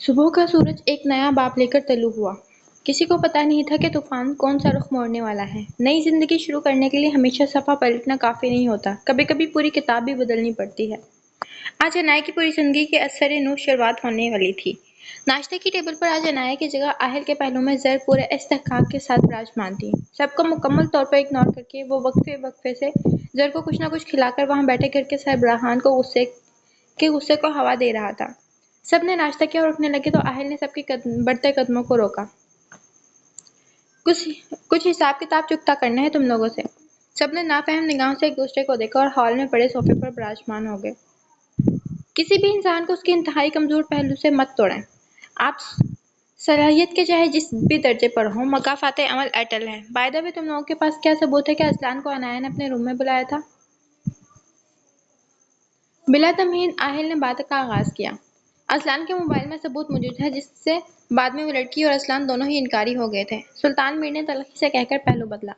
صبح کا سورج ایک نیا باپ لے کر طلوع ہوا۔ کسی کو پتہ نہیں تھا کہ طوفان کون سا رخ موڑنے والا ہے۔ نئی زندگی شروع کرنے کے لیے ہمیشہ صفحہ پلٹنا کافی نہیں ہوتا، کبھی کبھی پوری کتاب بھی بدلنی پڑتی ہے۔ آج عنایا کی پوری زندگی کی اثر نو شروعات ہونے والی تھی۔ ناشتے کی ٹیبل پر آج عنایا کی جگہ آہل کے پہلو میں زر پورے استحقاق کے ساتھ براجمان تھی۔ سب کو مکمل طور پر اگنور کر کے وہ وقفے وقفے سے زر کو کچھ نہ کچھ کھلا کر وہاں بیٹھے گھر کے سربراہان کو غصے کو ہوا دے رہا تھا۔ سب نے ناشتہ کیا اور اٹھنے لگے تو آہل نے سب کے بڑھتے قدموں کو روکا۔ کچھ حساب کتاب چکتا کرنا ہے تم لوگوں سے۔ سب نے نافہم نگاہوں سے ایک دوسرے کو دیکھا اور ہال میں پڑے صوفے پر براجمان ہو گئے۔ کسی بھی انسان کو اس کے انتہائی کمزور پہلو سے مت توڑیں۔ آپ صلاحیت کے چاہے جس بھی درجے پر ہوں، مکافات عمل اٹل ہے۔ بائی دی وے، تم لوگوں کے پاس کیا ثبوت ہے کہ اذلان کو عنایا نے اپنے روم میں بلایا تھا؟ بلا تمہید آہل نے بات کا آغاز کیا۔ اذلان کے موبائل میں ثبوت موجود ہے، جس سے بعد میں وہ لڑکی اور اذلان دونوں ہی انکاری ہو گئے تھے۔ سلطان میر نے تلخی سے کہہ کر پہلو بدلا۔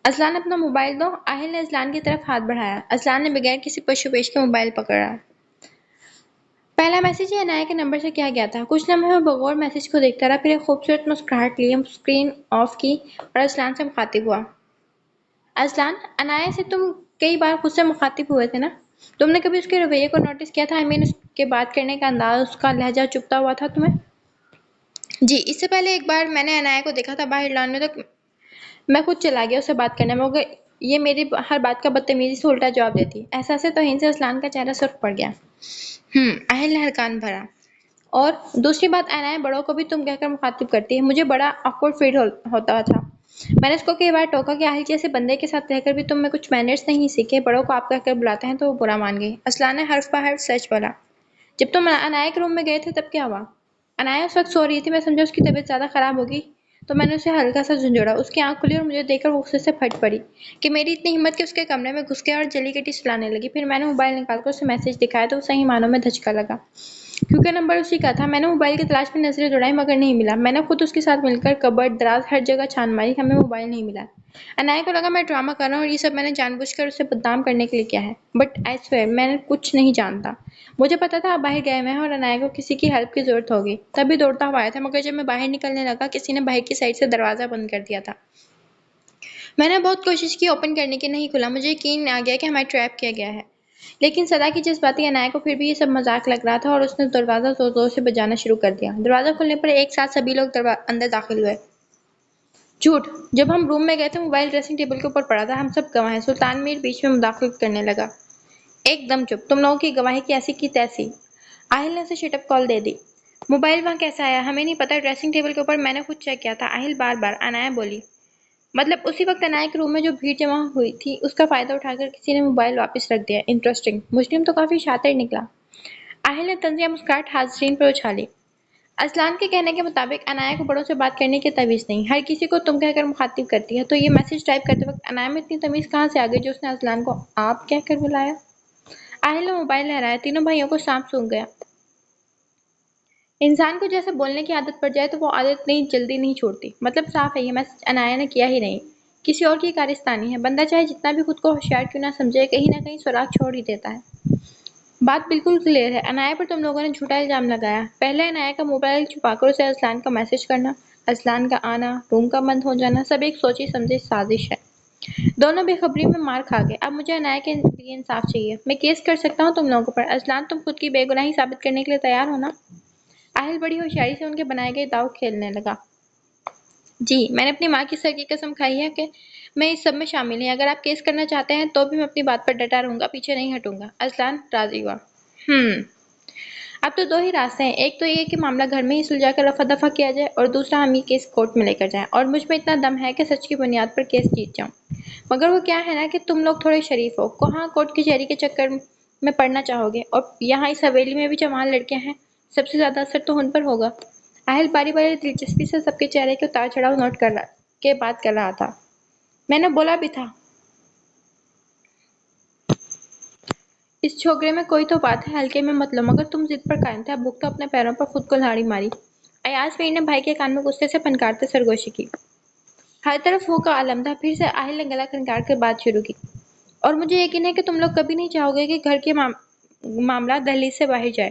اذلان اپنا موبائل دو۔ آہل نے اذلان کی طرف ہاتھ بڑھایا۔ اذلان نے بغیر کسی پشو پیش کے موبائل پکڑا۔ پہلا میسج ہی عنایا کے نمبر سے کیا گیا تھا۔ کچھ لمحے وہ بغور میسج کو دیکھتا رہا، پھر ایک خوبصورت مسکراہٹ لیے اسکرین آف کی اور اذلان سے مخاطب ہوا۔ اذلان، عنایا سے تم کئی بار خود سے مخاطب ہوئے تھے نا؟ تم نے کبھی اس کے رویے کو نوٹس کیا تھا؟ اس کے بات کرنے کا انداز، اس کا لہجہ چبھتا ہوا تھا تمہیں؟ جی، اس سے پہلے ایک بار میں نے عنایا کو دیکھا تھا باہر لان میں، تو میں خود چلا گیا اس سے بات کرنے میں، مگر یہ میری ہر بات کا بدتمیزی سے الٹا جواب دیتی۔ احساس توہین سے اذلان کا چہرہ سرخ پڑ گیا۔ آہل نے ہلکان بھرا۔ اور دوسری بات، عنایا بڑوں کو بھی تم کہہ کر مخاطب کرتی ہے۔ مجھے بڑا آکورڈ فیل ہوتا تھا۔ میں نے اس کو کئی بار ٹوکا کہ آہل جیسے بندے کے ساتھ رہ کر بھی تم میں کچھ مینرز نہیں سیکھے۔ بڑوں کو آپ کہہ کر بلاتے ہیں تو وہ برا مان گئی۔ اذلان نے حرف بہ حرف سچ بولا۔ جب تم عنایا کے روم میں گئے تھے تب کیا ہوا؟ عنایا اس وقت سو رہی تھی۔ میں سمجھا اس کی طبیعت زیادہ خراب ہوگی تو میں نے اسے ہلکا سا جھنجھوڑا۔ اس کی آنکھ کھلی اور مجھے دیکھ کر وہ غصے سے پھٹ پڑی کہ میری اتنی ہمت کہ اس کے کمرے میں گھس گیا اور جلی کٹی چلانے لگی۔ پھر میں نے موبائل نکال کر اسے میسج دکھایا تو وہ صحیح معنوں میں دھچکا لگا، کیونکہ نمبر اسی کا تھا۔ میں نے موبائل کی تلاش میں نظریں دوڑائیں مگر نہیں ملا۔ میں نے خود اس کے ساتھ مل کر کبرڈ، دراز، ہر جگہ چھان ماری، ہمیں موبائل نہیں ملا۔ عنایا کو لگا میں ڈرامہ کر رہا ہوں اور یہ سب میں نے جان بوجھ کر اسے بدنام کرنے کے لیے کیا ہے، بٹ آئی سویئر میں کچھ نہیں جانتا۔ مجھے پتا تھا آپ باہر گئے ہوئے ہیں اور عنایا کو کسی کی ہیلپ کی ضرورت ہوگی، تبھی دوڑتا ہوا آیا تھا، مگر جب میں باہر نکلنے لگا کسی نے باہر کی سائڈ سے دروازہ بند کر دیا تھا۔ میں نے بہت کوشش کی اوپن کرنے کی، نہیں کھلا۔ مجھے یقین آ گیا کہ ہمیں ٹریپ کیا گیا ہے، لیکن صدا کی جذباتی عنایا کو پھر بھی یہ سب مذاق لگ رہا تھا اور اس نے دروازہ زور زور سے بجانا شروع کر دیا۔ دروازہ کھلنے پر ایک ساتھ سبھی لوگ اندر داخل ہوئے۔ جھوٹ! جب ہم روم میں گئے تھے موبائل ڈریسنگ ٹیبل کے اوپر پڑا تھا، ہم سب گواہ ہیں۔ سلطان میر بیچ میں مداخلت کرنے لگا۔ ایک دم چپ! تم لوگوں کی گواہی کی ایسی کی تیسی۔ آہل نے اسے شٹ اپ کال دے دی۔ موبائل وہاں کیسے آیا؟ ہمیں نہیں پتا، ڈریسنگ ٹیبل کے اوپر میں نے خود چیک کیا تھا۔ آہل بار بار عنایا بولی۔ مطلب اسی وقت عنایا کے روم میں جو بھیڑ جمع ہوئی تھی اس کا فائدہ اٹھا کر کسی نے موبائل واپس رکھ دیا۔ انٹرسٹنگ! مسلم تو کافی شاطر نکلا۔ آہل نے طنزیہ مسکراہٹ حاضرین پر اچھالی۔ اذلان کے کہنے کے مطابق عنایا کو بڑوں سے بات کرنے کی تمیز نہیں، ہر کسی کو تم کہہ کر مخاطب کرتی ہے، تو یہ میسج ٹائپ کرتے وقت عنایا میں اتنی تمیز کہاں سے آ گئی جو اس نے اذلان کو آپ کہہ کر بلایا؟ آہل نے موبائل لہرایا۔ تینوں بھائیوں کو سانپ سونکھ گیا۔ انسان کو جیسے بولنے کی عادت پڑ جائے تو وہ عادت جلدی نہیں چھوڑتی۔ مطلب صاف ہے، یہ میسج عنایا نے کیا ہی نہیں، کسی اور کی کارستانی ہے۔ بندہ چاہے جتنا بھی خود کو ہوشیار کیوں نہ سمجھے، کہیں نہ کہیں سراغ چھوڑ ہی دیتا ہے۔ بات بالکل کلیئر ہے، عنایا پر تم لوگوں نے جھوٹا الزام لگایا۔ پہلے عنایا کا موبائل چھپا کر اسے اذلان کا میسج کرنا، اذلان کا آنا، روم کا بند ہو جانا، سب ایک سوچی سمجھی سازش ہے۔ دونوں بے خبری میں مار کھا گئے۔ اب مجھے عنایا کے لیے انصاف چاہیے۔ میں کیس کر سکتا ہوں تم لوگوں پر۔ اذلان، تم خود کی بے گناہی ثابت کرنے کے لیے تیار ہو نا؟ آہل بڑی ہوشیاری سے ان کے بنائے گئے داؤ کھیلنے لگا۔ جی، میں نے اپنی ماں کی سر کی قسم کھائی ہے کہ میں اس سب میں شامل نہیں۔ اگر آپ کیس کرنا چاہتے ہیں تو بھی میں اپنی بات پر ڈٹا رہوں گا، پیچھے نہیں ہٹوں گا۔ اذلان راضی ہوا۔ اب تو دو ہی راستے ہیں، ایک تو یہ کہ معاملہ گھر میں ہی سلجھا کر رفع دفع کیا جائے، اور دوسرا ہم یہ کیس کورٹ میں لے کر جائیں، اور مجھ میں اتنا دم ہے کہ سچ کی بنیاد پر کیس جیت جاؤں۔ مگر وہ کیا ہے نا کہ تم لوگ تھوڑے شریف ہو، کہاں کورٹ کچہری کے چکر میں پڑنا چاہو گے، اور یہاں اس حویلی میں بھی جوان لڑکیاں ہیں، سب سے زیادہ اثر تو ان پر ہوگا۔ آہل باری باری دلچسپی سے سب کے چہرے کے اتار چڑھاؤ نوٹ کے بات کر رہا تھا۔ میں نے بولا بھی تھا اس چھوکرے میں کوئی تو بات ہے، ہلکے میں مت لو، مگر تم ضد پر قائم تھے۔ اب بھگتو اپنے پیروں پر خود کو لہاڑی ماری۔ ایاز میر نے بھائی کے کان میں غصے سے پھنکارتے سرگوشی کی۔ ہر طرف ہو کا عالم تھا۔ پھر سے آہل نے گلا کھنکار کر بات شروع کی۔ اور مجھے یقین ہے کہ تم لوگ کبھی نہیں چاہو گے کہ گھر کے معاملات دہلیز سے باہر جائے۔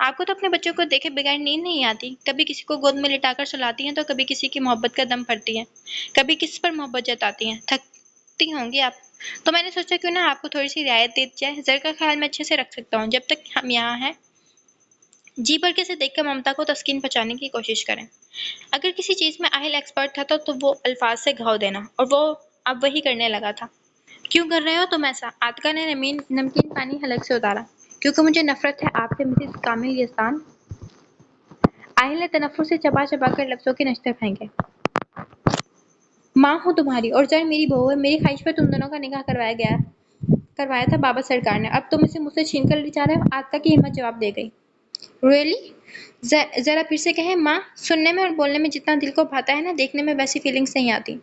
آپ کو تو اپنے بچوں کو دیکھے بغیر نیند نہیں آتی، کبھی کسی کو گود میں لٹا کر سلاتی ہیں تو کبھی کسی کی محبت کا دم بھرتی ہیں، کبھی کس پر محبت جتاتی ہیں، تھکتی ہوں گی آپ۔ تو میں نے سوچا کیوں نہ آپ کو تھوڑی سی رعایت دی جائے، زر کا خیال میں اچھے سے رکھ سکتا ہوں جب تک ہم یہاں ہیں۔ جی بھر کے اسے دیکھ کر ممتا کو تسکین پہنچانے کی کوشش کریں۔ اگر کسی چیز میں آہل ایکسپرٹ تھا تو وہ الفاظ سے گھاؤ دینا، اور وہ اب وہی کرنے لگا تھا۔ کیوں کر رہے ہو تم ایسا؟ عاطقہ نے نمکین پانی حلق سے اتارا۔ کیونکہ مجھے نفرت ہے آپ سے مسز کامل یزدان۔ آہل نے تنفر سے چبا چبا کر لفظوں کے نشتر پھینکے۔ ماں ہوں تمہاری اور زر میری بہو ہے، میری خواہش پر تم دونوں کا نکاح کروایا تھا بابا سرکار نے، اب تم اسے مجھ سے چھین کر لے جا رہے ہو؟ عاطقہ کی ہمت جواب دے گئی۔ ریئلی؟ ذرا پھر سے کہیں ماں، سننے میں اور بولنے میں جتنا دل کو بھاتا ہے نا، دیکھنے میں ویسی فیلنگز نہیں آتی۔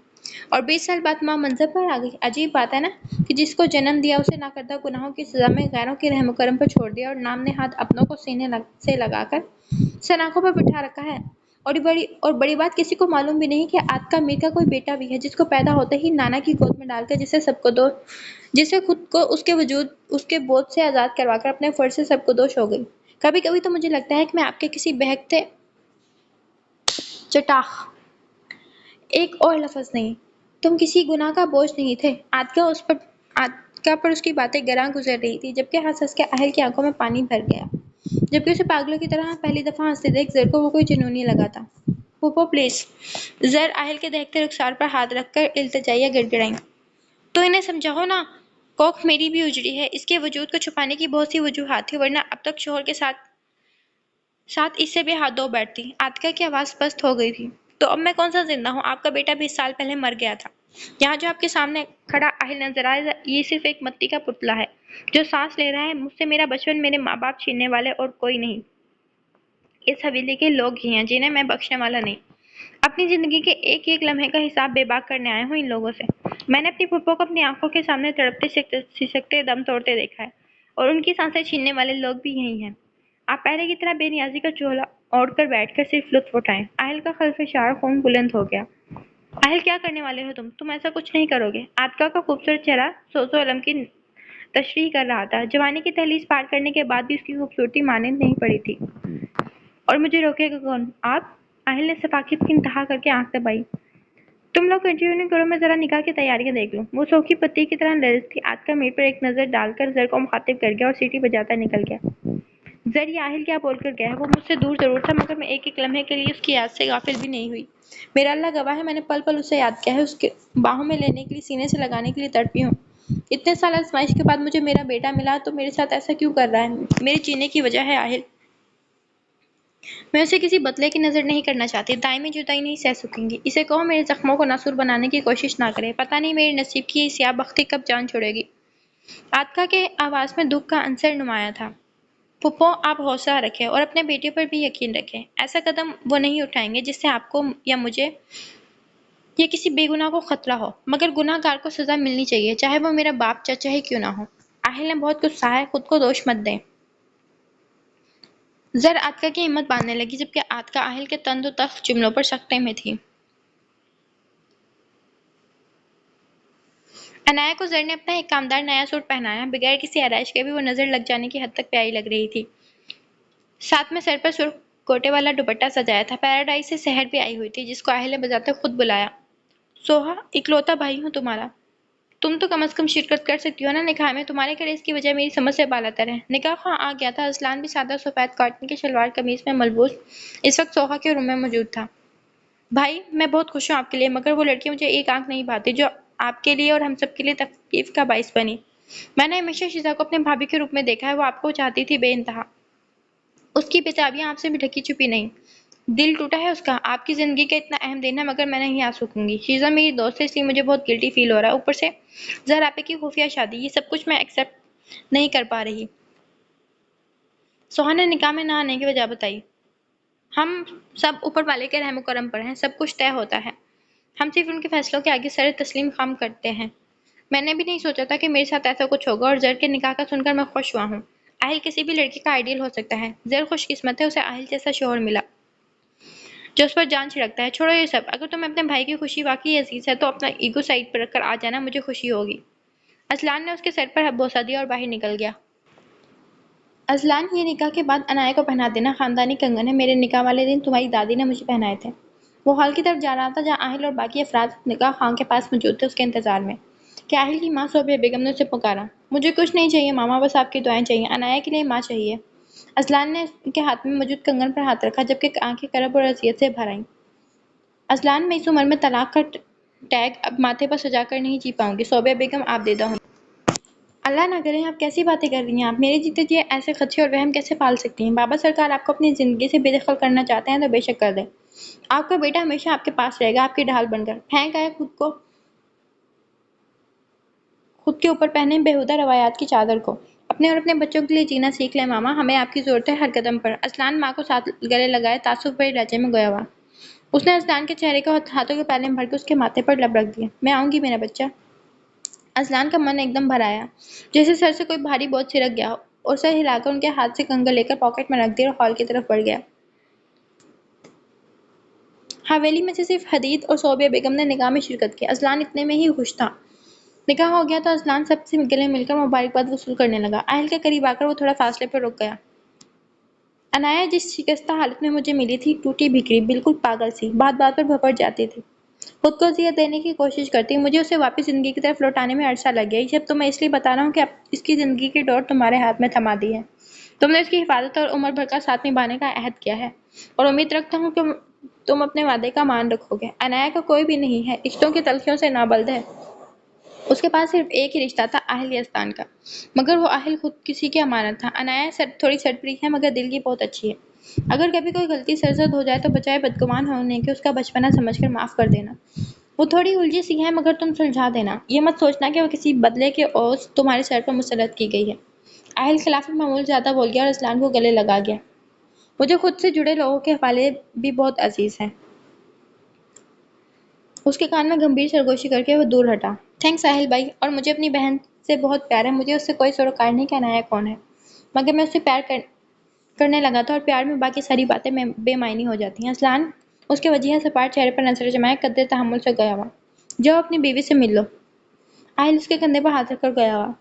اور 20 سال بعد ماں منظر پر آ گئی۔ عجیب بات ہے نا کہ جس کو جنم دیا اسے ناکردہ گناہوں کی سزا میں غیروں کے رحم و کرم پر چھوڑ دیا، اور نام نہاد اپنوں کو سینے سے لگا کر سناخوں پر بٹھا رکھا ہے۔ اور بڑی بات، کسی کو معلوم بھی نہیں کہ عاطقہ میر کا کوئی بیٹا بھی ہے، جس کو پیدا ہوتے ہی نانا کی گود میں ڈال کر جسے خود کو اس کے بوجھ سے آزاد کروا کر اپنے فرض سے سب کو دوش ہو گئی۔ کبھی کبھی تو مجھے لگتا ہے کہ میں آپ کے کسی بہکتے چٹاخ ایک اور لفظ نہیں، تم کسی گناہ کا بوجھ نہیں تھے۔ عاطقہ پر اس کی باتیں گراں گزر رہی تھی، جبکہ ہنس ہنس کے اہل کی آنکھوں میں پانی بھر گیا، جبکہ اسے پاگلوں کی طرح پہلی دفعہ ہنستے دیکھ زر کو وہ کوئی جنونی لگا تھا۔ پھوپھو پلیز۔ زر اہل کے دہکتے رخسار پر ہاتھ رکھ کر التجائیہ گڑ گڑائیں۔ تو انہیں سمجھاؤ نا، کوکھ میری بھی اجڑی ہے، اس کے وجود کو چھپانے کی بہت سی وجوہات تھی، ورنہ اب تک شوہر کے ساتھ اس سے بھی ہاتھ دھو بیٹھتی۔ عاطقہ کی آواز پست ہو گئی تھی۔ تو اب میں کون سا زندہ ہوں؟ آپ کا بیٹا 20 سال پہلے مر گیا تھا۔ یہاں جو آپ کے سامنے کھڑا اہل نظر آئے، یہ صرف ایک مٹی کا پتلا ہے جو سانس لے رہا ہے۔ مجھ سے میرا بچپن، میرے ماں باپ چھیننے والے اور کوئی نہیں، اس حویلی کے لوگ ہی ہیں، جنہیں میں بخشنے والا نہیں۔ اپنی زندگی کے ایک ایک لمحے کا حساب بے باک کرنے آیا ہوں ان لوگوں سے۔ میں نے اپنی پھوپھو کو اپنی آنکھوں کے سامنے تڑپتے سسکتے دم توڑتے دیکھا ہے، اور ان کی سانسیں چھیننے والے لوگ بھی یہی ہیں۔ آپ پہلے کی طرح بے نیازی کا چولہا اوڑھ کر بیٹھ کر صرف لطف اٹھائیں۔ اہل کا خلفشار خون بلند ہو گیا۔ اہل کیا کرنے والے ہو تم ایسا کچھ نہیں کرو گے۔ عاطقہ کا خوبصورت چہرہ سوز و الم کی تشریح کر رہا تھا۔ جوانی کی دہلیز پار کرنے کے بعد بھی اس کی خوبصورتی مانند نہیں پڑی تھی۔ اور مجھے روکے گا کون؟ آپ؟ اہل نے ثقافت کی انتہا کر کے آنکھ دبائی۔ تم لوگ کنٹینیو نہیں کرو، میں ذرا نکاح کی تیاریاں دیکھ لوں۔ وہ سوکھی پتی کی طرح لرز تھی۔ عاطقہ میر پر ایک نظر ڈال کر زر کو مخاطب کر گیا اور سیٹی بجاتا نکل گیا۔ زر، یہ آہل کیا بول کر گیا ہے؟ وہ مجھ سے دور ضرور تھا، مگر میں ایک ایک لمحے کے لیے اس کی یاد سے غافل بھی نہیں ہوئی۔ میرا اللہ گواہ ہے، میں نے پل پل اسے یاد کیا ہے، اس کے باہوں میں لینے کے لیے، سینے سے لگانے کے لیے تڑپی ہوں۔ اتنے سال آزمائش کے بعد مجھے میرا بیٹا ملا تو میرے ساتھ ایسا کیوں کر رہا ہے؟ میرے جینے کی وجہ ہے آہل۔ میں اسے کسی بدلے کی نظر نہیں کرنا چاہتی، دائمی جدائی نہیں سہ سکوں گی۔ اسے کہو میرے زخموں کو ناسور بنانے کی کوشش نہ کرے، پتہ نہیں میری نصیب کی یہ سیاہ بختی کب جان چھوڑے گی۔ عاطقہ کے آواز میں دکھ کا عنصر نمایاں تھا۔ پھوپھو، آپ حوصلہ رکھیں اور اپنے بیٹے پر بھی یقین رکھیں۔ ایسا قدم وہ نہیں اٹھائیں گے جس سے آپ کو یا مجھے یا کسی بے گناہ کو خطرہ ہو، مگر گناہ گار کو سزا ملنی چاہیے، چاہے وہ میرا باپ چچا ہی کیوں نہ ہو۔ اہل نے بہت غصہ ہے، خود کو دوش مت دیں۔ زر عاطقہ کی ہمت باندھنے لگی، جبکہ عاطقہ اہل کے تند و تخت جملوں پر سکتے میں تھی۔ عنایہ کو زر نے اپنا ایک کامدار نیا سوٹ پہنایا، بغیر کسی آرائش کے بھی وہ نظر لگ جانے کی حد تک پیاری لگ رہی تھی۔ ساتھ میں سر پر سرخ کوٹے والا دوپٹہ سجایا تھا۔ پیراڈائز سے سحر بھی آئی ہوئی تھی، جس کو اہل نے بجاتے خود بلایا۔ سوہا، اکلوتا بھائی ہوں تمہارا، تم تو کم از کم شرکت کر سکتی ہو نا نکاح میں۔ تمہارے کلیس کی وجہ میری سمجھ سے بالا تر ہے۔ نکاح خواہ آ گیا تھا۔ اصلان بھی سادہ سفید کاٹن کی شلوار قمیض میں ملبوس اس وقت سوہا کے روم میں موجود تھا۔ بھائی، میں بہت خوش ہوں آپ کے لیے، مگر وہ لڑکی مجھے ایک آنکھ نہیں بھاتی جو آپ کے لیے اور ہم سب کے لیے تکلیف کا باعث بنی۔ میں نے ہمیشہ شیزا کو اپنے بھابھی کے روپ میں دیکھا ہے، وہ آپ کو چاہتی تھی بے انتہا۔ اس کی بےتابیاں آپ سے بھی ڈھکی چھپی نہیں۔ دل ٹوٹا ہے اس کا، آپ کی زندگی کا اتنا اہم دن ہے، مگر میں نہیں آ سکوں گی۔ شیزا میری دوست ہے، اس لیے مجھے بہت گلٹی فیل ہو رہا ہے۔ اوپر سے زہر آپے کی خفیہ شادی، یہ سب کچھ میں ایکسپٹ نہیں کر پا رہی۔ سوہا نے نکاح میں نہ آنے کی وجہ بتائی۔ ہم سب اوپر والے کے رحم و کرم پر ہیں، سب کچھ طے ہوتا ہے، ہم صرف ان کے فیصلوں کے آگے سر تسلیم خم کرتے ہیں۔ میں نے بھی نہیں سوچا تھا کہ میرے ساتھ ایسا کچھ ہوگا، اور زر کے نکاح کا سن کر میں خوش ہوا ہوں۔ اہل کسی بھی لڑکی کا آئیڈیل ہو سکتا ہے۔ زر خوش قسمت ہے، اسے اہل جیسا شوہر ملا جو اس پر جان چھڑکتا ہے۔ چھوڑو یہ سب، اگر تمہیں اپنے بھائی کی خوشی واقعی عزیز ہے تو اپنا ایگو سائڈ پر رکھ کر آ جانا، مجھے خوشی ہوگی۔ اصلان نے اس کے سر پر بوسہ دیا اور باہر نکل گیا۔ ازلان، یہ نکاح کے بعد عنایا کو پہنا دینا خاندانی کنگن ہے۔ میرے نکاح والے دن تمہاری دادی نے مجھے پہنائے تھے۔ وہ ہال کی طرف جا رہا تھا جہاں آہل اور باقی افراد نکاح خان کے پاس موجود تھے اس کے انتظار میں کہ آہل کی ماں صوبیہ بیگم نے اسے پکارا۔ مجھے کچھ نہیں چاہیے ماما، بس آپ کی دعائیں چاہیے۔ عنایا کے لیے ماں چاہیے۔ ازلان نے ان کے ہاتھ میں موجود کنگن پر ہاتھ رکھا جبکہ آنکھیں کرب اور اذیت سے بھر آئیں۔ ازلان، میں اس عمر میں طلاق کا ٹیگ اب ماتھے پر سجا کر نہیں جی پاؤں گی۔ صوبیہ بیگم آپ دیدہ ہوں۔ اللہ نہ کرے، آپ کیسی باتیں کر رہی ہیں؟ آپ میرے جیتے جی ایسے خدشے اور وہم کیسے پال سکتی ہیں؟ بابا سرکار آپ کو اپنی زندگی سے بے دخل کرنا چاہتے ہیں تو بے شک کر دیں۔ آپ کا بیٹا ہمیشہ آپ کے پاس رہے گا، آپ کی ڈھال بن کر۔ پھینک آئے خود کے اوپر پہنے بےہودہ روایات کی چادر کو۔ اپنے اور اپنے بچوں کے لیے جینا سیکھ لیں ماما، ہمیں آپ کی ضرورت ہے ہر قدم پر۔ ازلان ماں کو ساتھ گلے لگائے تاثر بھرے لہجے میں گویا ہوا۔ اس نے ازلان کے چہرے کو ہاتھوں کے پہلے میں بھر کے اس کے ماتھے پر لب رکھ دیا۔ میں آؤں گی میرا بچہ۔ ازلان کا من ایک دم بھر آیا، جیسے سر سے کوئی بھاری بوجھ سرک گیا ہو، اور سر ہلا کر ان کے ہاتھ سے کنگن لے کر پاکٹ میں رکھ دیا اور ہال کی طرف بڑھ گیا۔ حویلی میں سے صرف حدید اور صوبیہ بیگم نے نکاح میں شرکت کی۔ ازلان اتنے میں ہی خوش تھا۔ نکاح ہو گیا تو ازلان سب سے گلے مل کر مبارکباد وصول کرنے لگا۔ آہل کے قریب آ کر وہ تھوڑا فاصلے پر رک گیا۔ عنایا جس شکستہ حالت میں مجھے ملی تھی، ٹوٹی بھیکری، بالکل پاگل سی، بات بات پر بھپٹ جاتی تھی، خود کو اذیت دینے کی کوشش کرتی، مجھے اسے واپس زندگی کی طرف لوٹانے میں عرصہ لگ گیا۔ یہ سب تو میں اس لیے بتا رہا ہوں کہ اب اس کی زندگی کی ڈور تمہارے ہاتھ میں تھما دی ہے۔ تم نے اس کی حفاظت اور عمر بھر کا ساتھ نبھانے کا عہد کیا ہے، اور امید رکھتا ہوں کہ تم اپنے وعدے کا مان رکھو گے۔ عنایا کا کوئی بھی نہیں ہے، رشتوں کی تلخیوں سے نابلد ہے۔ اس کے پاس صرف ایک ہی رشتہ تھا، آہل یزدان کا، مگر وہ آہل خود کسی کی امانت تھا۔ عنایا تھوڑی سرپری ہے مگر دل کی بہت اچھی ہے۔ اگر کبھی کوئی غلطی سرزد ہو جائے تو بجائے بدگمان ہونے کے اس کا بچپنا سمجھ کر معاف کر دینا۔ وہ تھوڑی الجھی سی ہے مگر تم سلجھا دینا۔ یہ مت سوچنا کہ وہ کسی بدلے کی اوز تمہارے سر پر مسلط کی گئی ہے۔ آہل خلاف معمول زیادہ بول گیا اور ازلان کو گلے لگا گیا۔ مجھے خود سے جڑے لوگوں کے حوالے بھی بہت عزیز ہیں۔ اس کے کان میں گمبھیر سرگوشی کر کے وہ دور ہٹا۔ تھینکس آہل بھائی، اور مجھے اپنی بہن سے بہت پیار ہے۔ مجھے اس سے کوئی سروکار نہیں کہ عنایا کون ہے، مگر میں اس سے پیار کرنے لگا تھا، اور پیار میں باقی ساری باتیں بے معنی ہو جاتی ہیں۔ ازلان اس کے وجیہہ سپاٹ چہرے پر نظر جمائے قدرے تحمل سے گیا ہوا۔ جاؤ اپنی بیوی سے مل لو۔ آہل اس کے کندھے پر ہاتھ رکھ کر گیا ہوا۔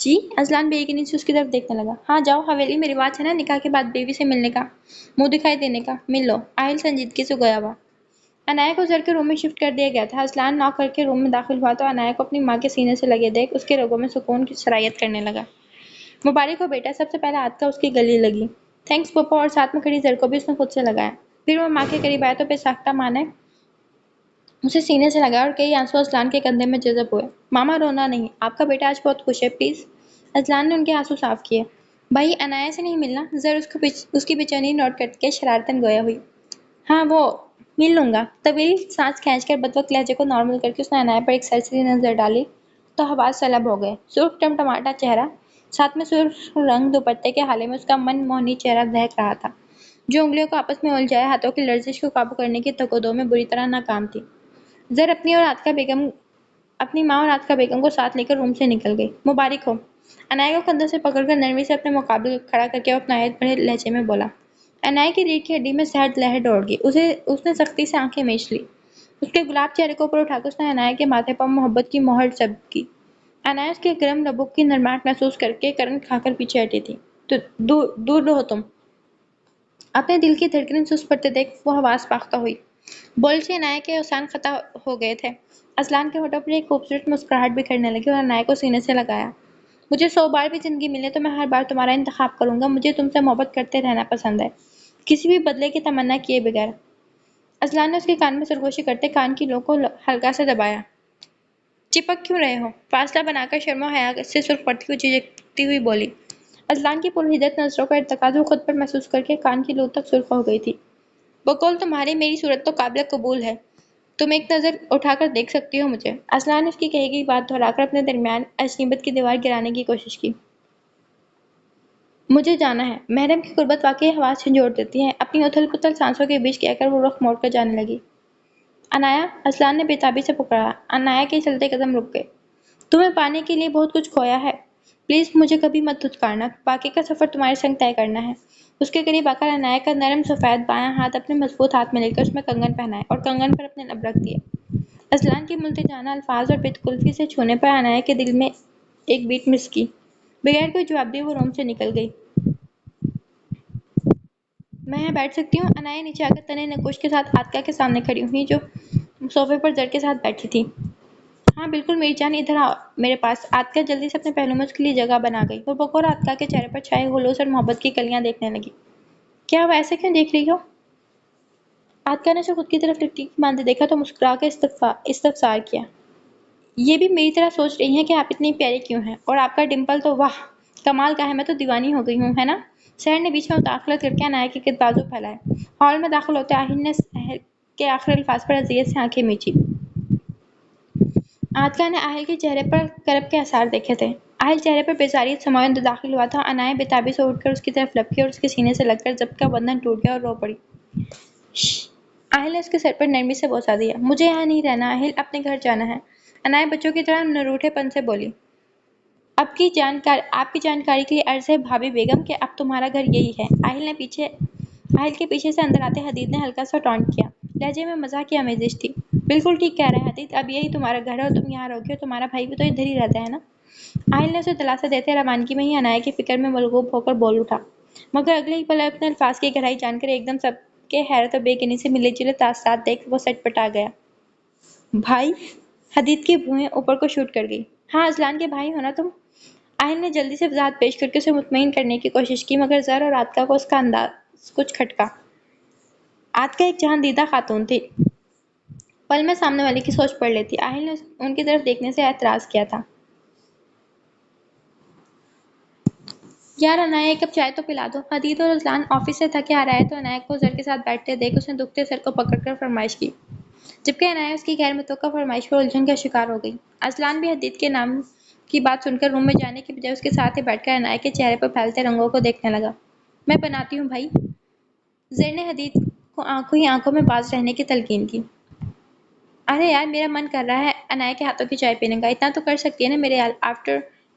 جی؟ ازلان بے یقینی سے اس کی طرف دیکھنے لگا۔ ہاں جاؤ، حویلی میں رواج ہے نا نکاح کے بعد بیوی سے ملنے کا، منہ دکھائی دینے کا، مل لو۔ آہل سنجیدگی سے گیا ہوا۔ عنایا کو زر کے روم میں شفٹ کر دیا گیا تھا۔ ازلان ناک کر کے روم میں داخل ہوا تو عنایا کو اپنی ماں کے سینے سے لگے دیکھ اس کے رگوں میں سکون کی سرایت کرنے لگا۔ مبارک ہو بیٹا، سب سے پہلے آتکا اس کی گلی لگی۔ تھینکس پپا، اور ساتھ میں کھڑی زر کو بھی اس نے خود سے لگایا۔ پھر وہ ماں کے قریب آیا تو بے ساختہ ماں نے اسے سینے سے لگایا اور کئی آنسو ازلان کے کندھے میں جذب ہوئے۔ ماما رونا نہیں، آپ کا بیٹا آج بہت خوش ہے، پلیز۔ ازلان نے ان کے آنسو صاف کیے۔ بھائی عنایا سے نہیں ملنا؟ زر اس کی بے چینی نوٹ کر کے شرارتاً گویا ہوئی۔ ہاں وہ مل لوں گا۔ طویل سانس کھینچ کر بدوقت لہجے کو نارمل کر کے اس نے عنایا پر ایک سرسری نظر ڈالی تو حواس سلب ہو گئے۔ سرخ ٹمٹماتا چہرہ، ساتھ میں سرخ رنگ دوپٹے کے حالے میں اس کا من موہنی چہرہ دہک رہا تھا، جو انگلیوں کو آپس میں الجھائے ہاتھوں کی لرزش کو قابو کرنے کی تگ و دو میں بری طرح ناکام تھی۔ زر اپنی ماں اور آتکا بیگم کو ساتھ لے کر روم سے نکل گئی۔ مبارک ہو۔ عنایا کو کندھوں سے پکڑ کر نرمی سے اپنے مقابل کھڑا کر کے وہ اپنا عیت بھرے لہجے میں بولا۔ عنایا کی ریڑھ کی ہڈی میں سرد لہر دوڑ گئی۔ اس نے سختی سے آنکھیں میچ لی۔ اس کے گلاب چہرے کو اوپر اٹھا کر اس نے عنایا کے ماتھے پر محبت کی مہر جذب کی۔ عنایا اس کے گرم لبوں کی نرماہٹ محسوس کر کے کرنٹ کھا کر پیچھے ہٹی تھی۔ دور رہو تم۔ اپنے دل کی دھڑکنیں سست پڑتے دیکھ وہ حواس باختہ ہوئی۔ بولچی عنایا کے اوسان خطا ہو گئے تھے۔ ازلان کے ہونٹوں پر ایک خوبصورت مسکراہٹ بکھرنے لگی اور عنایا کو سینے سے لگایا۔ مجھے 100 بار بھی زندگی ملے تو میں ہر بار تمہارا انتخاب کروں گا۔ مجھے تم سے محبت کرتے رہنا پسند ہے، کسی بھی بدلے کی تمنا کیے بغیر۔ ازلان نے اس کے کان میں سرگوشی کرتے کان کی لو کو ہلکا سے دبایا۔ چپک کیوں رہے ہو؟ فاصلہ بنا کر شرم و حیا سے سرخ پڑتی ہوئی جھجکتی ہوئی بولی۔ ازلان کی پرحدت نظروں کا ارتکاز وہ خود پر محسوس کر کے کان کی لو تک سرخ ہو گئی تھی۔ بقول تمہارے میری صورت تو قابل قبول ہے، تم ایک نظر اٹھا کر دیکھ سکتی ہو مجھے۔ ازلان نے اس کی کہی گئی بات دہرا کر اپنے درمیان اجنبیت کی دیوار گرانے کی کوشش کی۔ مجھے جانا ہے۔ محرم کی قربت واقعی حواس جھنجھوڑ دیتی ہے، اپنی اتھل پتھل سانسوں کے بیچ کہہ کر وہ رخ موڑ کر جانے لگی۔ عنایا، ازلان نے بےتابی سے پکارا۔ عنایا کے چلتے قدم رک گئے۔ تمہیں پانے کے لیے بہت کچھ کھویا ہے، پلیز مجھے کبھی مت دھتکارنا، باقی کا سفر تمہارے سنگ طے کرنا ہے۔ اس کے قریب آ کر عنایا کا نرم سفید بایاں ہاتھ اپنے مضبوط ہاتھ میں لے کر اس میں کنگن پہنائے اور کنگن پر اپنے لب رکھ دیے۔ ازلان کے ملتجانہ الفاظ اور بےتکلفی سے چھونے پر عنایا کے دل میں ایک بیٹ مس کی۔ بغیر کوئی جواب دیے وہ روم سے نکل گئی۔ میں یہاں بیٹھ سکتی ہوں؟ انایا نیچے آ کر تنے نکوش کے ساتھ آتکا کے سامنے کھڑی ہوئی جو صوفے پر زر کے ساتھ بیٹھی تھی۔ ہاں بالکل میری جان، ادھر آؤ میرے پاس۔ آتکا جلدی سے اپنے پہلو میں اس کے لیے جگہ بنا گئی۔ وہ بغور آتکا کے چہرے پر چھائے خلوص اور محبت کی کلیاں دیکھنے لگی۔ کیا وہ ایسے کیوں دیکھ رہی ہو؟ آتکا نے اسے خود کی طرف ٹکٹکی باندھے دیکھا تو مسکرا کر استفسار کیا۔ یہ بھی میری طرح سوچ رہی ہیں کہ آپ اتنی پیاری کیوں ہیں؟ اور آپ کا ڈمپل تو واہ کمال کا ہے، میں تو دیوانی ہو گئی ہوں، ہے نا؟ سحر نے بیچ میں مداخلت کر کے انایا کے گرد بازو پھیلائے۔ ہال میں داخل ہوتے آہل نے سحر کے آخری الفاظ پر اذیت سے آنکھیں میچی۔ آتکا نے آہل کے چہرے پر کرب کے آثار دیکھے تھے۔ آہل چہرے پر بیزاریت سمائے اندر داخل ہوا تھا۔ انایا بے تابی سے اٹھ کر اس کی طرف لپکی اور اس کے سینے سے لگ کر ضبط کا بندھن ٹوٹ گیا اور رو پڑی۔ شش! آہل نے اس کے سر پر نرمی سے بوسہ دیا۔ مجھے یہاں نہیں رہنا آہل، اپنے گھر جانا ہے۔ انایا بچوں کی طرح نروٹھے پن سے بولی۔ آپ کی جانکاری کے لیے عرض ہے بھابی بیگم کہ اب تمہارا گھر یہی ہے۔ آہل کے پیچھے سے اندر آتے حدید نے ہلکا سا ٹونٹ کیا۔ لہجے میں مزاح کی آمیزش تھی۔ بالکل ٹھیک کہہ رہا ہے حدید، اب یہی تمہارا گھر ہے اور تم یہاں رہو گی اور تمہارا بھائی بھی تو ادھر ہی رہتا ہے نا؟ آہل نے اسے دلاسا دیتے روانگی میں ہی انایا کی فکر میں ملغوب ہو کر بول اٹھا، مگر اگلے ہی پل اپنے الفاظ کی گہرائی جان کر ایک دم سب کے حیرت اور بے چینی سے ملے جلے تاثرات دیکھ وہ سٹ پٹا گیا۔ بھائی؟ حدید کی بھویں اوپر کو شوٹ کر گئی۔ ہاں اذلان کے بھائی ہو نا تم؟ آہل نے جلدی سے وضاحت پیش کر کے اسے مطمئن کرنے کی کوشش کی، مگر زر اور آتکا کو اس کا انداز کچھ کھٹکا۔ آتکا ایک جہاں دیدہ خاتون تھی، پل میں سامنے والے کی سوچ پڑھ لیتی۔ آہل نے ان کی طرف دیکھنے سے اعتراض کیا تھا۔ یار انایا ایک کپ چائے تو پلا دو۔ حدید اور اذلان آفس سے تھکے آ رہے تو انایا کو زر کے ساتھ بیٹھتے دیکھ اس نے دکھتے سر کو پکڑ کر فرمائش کی، جبکہ انایا اس کی غیر متوقع فرمائش پر الجھن کا شکار ہو گئی۔ اذلان بھی حدید کے نام کی بات سن کر روم میں جانے کی بجائے اس کے ساتھ ہی بیٹھ کر انایا کے چہرے پر پھیلتے رنگوں کو دیکھنے لگا۔ میں بناتی ہوں بھائی۔ زر نے حدید کو آنکھوں ہی آنکھوں میں باز رہنے کی تلقین کی۔ ارے یار میرا من کر رہا ہے انایا کے ہاتھوں کی چائے پینے کا، اتنا تو کر سکتی ہے نا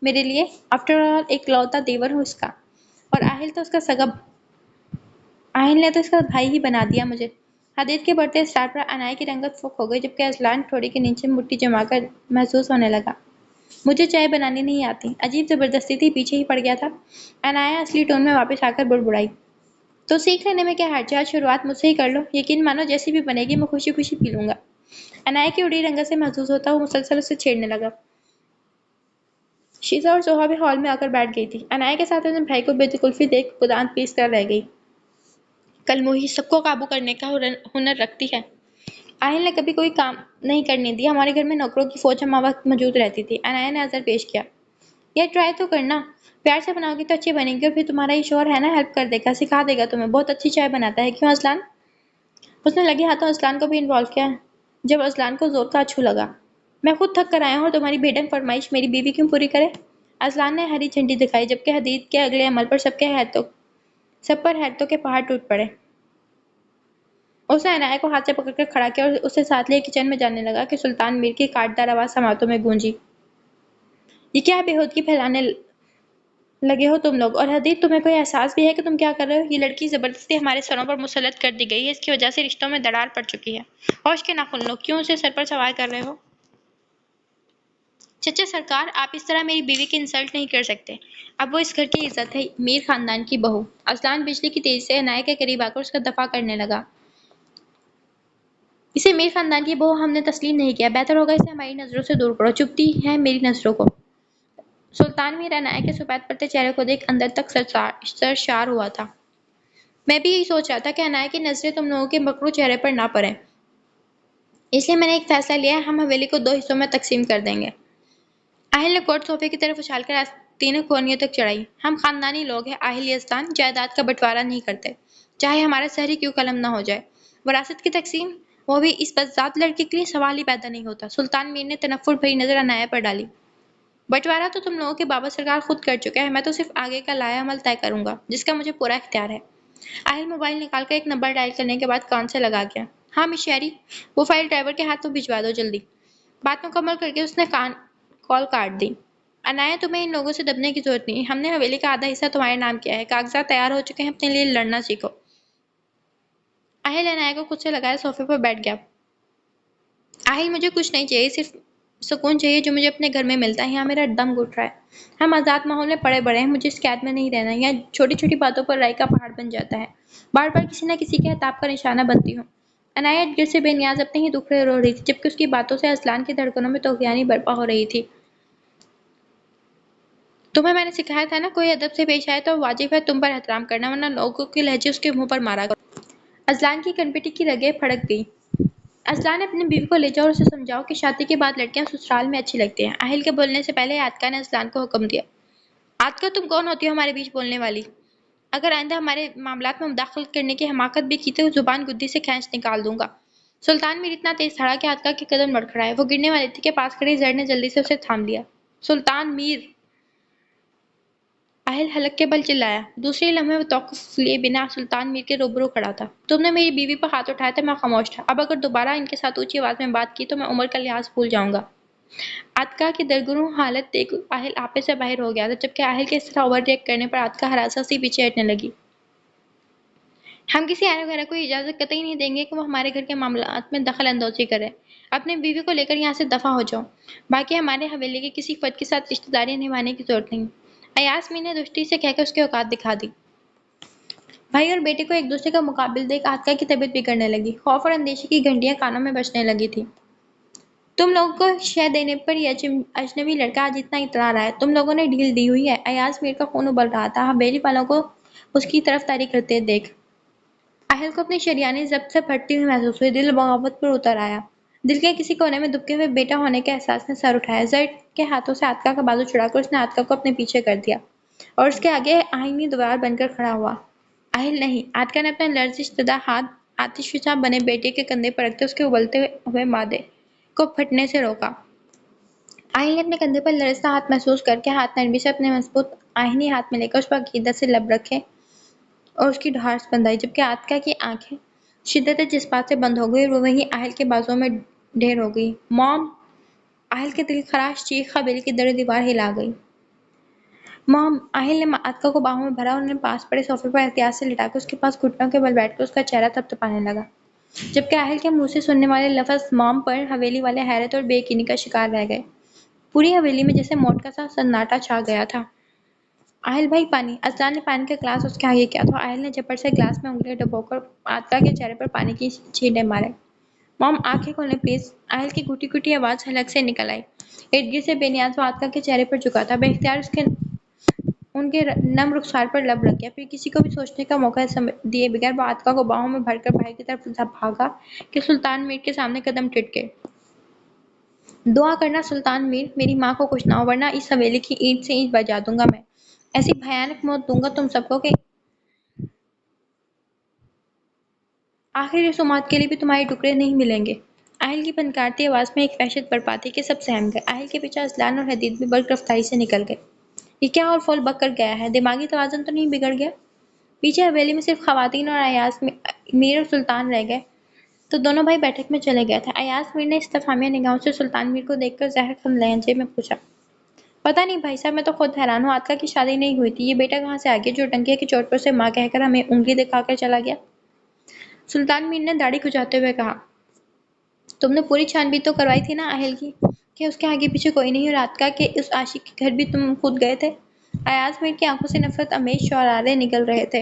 میرے لیے؟ آفٹر آل ایک لوتا دیور ہوں اس کا، اور آہل نے تو اس کا بھائی ہی بنا دیا مجھے۔ حدید کے بڑھتے اسٹار پر انایا کی رنگت فوق ہو گئی، جبکہ اذلان ٹھوڑی کے نیچے مٹھی جما کر محسوس ہونے لگا۔ مجھے چائے بنانی نہیں آتی۔ عجیب زبردستی تھی، پیچھے ہی پڑ گیا تھا۔ انایا اصلی ٹون میں واپس آ کر بڑبڑائی۔ تو سیکھ لینے میں کیا حرج ہے، شروعات مجھ سے ہی کر لو، یقین مانو جیسی بھی بنے گی میں خوشی خوشی پی لوں گا۔ انایا کی اڑی رنگت سے محسوس ہوتا وہ مسلسل اسے چھیڑنے لگا۔ شیزا اور سوہا بھی ہال میں آ کر بیٹھ گئی تھی۔ انایا کے ساتھ اپنے بھائی کو بے تکلفی دیکھ گودان پیس کر رہ گئی۔ کلموہی سب کو قابو کرنے کا ہنر رکھتی ہے۔ آہل نے کبھی کوئی کام نہیں کرنے دیا، ہمارے گھر میں نوکروں کی فوج ہمہ وقت موجود رہتی تھی۔ انایا نے عذر پیش کیا۔ یہ ٹرائی تو کرنا، پیار سے بناؤ گی تو اچھی بنے گی، اور پھر تمہارا یہ شوہر ہے نا ہیلپ کر دے گا، سکھا دے گا تمہیں، بہت اچھی چائے بناتا ہے، کیوں اذلان؟ اس نے لگے ہاتھوں اذلان کو بھی انوالو کیا جب اذلان کو زور کا اچھو لگا۔ میں خود تھک کر آیا ہوں اور تمہاری بےڈنگ فرمائش میری بیوی کیوں پوری کرے؟ اذلان نے ہری جھنڈی دکھائی، جبکہ حدید کے اگلے عمل پر سب پر حیرتوں کے پہاڑ ٹوٹ پڑے۔ اس نے انایا کو ہاتھ سے پکڑ کر کھڑا کیا اور اسے ساتھ لیے کچن میں جانے لگا کہ سلطان میر کی کاٹدار آواز سماعتوں میں گونجی۔ یہ کیا بے ہودگی پھیلانے لگے ہو تم لوگ؟ اور حدید تمہیں کوئی احساس بھی ہے کہ تم کیا کر رہے ہو؟ یہ لڑکی زبردستی ہمارے سروں پر مسلط کر دی گئی ہے، اس کی وجہ سے رشتوں میں دراڑ پڑ چکی ہے۔ ہوش کے ناخن لو، کیوں اسے سر پر سوار کر رہے ہو؟ چچا سرکار، آپ اس طرح میری بیوی کی انسلٹ نہیں کر سکتے، اب وہ اس گھر کی عزت ہے، میر خاندان کی بہو۔ اذلان بجلی کی تیزی سے انایا کے قریب آ کر اس کا دفاع کرنے لگا۔ اسے میر خاندان کی بہو ہم نے تسلیم نہیں کیا، بہتر ہوگا اسے ہماری نظروں سے دور کرو۔ چبھتی ہے میری نظروں کو۔ سلطان میر انایا کے سفید پڑتے چہرے کو دیکھ اندر تک سرشار ہوا تھا۔ میں بھی یہی سوچ رہا تھا کہ انایا کی نظریں تم لوگوں کے مکروہ چہرے پر نہ پڑیں، اس لیے میں نے ایک فیصلہ لیا ہے، ہم حویلی کو 2 حصوں میں تقسیم کر دیں گے۔ آہل نے کوٹ صوفے کی طرف اچھال کر آستینیں کونیوں تک چڑھائی۔ ہم خاندانی لوگ ہیں آہل یزدان، جائیداد کا بٹوارہ نہیں کرتے، چاہے ہمارا سر ہی کیوں قلم نہ ہو جائے۔ وراثت کی تقسیم، وہ بھی اس بدذات لڑکی کے لیے، سوال ہی پیدا نہیں ہوتا۔ سلطان میر نے تنفر بھری نظر انایا پر ڈالی۔ بٹوارہ تو تم لوگوں کے بابا سرکار خود کر چکے ہیں، میں تو صرف آگے کا لائحہ عمل طے کروں گا، جس کا مجھے پورا اختیار ہے۔ آہل موبائل نکال کر ایک نمبر ڈائل کرنے کے بعد کان سے لگا گیا۔ ہاں مس شیری، وہ فائل ڈرائیور کے ہاتھوں بھجوا دو جلدی۔ بات مکمل کر کے اس نے کال کاٹ دی۔ انایا تمہیں ان لوگوں سے دبنے کی ضرورت نہیں، ہم نے حویلی کا آدھا حصہ تمہارے نام کیا ہے، کاغذات تیار ہو چکے ہیں، اپنے لیے لڑنا سیکھو۔ آہل انایا کو خود سے لگائے صوفے پر بیٹھ گیا۔ آہل مجھے کچھ نہیں چاہیے، صرف سکون چاہیے جو مجھے اپنے گھر میں ملتا ہے۔ یہاں میرا دم گھٹ رہا ہے۔ ہم آزاد ماحول میں پڑے بڑے ہیں، مجھے اس قید میں نہیں رہنا۔ یہاں چھوٹی چھوٹی باتوں پر رائی کا پہاڑ بن جاتا ہے، بار بار کسی نہ کسی کے عتاب کا نشانہ بنتی ہوں۔ عنایت گر سے بے نیاز اپنے ہی دکھ رو رہی تھی، جبکہ اس کی باتوں سے اسلان کی دھڑکنوں میں طغیانی برپا ہو رہی تھی۔ تمہیں میں نے سکھایا تھا نا، کوئی ادب سے پیش آئے تو واجب ہے تم پر احترام کرنا، ورنہ لوگوں کے لہجے اس کے منہ پر مارا کرو۔ اسلان کی کنپٹی کی رگیں پھڑک گئی۔ اسلان، اپنی بیوی کو لے جاؤ اور اسے سمجھاؤ کہ شادی کے بعد لڑکیاں سسرال میں اچھی لگتی ہیں۔ اہل کے بولنے سے پہلے عاتکہ نے اسلان کو حکم دیا۔ عاتکہ، تم کون ہوتی ہو ہمارے بیچ بولنے والی؟ اگر آئندہ ہمارے معاملات میں مداخلت کرنے کی حماقت بھی کی تو زبان گدی سے کھینچ نکال دوں گا۔ سلطان میر اتنا تیز دھڑا کہ عاتکہ کے قدم لڑکھڑائے۔ وہ گرنے والی تھی کہ پاس کھڑی زر نے جلدی سے اسے تھام لیا۔ سلطان میر! اہل حلق کے بل چلایا۔ دوسرے لمحے وہ توقف لیے بنا سلطان میر کے روبرو کھڑا تھا۔ تم نے میری بیوی پر ہاتھ اٹھایا تھا، میں خاموش تھا۔ اب اگر دوبارہ ان کے ساتھ اونچی آواز میں بات کی تو میں عمر کا لحاظ بھول جاؤں گا۔ عاتکہ کی درگروں حالت دیکھ اہل آپے سے باہر ہو گیا تھا، جبکہ اہل کے اس طرح اوور ریئیکٹ کرنے پر عاتکہ ہراساں سی پیچھے ہٹنے لگی۔ ہم کسی اہل وغیرہ کو یہ اجازت قطعی نہیں دیں گے کہ وہ ہمارے گھر کے معاملات میں دخل اندوزی کرے۔ اپنی بیوی کو لے کر یہاں سے دفع ہو جاؤ۔ باقی ہمارے حویلی کے کسی فرد کے ساتھ رشتہ داریاں نبھانے کی ضرورت نہیں۔ ایاز میر نے دشتی سے کہہ کر اس کی اوقات دکھا دی۔ بھائی اور بیٹے کو ایک دوسرے کا مقابل دیکھ عاتکہ کی طبیعت بگڑنے لگی۔ خوف اور اندیشے کی گھنٹیاں کانوں میں بجنے لگی تھیں۔ تم لوگوں کو شے دینے پر یہ اجنبی لڑکا آج اتنا اترا رہا ہے۔ تم لوگوں نے ڈھیل دی ہوئی ہے۔ ایاز میر کا خون ابل رہا تھا، حویلی والوں کو اس کی طرفداری کرتے دیکھ اہل کو اپنی شریانی ضبط سے پھٹتی ہوئی محسوس ہوئی۔ دل بغاوت پر اتر آیا۔ دل کے کسی کونے میں دبکے ہوئے بیٹا ہونے کے احساس نے سر اٹھایا۔ زر کے ہاتھوں سے عاتکہ کا بازو چھڑا کر اس نے عاتکہ کو اپنے پیچھے کر دیا اور اس کے آگے آہنی دیوار بن کر کھڑا ہوا۔ اہل نہیں! عاتکہ نے اپنا لرزش زدہ ہاتھ آتش فشاں بنے بیٹے کے کندھے پر رکھتے اس کے ابلتے ہوئے معدے کو پھٹنے سے روکا۔ اہل نے اپنے کندھے پر لرزتا ہاتھ محسوس کرکے ہاتھ نرمی سے اپنے مضبوط آہنی ہاتھ میں لے کر اس پر عقیدت سے لب رکھے اور اس کی ڈھارس بندھائی، جبکہ عاتکہ کی آنکھیں شدت جذبات سے بند ہو گئی اور وہ وہیں اہل کے بازوؤں میں ڈھیر ہو گئی۔ موم! اہل کی دل خراش چیخ حویلی کی در و دیوار ہلا گئی۔ موم! اہل نے عاتکہ کو باہوں میں بھرا اور انہیں پاس پڑے صوفے پر احتیاط سے لٹا کر اس کے پاس گھٹنوں کے بل بیٹھ کر اس کا چہرہ تھپتھپانے لگا، جبکہ اہل کے منہ سے سننے والے لفظ موم پر حویلی والے حیرت اور بے یقینی کا شکار رہ گئے۔ پوری حویلی میں جیسے موت کا سا سناٹا چھا گیا تھا۔ اہل بھائی پانی! اسلان نے پانی کا گلاس اس کے آگے کیا تو اہل نے جھپٹ سے گلاس میں انگلیاں ڈبو کر عاتکہ کے چہرے پر پانی کی چھینٹے مارے۔ موم، آنکھیں کھولیں پلیز! اہل کی گھٹی گھٹی آواز حلق سے نکل آئی۔ ارد گرد سے بے نیاز وہ عاتکہ کے چہرے پر جھکا تھا۔ بے اختیار ان کے نم رخسار پر لب رکھ گیا۔ پھر کسی کو بھی سوچنے کا موقع دیے بغیر وہ عاتکہ کو باہوں میں بھر کر باہر کی طرف بھاگا کہ سلطان میر کے سامنے قدم ٹیٹ گئے۔ دعا کرنا سلطان میر، میری ماں کو کچھ نہ ہو، ورنہ اس حویلی کی اینٹ سے اینٹ بجا دوں گا میں۔ ایسی بھیانک موت دوں گا تم سب کو کہ آخری رسومات کے لیے بھی تمہارے ٹکڑے نہیں ملیں گے۔ اہل کی پھنکارتی آواز میں ایک وحشت برپا تھی کہ سب سہم گئے۔ اہل کے پیچھے اسلان اور حدید بھی برق رفتاری سے نکل گئے۔ یہ کیا اور فول بک کر گیا ہے؟ دماغی توازن تو نہیں بگڑ گیا؟ پیچھے حویلی میں صرف خواتین اور ایاز میر اور سلطان رہ گئے تو دونوں بھائی بیٹھک میں چلے گئے تھے۔ ایاز میر نے استفہامیہ نگاہوں سے سلطان میر کو دیکھ کر زہر خند لہجے میں پوچھا۔ پتہ نہیں بھائی صاحب، میں تو خود حیران ہوں، عاتکہ کی شادی نہیں ہوئی تھی، یہ بیٹا کہاں سے آ گیا جو ٹنکیے کی چوٹ پر اسے ماں کہہ کر ہمیں انگلی دکھا کر چلا گیا؟ سلطان میر نے داڑھی کھجاتے ہوئے کہا۔ تم نے پوری چھان بین تو کروائی تھی نا اہل کی کہ اس کے آگے پیچھے کوئی نہیں، اور عاتکہ کے اس عاشق کے گھر بھی تم خود گئے تھے؟ ایاز میر کی آنکھوں سے نفرت آمیز شرارے نکل رہے تھے۔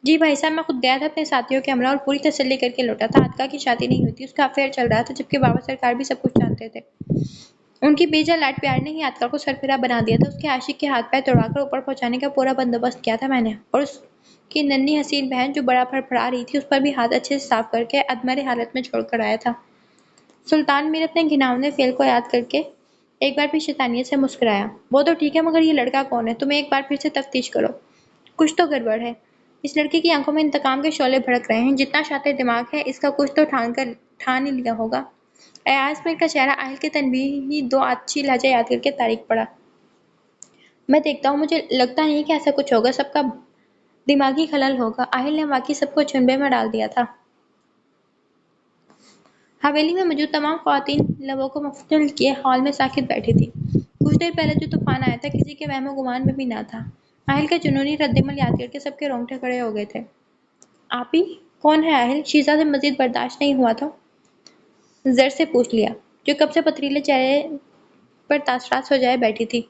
جی بھائی صاحب، میں خود گیا تھا اپنے ساتھیوں کے ہمراہ اور پوری تسلی کر کے لوٹا تھا۔ عاتکہ کی شادی نہیں ہوئی تھی، اس کا افیئر چل رہا تھا، جبکہ بابا سرکار بھی سب کچھ جانتے تھے۔ ان کی بیجا لاڈ پیار نے ہی عاتکہ کو سرفراہ بنا دیا تھا۔ اس کے عاشق کے ہاتھ پیر توڑوا کر اوپر پہنچانے کا پورا بندوبست کیا تھا میں نے، اور اس کی ننھی حسین بہن جو بڑا پھڑپڑا رہی تھی اس پر بھی ہاتھ اچھے سے صاف کر کے ادمرے حالت میں چھوڑ کر آیا تھا۔ سلطان میر اپنے گھناؤنے فعل کو یاد کر کے ایک بار پھر شیطانیت سے مسکرایا۔ وہ تو ٹھیک ہے، مگر یہ لڑکا کون ہے؟ تم ایک بار پھر سے تفتیش کرو، کچھ تو گڑبڑ ہے۔ اس لڑکے کی آنکھوں میں انتقام کے شعلے بھڑک رہے ہیں، جتنا شاطر دماغ ہے اس کا کچھ تو ٹھان ہی لیا ہوگا۔ ایاز میر کا چہرہ اہل کے تنبیہی دو آتشی لہجہ یاد کر کے تاریک پڑا۔ میں دیکھتا ہوں، مجھے لگتا نہیں کہ ایسا کچھ ہوگا، سب کا دماغی خلل ہوگا۔ اہل نے واقعی سب کو چنبے میں ڈال دیا تھا۔ حویلی میں موجود تمام خواتین لبوں کو مفتول کیے ہال میں ساکت بیٹھی تھیں۔ کچھ دیر پہلے جو طوفان آیا تھا کسی کے وہم و گمان میں بھی نہ تھا۔ اہل کا جنونی ردعمل یاد کر کے سب کے رونگٹے کھڑے ہو گئے تھے۔ آپی؟ کون ہے اہل؟ شیزہ سے مزید برداشت نہیں ہوا تو زر سے پوچھ لیا۔ جو کب سے پتریلے چہرے پر تاثرات ہو جائے بیٹھی تھی۔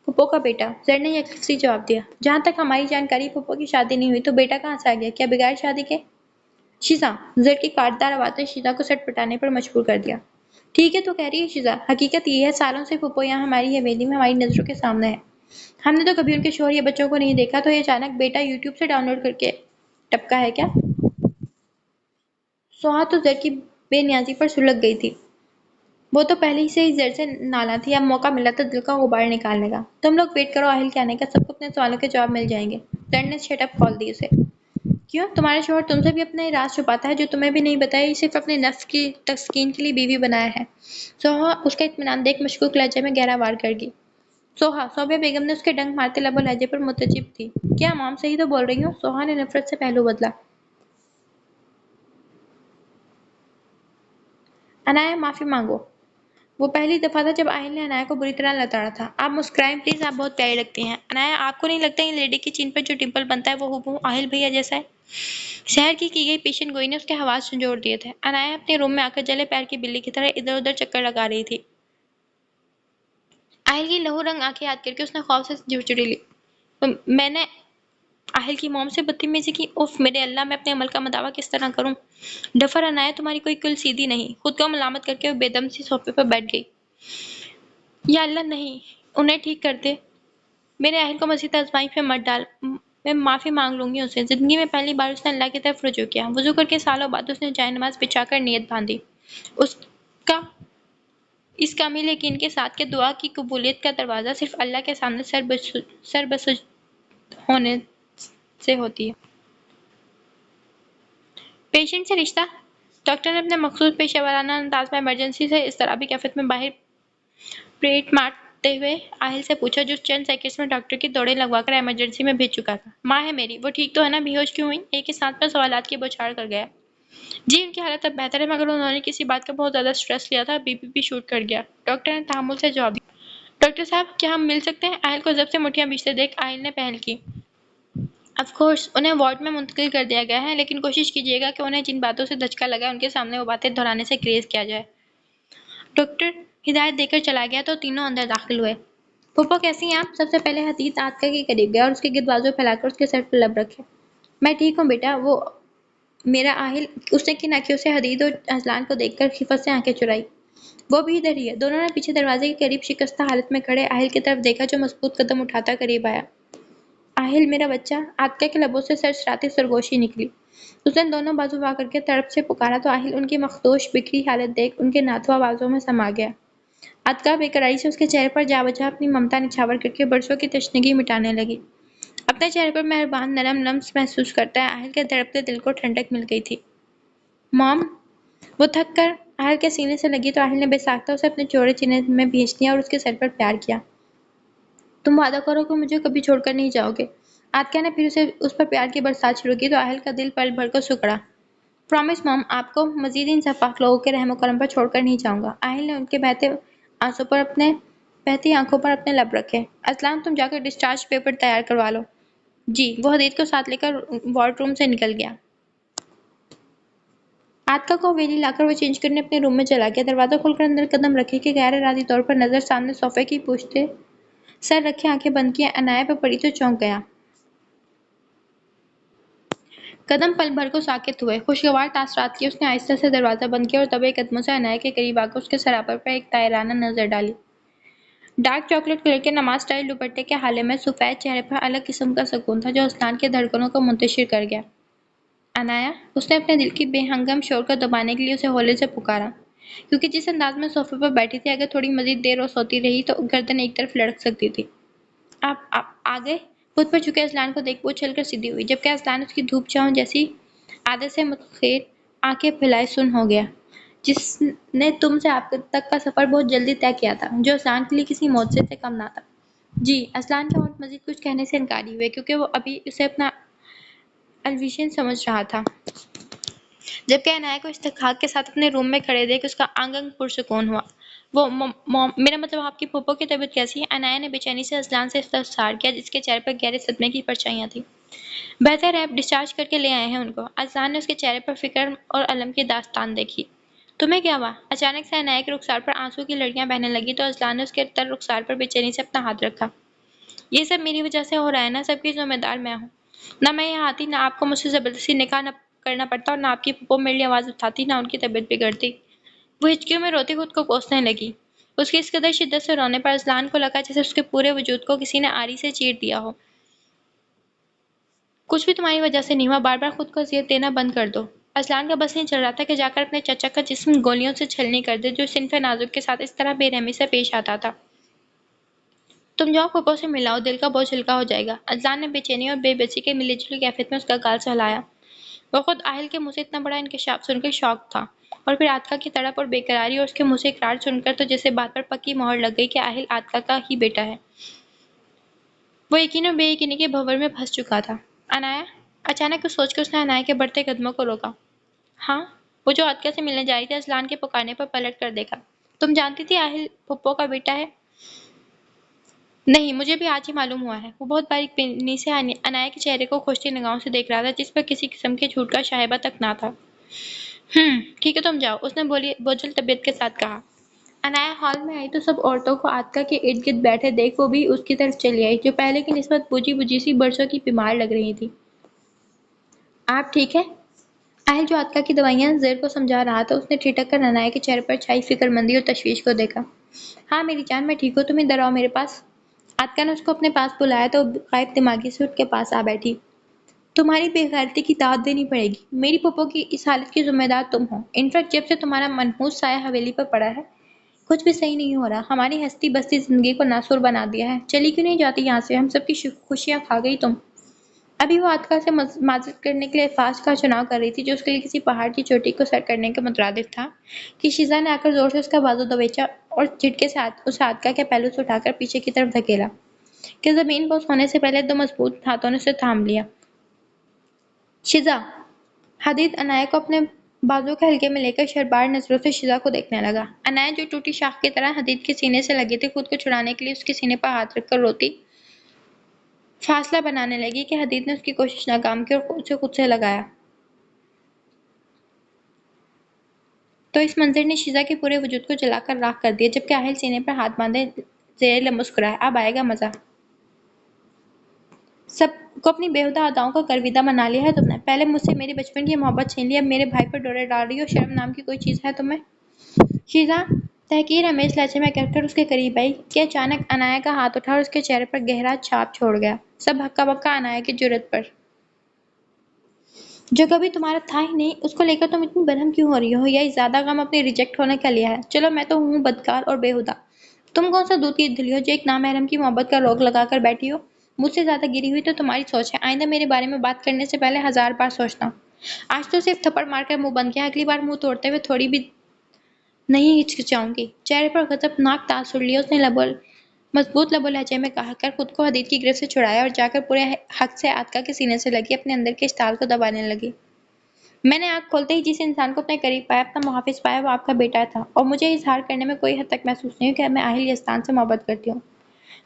پھپھو کا بیٹا، زر نے یکسری جواب دیا۔ جہاں تک ہماری جانکاری پھپھو کی شادی نہیں ہوئی تو بیٹا کہاں سے آ گیا؟ کیا بغیر شادی کے؟ شیزا، زر کی کاٹدار آواز نے شیزا کو سٹ پٹانے پر مجبور کر دیا۔ ٹھیک ہے تو کہہ رہی ہے شیزا، حقیقت یہ ہے سالوں سے پھپھو یہاں ہماری حویلی میں ہماری نظروں کے سامنے ہے۔ ہم نے تو کبھی ان کے شوہر یا بچوں کو نہیں دیکھا، تو یہ اچانک بیٹا یوٹیوب سے ڈاؤن لوڈ کر کے ٹپکا ہے کیا؟ سوہا تو زر کی بے نیازی پر سلگ گئی تھی۔ وہ تو پہلے ہی سے ہی زر سے نالاں تھی، اب موقع ملا تو دل کا غبار نکالنے کا۔ تم لوگ ویٹ کرو اہل کے آنے کا، سب کو اپنے سوالوں کے جواب مل جائیں گے۔ زر نے شٹ اپ کھول دی اسے۔ کیوں؟ تمہارا شوہر تم سے بھی اپنے راز چھپاتا ہے جو تمہیں بھی نہیں بتایا، یہ صرف اپنے نفس کی تسکین کے لیے بیوی بنایا ہے۔ سوہا اس کا اطمینان دیکھ مشکوک لہجے میں گہرا وار کر گئی۔ سوہا، صوبیہ بیگم نے اس کے ڈنک مارتے لب و لہجے پر متعجب تھی۔ کیا مام صحیح تو بول رہی ہوں؟ سوہا نے نفرت سے پہلو بدلا۔ انایا، معافی مانگو۔ وہ پہلی دفعہ تھا جب آہل نے انایا کو بری طرح لتاڑا تھا۔ آپ مسکرائیں پلیز، آپ بہت پیاری لگتی ہیں۔ انایا، آپ کو نہیں لگتا یہ لیڈی کی چین پر جو ڈمپل بنتا ہے وہ ہو آہل بھیا جیسا ہے؟ شہر کی گئی پیشن گوئی نے اس کے حواس جھنجھوڑ دیے تھے۔ انایا اپنے روم میں آ کر جلے پیر کی بلی کی طرح ادھر ادھر چکر لگا رہی تھی۔ آہل کی لہو رنگ آنکھیں یاد کر کے اس نے خوف سے جھڑچڑی لی۔ میں نے آہل کی موم سے بدتمیزی کی؟ اف میرے اللہ، میں اپنے عمل کا مداوع کس طرح کروں؟ ڈفر، انایا تمہاری کوئی کل سیدھی نہیں۔ خود کو ملامت کر کے وہ بے دم سی صوفے پر بیٹھ گئی۔ یا اللہ نہیں، انہیں ٹھیک کر دے، میرے اہل کو مزید آزمائش میں مت ڈال۔ میں معافی مانگ لوں گی اسے۔ زندگی میں پہلی بار اس نے اللہ کی طرف رجوع کیا۔ وضو کر کے سالوں بعد اس نے جائے نماز بچھا کر نیت باندھی۔ اس کا اس کامل یقین کے ساتھ کہ دعا کی قبولیت کا دروازہ صرف اللہ کے سامنے سر بسجد ہونے سے ہوتی ہے۔ پیشنٹ سے رشتہ؟ ڈاکٹر نے اپنے مخصوص پیشہ ورانہ انداز میں ایمرجنسی سے اضطرابی کیفیت میں باہر پریٹ مارتے ہوئے آہل سے پوچھا، جو چند سیکنڈز میں ڈاکٹر کی دوڑیں لگوا کر ایمرجنسی میں بھیج چکا تھا۔ ماں ہے میری، وہ ٹھیک تو ہے نا؟ بے ہوش کیوں ہوئی؟ ایک ہی ساتھ میں سوالات کی بوچھاڑ کر گیا۔ جی، ان کی حالت اب بہتر ہے، مگر انہوں نے کسی بات کا بہت زیادہ سٹریس لیا تھا، بی پی بھی شوٹ کر گیا۔ ڈاکٹر نے تحمل سے جواب دیا۔ ڈاکٹر صاحب، کیا ہم مل سکتے ہیں؟ اہل کو ضبط سے مٹھیاں بھیجتے دیکھ آہل نے پہل کی۔ آف کورس، انہیں وارڈ میں منتقل کر دیا گیا ہے، لیکن کوشش کیجیے گا کہ انہیں جن باتوں سے دھچکا لگا ہے ان کے سامنے وہ باتیں دہرانے سے گریز کیا جائے۔ ڈاکٹر ہدایت دے کر چلا گیا تو تینوں اندر داخل ہوئے۔ پھپھو کیسی ہیں آپ؟ سب سے پہلے حدید عاتکہ کے قریب گیا اور اس کے گرد بازو پھیلا کر اس کے سر پر لب رکھے۔ میں ٹھیک ہوں بیٹا، وہ میرا آہل۔ اس نے کن آنکھوں سے حدید اور اذلان کو دیکھ کر خفت سے آنکھیں چرائی۔ وہ بھی ادھر ہی ہے۔ دونوں نے پیچھے دروازے کے قریب شکستہ حالت میں کھڑے آہل کی طرف دیکھا جو مضبوط قدم اٹھاتا قریب آیا۔ آہل، میرا بچہ۔ عاتکہ کے لبوں سے سرسراتی سرگوشی نکلی۔ اس نے دونوں بازو وا کر کے تڑپ سے پکارا تو آہل ان کی مخدوش بکھری حالت دیکھ ان کے ناتواں بازوں میں سما گیا۔ عاتکہ بے قراری سے اس کے چہرے پر جا بجا اپنی ممتا نچھاور کر کے برسوں کی تشنگی مٹانے لگی۔ اپنے چہرے پر مہربان نرم لمس محسوس کرتا ہے آہل کے تڑپتے دل کو ٹھنڈک مل گئی تھی۔ مام! وہ تھک کر آہل کے سینے سے لگی تو آہل نے بے ساختہ اسے اپنے چوڑے سینے میں بھیج دیا اور اس کے سر پر پیار کیا۔ تم وعدہ کرو کہ مجھے کبھی چھوڑ کر نہیں جاؤ گے؟ عاتکہ نے پھر اس پر پیار کی برسات شروع کی تو آہل کا دل پل بھر کو سکڑا۔ پرامس مام، آپ کو مزید ان سفاک لوگوں کے رحم و کرم پر چھوڑ کر نہیں جاؤں گا۔ آہل نے ان کے بہتی آنکھوں پر اپنے لب رکھے۔ اذلان، تم جا کر ڈسچارج پیپر تیار کروا لو۔ جی۔ وہ حدید کو ساتھ لے کر وارڈ روم سے نکل گیا۔ عاتکہ کو حویلی لا کر وہ چینج کرنے اپنے روم میں چلا گیا۔ دروازہ کھول کر اندر قدم رکھے کہ غیر ارادی طور پر نظر سامنے صوفے کی پشتے سر رکھے آنکھیں بند کیے انایا پہ پڑی تو چونک گیا۔ قدم پل بھر کو ساکت ہوئے۔ خوشگوار تاثرات کی اس نے آہستہ سے دروازہ بند کیا اور دبے قدموں سے انایا کے قریب آ کر اس کے سراپر پر ایک طائرانہ نظر ڈالی۔ ڈارک چاکلیٹ کلر کے نماز اسٹائل دوپٹے کے حالے میں سفید چہرے پر الگ قسم کا سکون تھا جو اذلان کے دھڑکنوں کو منتشر کر گیا۔ انایا، اس نے اپنے دل کی بے ہنگم شور کو دبانے کے لیے اسے ہولے سے پکارا، کیونکہ جس انداز میں صوفے پر بیٹھی تھی اگر تھوڑی مزید دیر وہ سوتی رہی تو گردن ایک طرف لڑک سکتی تھی۔ آپ آ گئے؟ خود پر جھکے اذلان کو دیکھ وہ اچھل کر سیدھی ہوئی، جبکہ اذلان اس کی دھوپ چھاؤں جیسی عادت سے متاثر آنکھیں پھیلائے سن ہو گیا، جس نے تم سے آپ تک کا سفر بہت جلدی طے کیا تھا، جو اذلان کے لیے کسی معجزے سے کم نہ تھا۔ جی۔ اذلان کے ہونٹ مزید کچھ کہنے سے انکاری ہوئے کیونکہ وہ ابھی اسے اپنا الویشن سمجھ رہا تھا، جبکہ انایا کو استحقاق کے ساتھ اپنے روم میں کھڑے دیکھ اس کا انگ انگ پرسکون ہوا۔ وہ میرا مطلب آپ کی پھوپھو کی طبیعت کیسی ہے؟ انایا نے بے چینی سے اذلان سے استفسار کیا جس کے چہرے پر گہرے صدمے کی پرچھائیاں تھیں۔ بہتر ہے، اب ڈسچارج کر کے لے آئے ہیں ان کو۔ اذلان نے اس کے چہرے پر فکر اور الم کی داستان دیکھی۔ تمہیں کیا ہوا؟ اچانک سے عنایہ کے رخسار پر آنسو کی لڑیاں بہنے لگی تو اذلان نے اس کے تر رخسار پر بے چینی سے اپنا ہاتھ رکھا۔ یہ سب میری وجہ سے ہو رہا ہے نا، سب کی ذمہ دار میں ہوں۔ نہ میں یہاں آتی، نہ آپ کو مجھ سے زبردستی نکاح نہ کرنا پڑتا، اور نہ آپ کی پھپھو میرے لیے آواز اٹھاتی، نہ ان کی طبیعت بگڑتی۔ وہ ہچکیوں میں روتی خود کو کوسنے لگی۔ اس کے اس قدر شدت سے رونے پر اذلان کو لگا جیسے اس کے پورے وجود کو کسی نے آری سے چیر دیا ہو۔ کچھ بھی تمہاری وجہ سے نہیں ہوا، بار بار خود کو اذیت دینا بند کر دو۔ اذلان کا بس نہیں چل رہا تھا کہ جا کر اپنے چچا کا جسم گولیوں سے چھلنی کر دے جو صنف نازک کے ساتھ اس طرح بے رحمی سے پیش آتا تھا۔ تم جاؤ پھپھو سے ملاؤ، دل کا بوجھ ہلکا ہو جائے گا۔ اذلان نے بے چینی اور بے بسی کے ملی جلی کیفیت میں اس کا گال سہلایا۔ وہ خود آہل کے منہ سے اتنا بڑا انکشاف سن کر شاک تھا، اور پھر عاطفہ کی تڑپ اور بے قراری اور اس کے منہ سے اقرار سن کر تو جیسے بات پر پکی مہر لگ گئی کہ آہل عاطفہ کا ہی بیٹا ہے۔ وہ یقین اور بے یقینی کے بھنور میں پھنس چکا تھا۔ عنایہ، اچانک کچھ سوچ کر اس نے عنایہ کے بڑھتے قدموں کو روکا۔ ہاں؟ وہ جو عاطفہ سے ملنے جا رہی تھی اذلان کے پکارنے پر پلٹ کر دیکھا۔ تم جانتی تھی آہل پھپھو کا بیٹا ہے؟ نہیں، مجھے بھی آج ہی معلوم ہوا ہے۔ وہ بہت باریک بینی سے عنایہ کے چہرے کو کھوجتی نگاہوں سے دیکھ رہا تھا جس پر کسی قسم کے جھوٹ کا شائبہ تک نہ تھا۔ ٹھیک ہے تم جاؤ، اس نے بوجھل طبیعت کے ساتھ کہا۔ عنایہ ہال میں آئی تو سب عورتوں کو عاطفہ کے ارد گرد بیٹھے دیکھ وہ بھی اس کی طرف چلی آئی جو پہلے کی نسبت بجھی بجھی سی برسوں کی بیمار لگ رہی تھی۔ آپ ٹھیک ہیں؟ آہل جو عاطفہ کی دوائیاں زہر کو سمجھا رہا تھا اس نے ٹھٹک کر عنایہ کے چہرے پر چھائی فکر مندی اور تشویش کو دیکھا۔ ہاں میری جان، میں ٹھیک ہوں، تم ادھر آؤ میرے پاس۔ عاطفہ نے اس کو اپنے پاس بلایا تو غائب دماغی سے اٹھ کے پاس آ بیٹھی۔ تمہاری بے غیرتی کی داد دینی پڑے گی۔ میری پھپھو کی اس حالت کی ذمہ دار تم ہو۔ انفیکٹ جب سے تمہارا منحوس سایہ حویلی پر پڑا ہے کچھ بھی صحیح نہیں ہو رہا، ہماری ہستی بستی زندگی کو ناسور بنا دیا ہے۔ چلی کیوں نہیں جاتی یہاں سے؟ ہم سب کی خوشیاں کھا گئی تم۔ ابھی وہ عاطفہ سے معذرت کرنے کے لیے الفاظ کا چناؤ کر رہی تھی جو اس کے لیے کسی پہاڑ کی چوٹی کو سر کرنے کے مترادف تھا کہ شیزا نے آ کر زور سے اس کا بازو دبوچا اور جھٹکے سے اس عاطفہ کے پہلو سے اٹھا کر پیچھے کی طرف دھکیلا کہ زمین بوس ہونے سے پہلے دو مضبوط ہاتھوں نے اسے تھام لیا۔ شیزا! حدید عنایہ کو اپنے بازو کے حلقے میں لے کر شربار نظروں سے شیزا کو دیکھنے لگا۔ عنایہ جو ٹوٹی شاخ کی طرح حدید کے سینے سے لگی تھی خود کو چھڑانے کے لیے اس کے سینے پر ہاتھ رکھ کر روتی فاصلہ بنانے لگی کہ حدید نے اس کی کوشش ناکام کی اور اسے خود سے لگایا۔ تو اس منظر نے شیزا کے پورے وجود کو جلا کر راکھ کر دیا جبکہ آہل سینے پر ہاتھ باندھے زیر لب مسکرایا۔ اب آئے گا مزہ۔ سب کو اپنی بیہودہ اداؤں کا گرویدہ بنا لیا ہے تم نے۔ پہلے مجھ سے میری بچپن کی محبت چھین لی، اب میرے بھائی پر ڈورے ڈال رہی ہو۔ شرم نام کی کوئی چیز ہے تمہیں؟ شیزا تحقیر آمیز لہجے میں کہہ کر اس کے قریب آئی کہ اچانک عنایہ کا ہاتھ اٹھا اور اس کے چہرے پر گہرا چھاپ چھوڑ گیا۔ سب ہکا بکا عنایہ کی جرأت پر، جو کبھی تمہارا تھا ہی نہیں، اس کو لے کر تم اتنی برہم کیوں ہو رہی ہو؟ یا زیادہ غم اپنے ریجیکٹ ہونے کا لیا ہے؟ چلو میں تو ہوں بدکار اور بیہودہ، تم کون سا دودھ کی دھلی ہو جو ایک نامحرم کی محبت کا روگ لگا کر بیٹھی ہو؟ مجھ سے زیادہ گری ہوئی تو تمہاری سوچ ہے۔ آئندہ میرے بارے میں بات کرنے سے پہلے 1000 بار سوچنا۔ آج تو صرف تھپڑ مار کر منہ بند کیا، اگلی بار منہ توڑتے ہوئے تھوڑی بھی نہیں ہچکچاؤں گی۔ چہرے پر غضبناک تاثر لیے اس نے مضبوط لب و لہجے میں کہا کر خود کو حدید کی گرفت سے چھڑایا اور جا کر پورے حق سے عاطفہ کے سینے سے لگی اپنے اندر کے اشتعال کو دبانے لگی۔ میں نے آنکھ کھولتے ہی جس انسان کو اپنے قریب پایا، اپنا محافظ پایا، وہ آپ کا بیٹا تھا، اور مجھے اظہار کرنے میں کوئی حد تک محسوس نہیں ہو کہ میں آہل یزدان سے محبت کرتی ہوں۔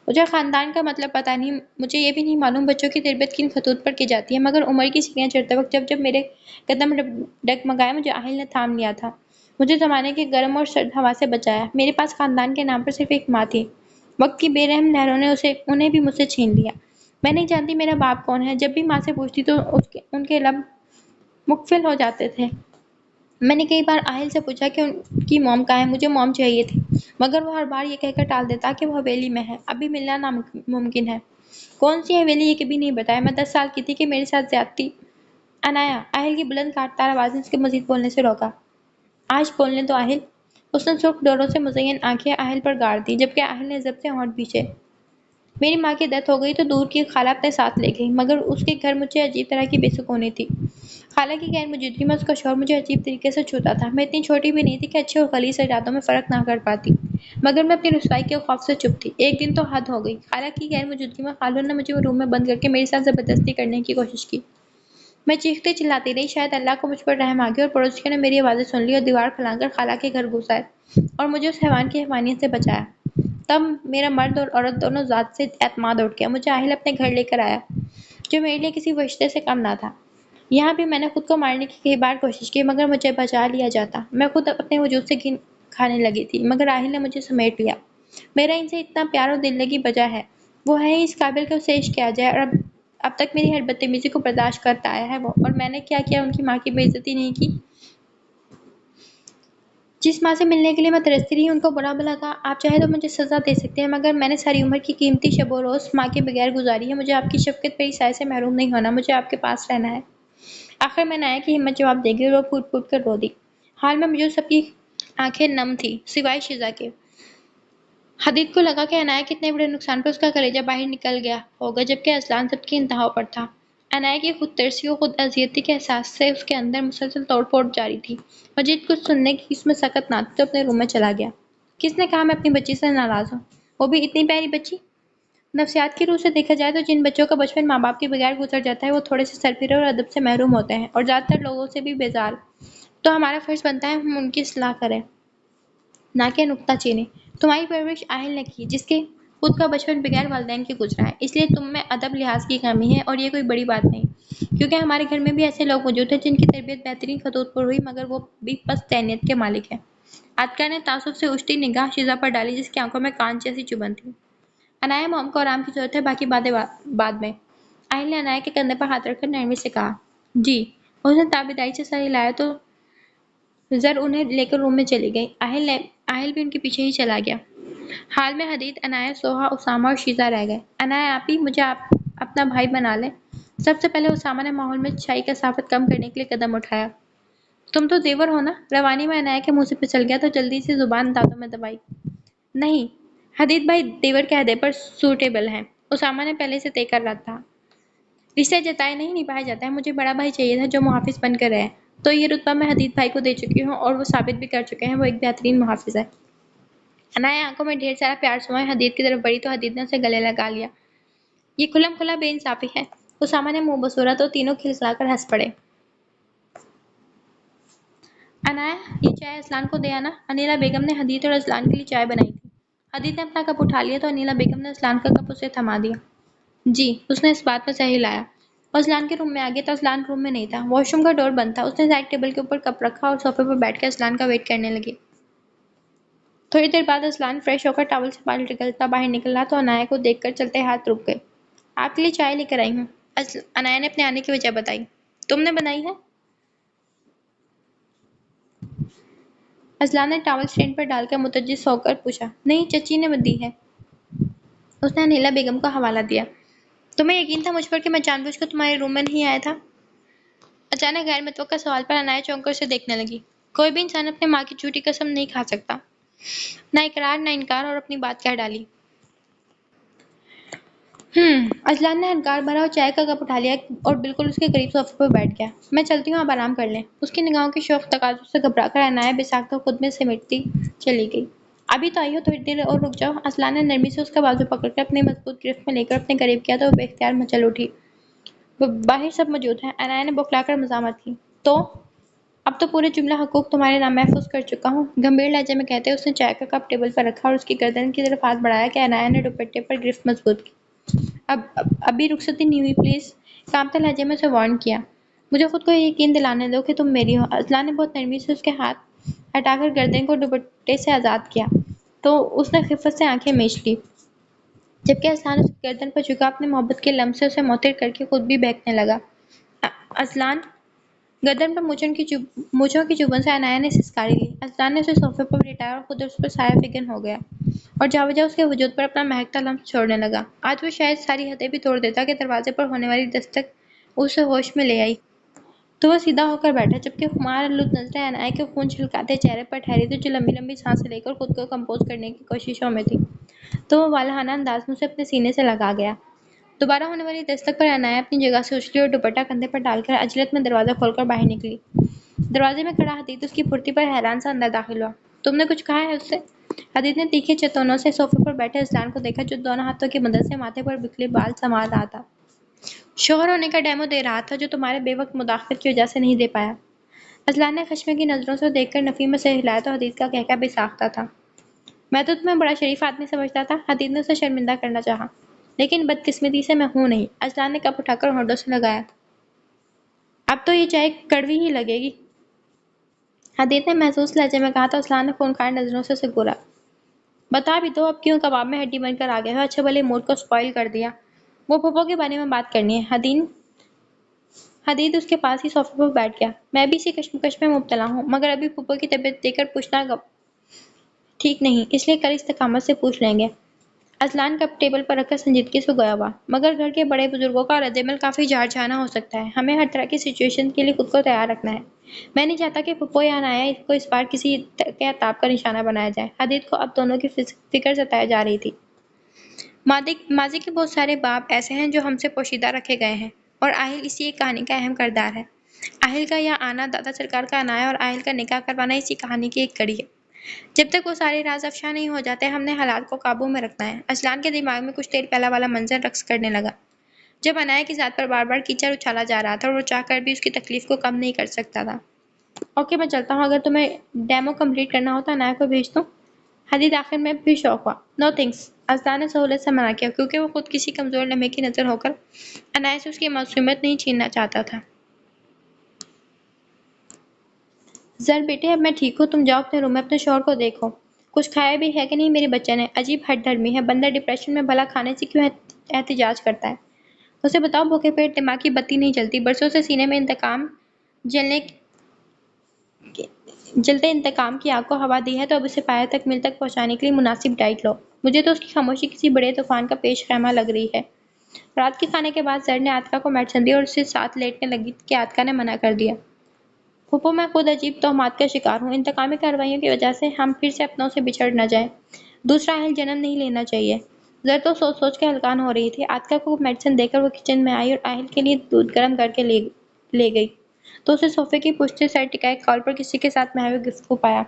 مجھے خاندان کا مطلب پتہ نہیں، مجھے یہ بھی نہیں معلوم بچوں کی تربیت کن خطوط پر کی جاتی ہے، مگر عمر کی سیڑھیاں چڑھتے وقت جب میرے قدم ڈگمگائے مجھے آہل نے تھام لیا تھا، مجھے زمانے کے گرم اور سرد ہوا سے بچایا۔ میرے پاس خاندان کے نام پر صرف ایک ماں تھی، وقت کی بے رحم لہروں نے انہیں بھی مجھ سے چھین لیا۔ میں نہیں جانتی میرا باپ کون ہے، جب بھی ماں سے پوچھتی تو ان کے لب مقفل ہو جاتے تھے۔ میں نے کئی بار آہل سے پوچھا کہ ان کی موم کہاں ہے، مجھے موم چاہیے تھی، مگر وہ ہر بار یہ کہہ کر ٹال دیتا کہ وہ حویلی میں ہے، ابھی ملنا ناممکن ہے۔ کون سی حویلی یہ کبھی نہیں بتایا۔ میں 10 سال کی تھی کہ میرے ساتھ زیادتی۔ عنایہ! آہل کی بلند کاٹدار آواز نے اس کے مزید بولنے سے روکا۔ آج بولنے دو آہل۔ اس نے سرخ ڈوروں سے مزین آنکھیں آہل پر گاڑ دیں جبکہ آہل نے ضبط سے ہونٹ بھینچے۔ میری ماں کی ڈیتھ ہو گئی تو دور کی خالہ اپنے ساتھ لے گئی، مگر اس کے گھر مجھے عجیب طرح کی بے سکونی تھی۔ خالہ کی غیر موجودگی میں اس کا شوہر مجھے عجیب طریقے سے چھوتا تھا۔ میں اتنی چھوٹی بھی نہیں تھی کہ اچھے اور خلیص ارادوں میں فرق نہ کر پاتی، مگر میں اپنی رسوائی کے خوف سے چپ تھی۔ ایک دن تو حد ہو گئی، خالہ کی غیر موجودگی میں خالو نے مجھے روم میں بند کر کے میرے ساتھ زبردستی کرنے کی کوشش کی۔ میں چیختی چلاتی رہی، شاید اللہ کو مجھ پر رحم آ گیا اور پڑوسیوں نے میری آوازیں سن لی اور دیوار پھلانگ کر خالہ کے گھر گھس آئے اور مجھے اس حیوان کی حیوانیت سے بچایا۔ تب میرا مرد اور عورت دونوں ذات سے اعتماد اٹھ گیا۔ مجھے آہل اپنے گھر لے کر آیا جو میرے لیے کسی فرشتے سے کم نہ تھا۔ یہاں بھی میں نے خود کو مارنے کی کئی بار کوشش کی مگر مجھے بچا لیا جاتا۔ میں خود اپنے وجود سے گھن کھانے لگی تھی مگر راہیل نے مجھے سمیٹ لیا۔ میرا ان سے اتنا پیار اور دل لگی بجا ہے، وہ ہے ہی اس قابل کہ اسے عشق کیا جائے، اور اب تک میری ہر بدتمیزی کو برداشت کرتا آیا ہے وہ، اور میں نے کیا کیا ان کی ماں کی بے عزتی نہیں کی؟ جس ماں سے ملنے کے لیے میں ترستی رہی ان کو برا بھلا کہا۔ آپ چاہے تو مجھے سزا دے سکتے ہیں مگر میں نے ساری عمر کی قیمتی شب و روز ماں کے بغیر گزاری ہے۔ مجھے آپ کی شفقت بھری سائے سے محروم نہیں ہونا، مجھے آپ کے پاس رہنا ہے۔ آخر میں نایا کی ہمت جواب دے گئی اور وہ پھوٹ پھوٹ کر رو دی۔ حال میں موجود سب کی آنکھیں نم تھی سوائے شیزا کے۔ حدید کو لگا کہ عنایہ کے اتنے بڑے نقصان پر اس کا کلیجہ باہر نکل گیا ہوگا جبکہ اذلان ضبط کی انتہا پر تھا۔ عنایہ کی خود ترسی اور خود اذیتی کے احساس سے اس کے اندر مسلسل توڑ پھوڑ جاری تھی۔ مجید کچھ سننے کی اس میں سکت نہ تھی تو اپنے روم میں چلا گیا۔ کس نے کہا میں اپنی بچی سے ناراض ہوں؟ وہ بھی اتنی پیاری بچی؟ نفسیات کی روح سے دیکھا جائے تو جن بچوں کا بچپن ماں باپ کے بغیر گزر جاتا ہے وہ تھوڑے سے سرفرے اور ادب سے محروم ہوتے ہیں اور زیادہ تر لوگوں سے بھی بیزار۔ تو ہمارا فرض بنتا ہے ہم ان کی اصلاح کریں، نہ کہ نکتہ چینی۔ تمہاری پرورش آہل نے کی جس کے خود کا بچپن بغیر والدین کے گزرا ہے، اس لیے تم میں ادب لحاظ کی کمی ہے اور یہ کوئی بڑی بات نہیں، کیونکہ ہمارے گھر میں بھی ایسے لوگ موجود ہیں جن کی تربیت بہترین خطوط پر ہوئی مگر وہ بھی پست ذہنیت کے مالک ہیں۔ عاطفہ نے تعصب سے اٹھتی نگاہ شیزا پر ڈالی جس کی آنکھوں میں کانچ جیسی چبھن تھی۔ عنایہ موم کو آرام کی ضرورت ہے، باقی باتیں بعد میں۔ آہل نے عنایہ کے کندھے پر ہاتھ رکھ کر نرمی سے کہا۔ جی۔ اس نے تابیداری سے سر ہلایا تو زر انہیں لے کر روم میں چلی گئی۔ آہل بھی ان کے پیچھے ہی چلا گیا۔ حال میں حدید، عنایہ، سوہا، اسامہ اور شیزا رہ گئے۔ عنایہ آپی مجھے اپنا بھائی بنا لیں۔ سب سے پہلے اسامہ نے ماحول میں چھائی کثافت کم کرنے کے لیے قدم اٹھایا۔ تم تو دیور ہو نا؟ روانی میں عنایہ کے منہ سے پھسل گیا تو جلدی سے زبان دانتوں میں دبائی۔ نہیں، حدید بھائی دیور کے عہدے پر سوٹیبل ہیں، اسامہ نے پہلے سے طے کر رکھا تھا۔ رشتے جتائے نہیں نبھائے جاتے ہیں، مجھے بڑا بھائی چاہیے تھا جو محافظ بن کر رہے، تو یہ رتبہ میں حدید بھائی کو دے چکی ہوں اور وہ ثابت بھی کر چکے ہیں وہ ایک بہترین محافظ ہے۔ عنایہ آنکھوں میں ڈھیر سارا پیار سمائے حدید کی طرف بڑھی تو حدید نے اسے گلے لگا لیا۔ یہ کھلم کھلا بے انصافی ہے، اسامہ نے منہ بسورا تو تینوں کھلکھلا کر ہنس پڑے۔ عنایہ یہ چائے اذلان کو دے آنا۔ انیلا بیگم نے حدید اور اذلان کے لیے چائے بنائی تھی۔ حدید نے اپنا کپ اٹھا لیا تو انیلا بیگم نے اذلان کا کپ اسے تھما دیا۔ جی، اس نے اس بات پر سر ہلایا۔ وہ اذلان کے روم میں آگیا تو اذلان روم میں نہیں تھا، واش روم کا ڈور بند تھا۔ اس نے سائڈ ٹیبل کے اوپر کپ رکھا اور صوفے پر بیٹھ کر اذلان کا ویٹ کرنے لگی۔ تھوڑی دیر بعد اذلان فریش ہو کر ٹاول سے بال رگڑتا باہر نکلا تو عنایہ کو دیکھ کر چلتے ہاتھ رک گئے۔ آپ کے لیے چائے لے کر آئی ہوں، عنایہ نے اپنے آنے کی وجہ بتائی۔ تم نے بنائی ہے؟ اذلان نے ٹاول اسٹینڈ پر ڈال کر متجس ہو کر پوچھا۔ نہیں، چچی نے دی ہے۔ اس نے انیلا بیگم کو حوالہ دیا۔ تمہیں یقین تھا مجھ پر کہ میں جان بوجھ کر تمہارے روم میں نہیں آیا تھا؟ اچانک غیر متوقع سوال پر عنایہ چونک کر اسے دیکھنے لگی۔ کوئی بھی انسان اپنے ماں کی جھوٹی قسم نہیں کھا سکتا۔ نہ اقرار نہ انکار، اور اپنی بات کہہ ڈالی۔ اذلان نے ہنکار بھرا اور چائے کا کپ اٹھا لیا اور بالکل اس کے قریب صوفے پر بیٹھ گیا۔ میں چلتی ہوں، آپ آرام کر لیں۔ اس کی نگاہوں کے شوخ تقاضوں سے گھبرا کر عنایہ بے ساختہ خود میں سمٹتی چلی گئی۔ ابھی تو آئی ہو، تھوڑی دیر اور رک جاؤ۔ اذلان نے نرمی سے اس کا بازو پکڑ کر اپنی مضبوط گرفت میں لے کر اپنے قریب کیا تو وہ بے اختیار مچل اٹھی۔ باہر سب موجود ہیں، عنایہ نے بوکھلا کر مزاحمت کی۔ تو اب تو پورے جملہ حقوق تمہارے نام محفوظ کر چکا ہوں، گمبھیر لہجے میں کہتے اس نے چائے کا کپ ٹیبل پر رکھا اور اس کی گردن کی طرف ہاتھ بڑھایا کہ عنایہ نے دوپٹے پر گرفت مضبوط کی۔ ابھی رخصتی نہیں ہوئی پلیز، کانپتے لہجے میں اسے وارن کیا۔ مجھے خود کو یہ یقین دلانے دو کہ تم میری ہو۔ اذلان نے بہت نرمی سے اس کے ہاتھ ہٹا کر گردن کو دوپٹے سے آزاد کیا تو اس نے خفت سے آنکھیں میچ لی، جبکہ اذلان اس کی گردن پر جھکا اپنے محبت کے لمس سے اسے معطر کر کے خود بھی بہکنے لگا۔ اذلان گردن پر مونچھوں کی چبھن سے عنایہ نے سسکاری لی۔ اذلان نے اسے صوفے پر لٹایا اور خود اس پر سایہ فگن ہو گیا اور جا بجا اس کے وجود پر اپنا مہکتا لمس چھوڑنے لگا۔ آج وہ شاید ساری حدیں بھی توڑ دیتا کہ دروازے پر ہونے والی دستک اسے ہوش میں لے آئی۔ تو وہ سیدھا ہو کر بیٹھا جبکہ خمار آلود نظریں عنایہ کے خون چھلکاتے چہرے پر ٹھہری تھی جو لمبی لمبی سانسیں لے کر خود کو کمپوز کرنے کی کوششوں میں تھی۔ تو وہ والہانہ انداز میں اسے اپنے سینے سے لگا گیا۔ دوبارہ ہونے والی دستک پر عنایہ اپنی جگہ سے اچھلی اور دوپٹہ کندھے پر ڈال کر عجلت میں دروازہ کھول کر باہر نکلی۔ دروازے میں کھڑا حدید اس کی پھرتی پر حیران سا اندر داخل ہوا۔ تم نے کچھ کہا ہے اس سے؟ حدید نے تیکھے چتونوں سے صوفے پر بیٹھے اذلان کو دیکھا جو دونوں ہاتھوں کی مدد سے ماتھے پر بکھرے بال سنبھال رہا تھا۔ شوہر ہونے کا ڈیمو دے رہا تھا جو تمہارے بے وقت مداخلت کی وجہ سے نہیں دے پایا۔ اذلان نے خشمے کی نظروں سے دیکھ کر نفی میں سر ہلایا تو حدید کا کہکہ بے ساختہ تھا۔ میں تو تمہیں بڑا شریف آدمی سمجھتا تھا۔ حدید نے اسے شرمندہ کرنا چاہا۔ لیکن بدقسمتی سے میں ہوں نہیں، اذلان نے کپ اٹھا کر ہونٹوں سے لگایا۔ اب تو یہ چائے کڑوی ہی لگے گی۔ حدیث نے محسوس لہجے میں کہا تو اسلان نے خونخوار نظروں سے اسے گورا۔ بتا بھی دو اب کیوں کباب میں ہڈی بن کر آ گئے ہو؟ اچھے بھلے موڈ کو سپوائل کر دیا۔ وہ پھپھو کے بارے میں بات کرنی ہے۔ حدید اس کے پاس ہی صوفے پر بیٹھ گیا۔ میں بھی اسی کشمکش میں مبتلا ہوں، مگر ابھی پھپھو کی طبیعت دیکھ کر پوچھنا ٹھیک نہیں، اس لیے کل استقامت سے پوچھ لیں گے۔ اذلان کپ ٹیبل پر رکھ کر سنجیدگی سے گویا ہوا، مگر گھر کے بڑے بزرگوں کا رد عمل کافی جھاڑ جھانا ہو سکتا ہے، ہمیں ہر طرح کی سچویشن کے لیے خود کو تیار رکھنا ہے۔ میں نہیں چاہتا کہ پھپھو یا انایا کو اس بار کسی کے عتاب کا نشانہ بنایا جائے۔ حدید کو اب دونوں کی فکر ستائی جا رہی تھی۔ ماضی کے بہت سارے باب ایسے ہیں جو ہم سے پوشیدہ رکھے گئے ہیں، اور آہل اسی ایک کہانی کا اہم کردار ہے۔ آہل کا یہاں آنا، دادا سرکار کا انایا اور آہل کا نکاح کروانا اسی کہانی کی ایک کڑی ہے۔ جب تک وہ سارے راز افشا نہیں ہو جاتے ہم نے حالات کو قابو میں رکھنا ہے۔ اذلان کے دماغ میں کچھ دیر پہلا والا منظر رقص کرنے لگا، جب انایا کی ذات پر بار بار کیچڑ اچھالا جا رہا تھا اور وہ چاہ کر بھی اس کی تکلیف کو کم نہیں کر سکتا تھا۔ اوکے میں چلتا ہوں، اگر تمہیں ڈیمو کمپلیٹ کرنا ہو تو انایا کو بھیج دوں۔ حدید آخر میں بھی شوق ہوا۔ نو تھینکس، اذلان نے سہولت سے منع کیا، کیونکہ وہ خود کسی کمزور لمحے کی نظر ہو کر انایا سے اس کی معصومیت نہیں چھیننا چاہتا تھا۔ زر بیٹے اب میں ٹھیک ہوں، تم جاؤ اپنے روم میں، اپنے شوہر کو دیکھو۔ کچھ کھایا بھی ہے کہ نہیں میرے بچے نے؟ عجیب ہٹ دھرمی ہے، بندہ ڈپریشن میں بھلا کھانے سے کیوں احتجاج کرتا ہے؟ اسے بتاؤ بھوکے پیٹ دماغ کی بتی نہیں جلتی، برسوں سے سینے میں جلتے انتقام کی آگ کو ہوا دی ہے تو اب اسے پایہ تکمیل تک پہنچانے کے لیے مناسب ڈائٹ لو۔ مجھے تو اس کی خاموشی کسی بڑے طوفان کا پیش خیمہ لگ رہی ہے۔ رات کے کھانے کے بعد زر نے عاطفہ کو میڈیسن دی اور اسے ساتھ لیٹنے لگی کہ عاطفہ نے منع کر دیا۔ پھوپھو میں خود عجیب توہمات کا شکار ہوں، انتقامی کارروائیوں کی وجہ سے ہم پھر سے اپنوں سے بچھڑ نہ جائیں۔ دوسرا اہل جنم نہیں لینا چاہیے۔ زر تو سوچ سوچ کے ہلکان ہو رہی تھی۔ عاطفہ کو میڈیسن دے کر وہ کچن میں آئی اور اہل کے لیے دودھ گرم کر کے لے گئی تو اسے صوفے کی پشت سے سر ٹکائے کال پر کسی کے ساتھ محو گفتگو پایا۔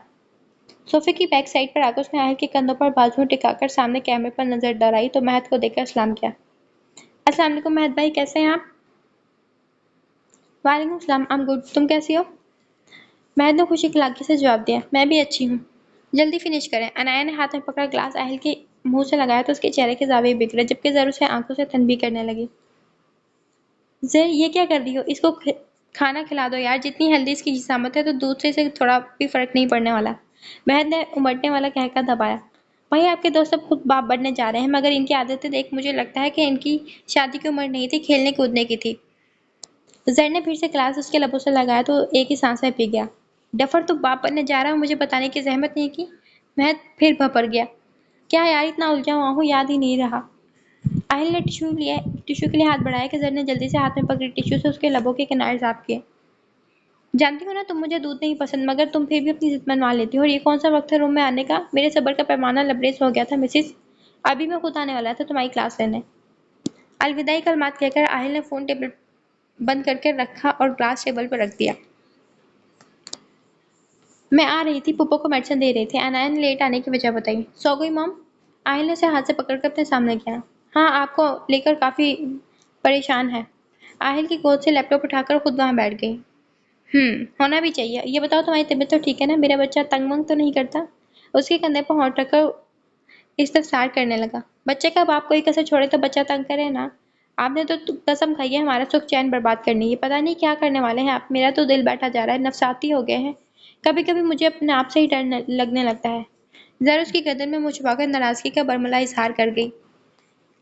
صوفے کی بیک سائڈ پر آ کر اس نے اہل کے کندھوں پر بازو ٹکا کر سامنے کیمرے پر نظر دوڑائی تو مہد کو دیکھ کر سلام کیا۔ السلام علیکم مہد بھائی، کیسے ہیں آپ؟ وعلیکم السلام، I'm good، تم کیسی ہو؟ مہد نے خوشی کلاکی سے جواب دیا، میں بھی اچھی ہوں۔ جلدی فنش کریں۔ انایا نے ہاتھ میں پکڑا گلاس اہل کے منہ سے لگایا تو اس کے چہرے کے زاویے بگڑے، جبکہ زر اسے آنکھوں سے تنبیہ کرنے لگی۔ زر یہ کیا کر رہی ہو؟ اس کو کھانا کھلا دو یار، جتنی ہیلدی اس کی جسامت ہے تو دودھ سے اسے تھوڑا بھی فرق نہیں پڑنے والا۔ مہد نے امڑنے والا قہقہ دبایا۔ بھائی آپ کے دوست اب خود باپ بننے جا رہے ہیں، مگر ان کی عادتیں دیکھ مجھے لگتا ہے کہ ان کی شادی کی عمر نہیں تھی، کھیلنے کودنے کی تھی۔ زر نے پھر سے گلاس اس کے لبوں سے لگایا تو ایک ہی سانس میں پی گیا۔ ڈفر تو باپ بننے جا رہا ہوں، مجھے بتانے کی زحمت نہیں کی؟ مہد پھر بھپر گیا۔ کیا یار اتنا الجھا ہوا ہوں، یاد ہی نہیں رہا۔ اہل نے ٹشو کے لیے ہاتھ بڑھایا کہ زر نے جلدی سے ہاتھ میں پکڑی ٹشو سے اس کے لبوں کے کنارے صاف کیے۔ جانتی ہو نا تم مجھے دودھ نہیں پسند، مگر تم پھر بھی اپنی ضد منوا لیتی ہو، اور یہ کون سا وقت ہے روم میں آنے کا؟ میرے صبر کا پیمانہ لبریز ہو گیا تھا مسز، ابھی میں خود آنے والا تھا تمہاری کلاس لینے۔ الوداعی کلمات کہہ کر اہل نے فون ٹیبل بند کر کے رکھا اور گلاس ٹیبل پر رکھ دیا۔ میں آ رہی تھی، پھپھو کو میڈیسن دے رہی تھی۔ انایا نے لیٹ آنے کی وجہ بتائی۔ سو گئی مام؟ اہل نے اسے ہاتھ سے پکڑ کر اپنے سامنے کیا۔ ہاں، آپ کو لے کر کافی پریشان ہے۔ اہل کی گود سے لیپ ٹاپ اٹھا کر خود وہاں بیٹھ گئی۔ ہونا بھی چاہیے۔ یہ بتاؤ تمہاری طبیعت تو ٹھیک ہے نا؟ میرا بچہ تنگ ونگ تو نہیں کرتا؟ اس کے کندھے پر ہونٹ رکھ کر استفسار کرنے لگا۔ بچے کا باپ کوئی کسر چھوڑے تو بچہ تنگ کرے نا؟ آپ نے تو قسم کھائی ہے ہمارا سکھ چین برباد کرنی، یہ پتہ نہیں کیا کرنے والے ہیں آپ، میرا تو دل بیٹھا جا رہا ہے، نفساتی ہو گئے ہیں، کبھی کبھی مجھے اپنے آپ سے ہی ڈر لگنے لگتا ہے۔ ذرا اس کی گردن میں منہ چھپا کر ناراضگی کا برملا اظہار کر گئی۔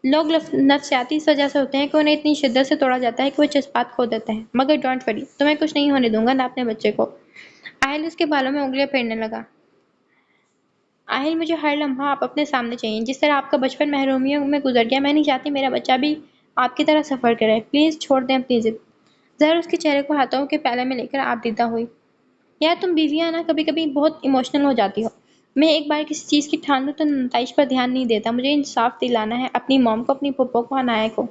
لوگ نفسیاتی اس وجہ سے ہوتے ہیں کہ انہیں اتنی شدت سے توڑا جاتا ہے کہ وہ جذبات کھو دیتے ہیں، مگر ڈونٹ وری، تمہیں کچھ نہیں ہونے دوں گا نہ اپنے بچے کو۔ اہل اس کے بالوں میں انگلیاں پھیرنے لگا۔ اہل مجھے ہر لمحہ آپ اپنے سامنے چاہیے، جس طرح آپ کا بچپن محرومیوں میں گزر گیا، میں نہیں چاہتی میرا بچہ بھی آپ کی طرح سفر کرے، پلیز چھوڑ دیں اپنی ضد۔ ظہر اس کے چہرے کو ہاتھوں کے پھیلے میں لے کر آپ دیدہ ہوئی۔ یار تم بیویاں نا کبھی کبھی بہت ایموشنل ہو جاتی ہو، میں ایک بار کسی چیز کی ٹھان لوں تو نتائج پر دھیان نہیں دیتا، مجھے انصاف دلانا ہے اپنی موم کو، اپنی پھپھو کو، انایا کو،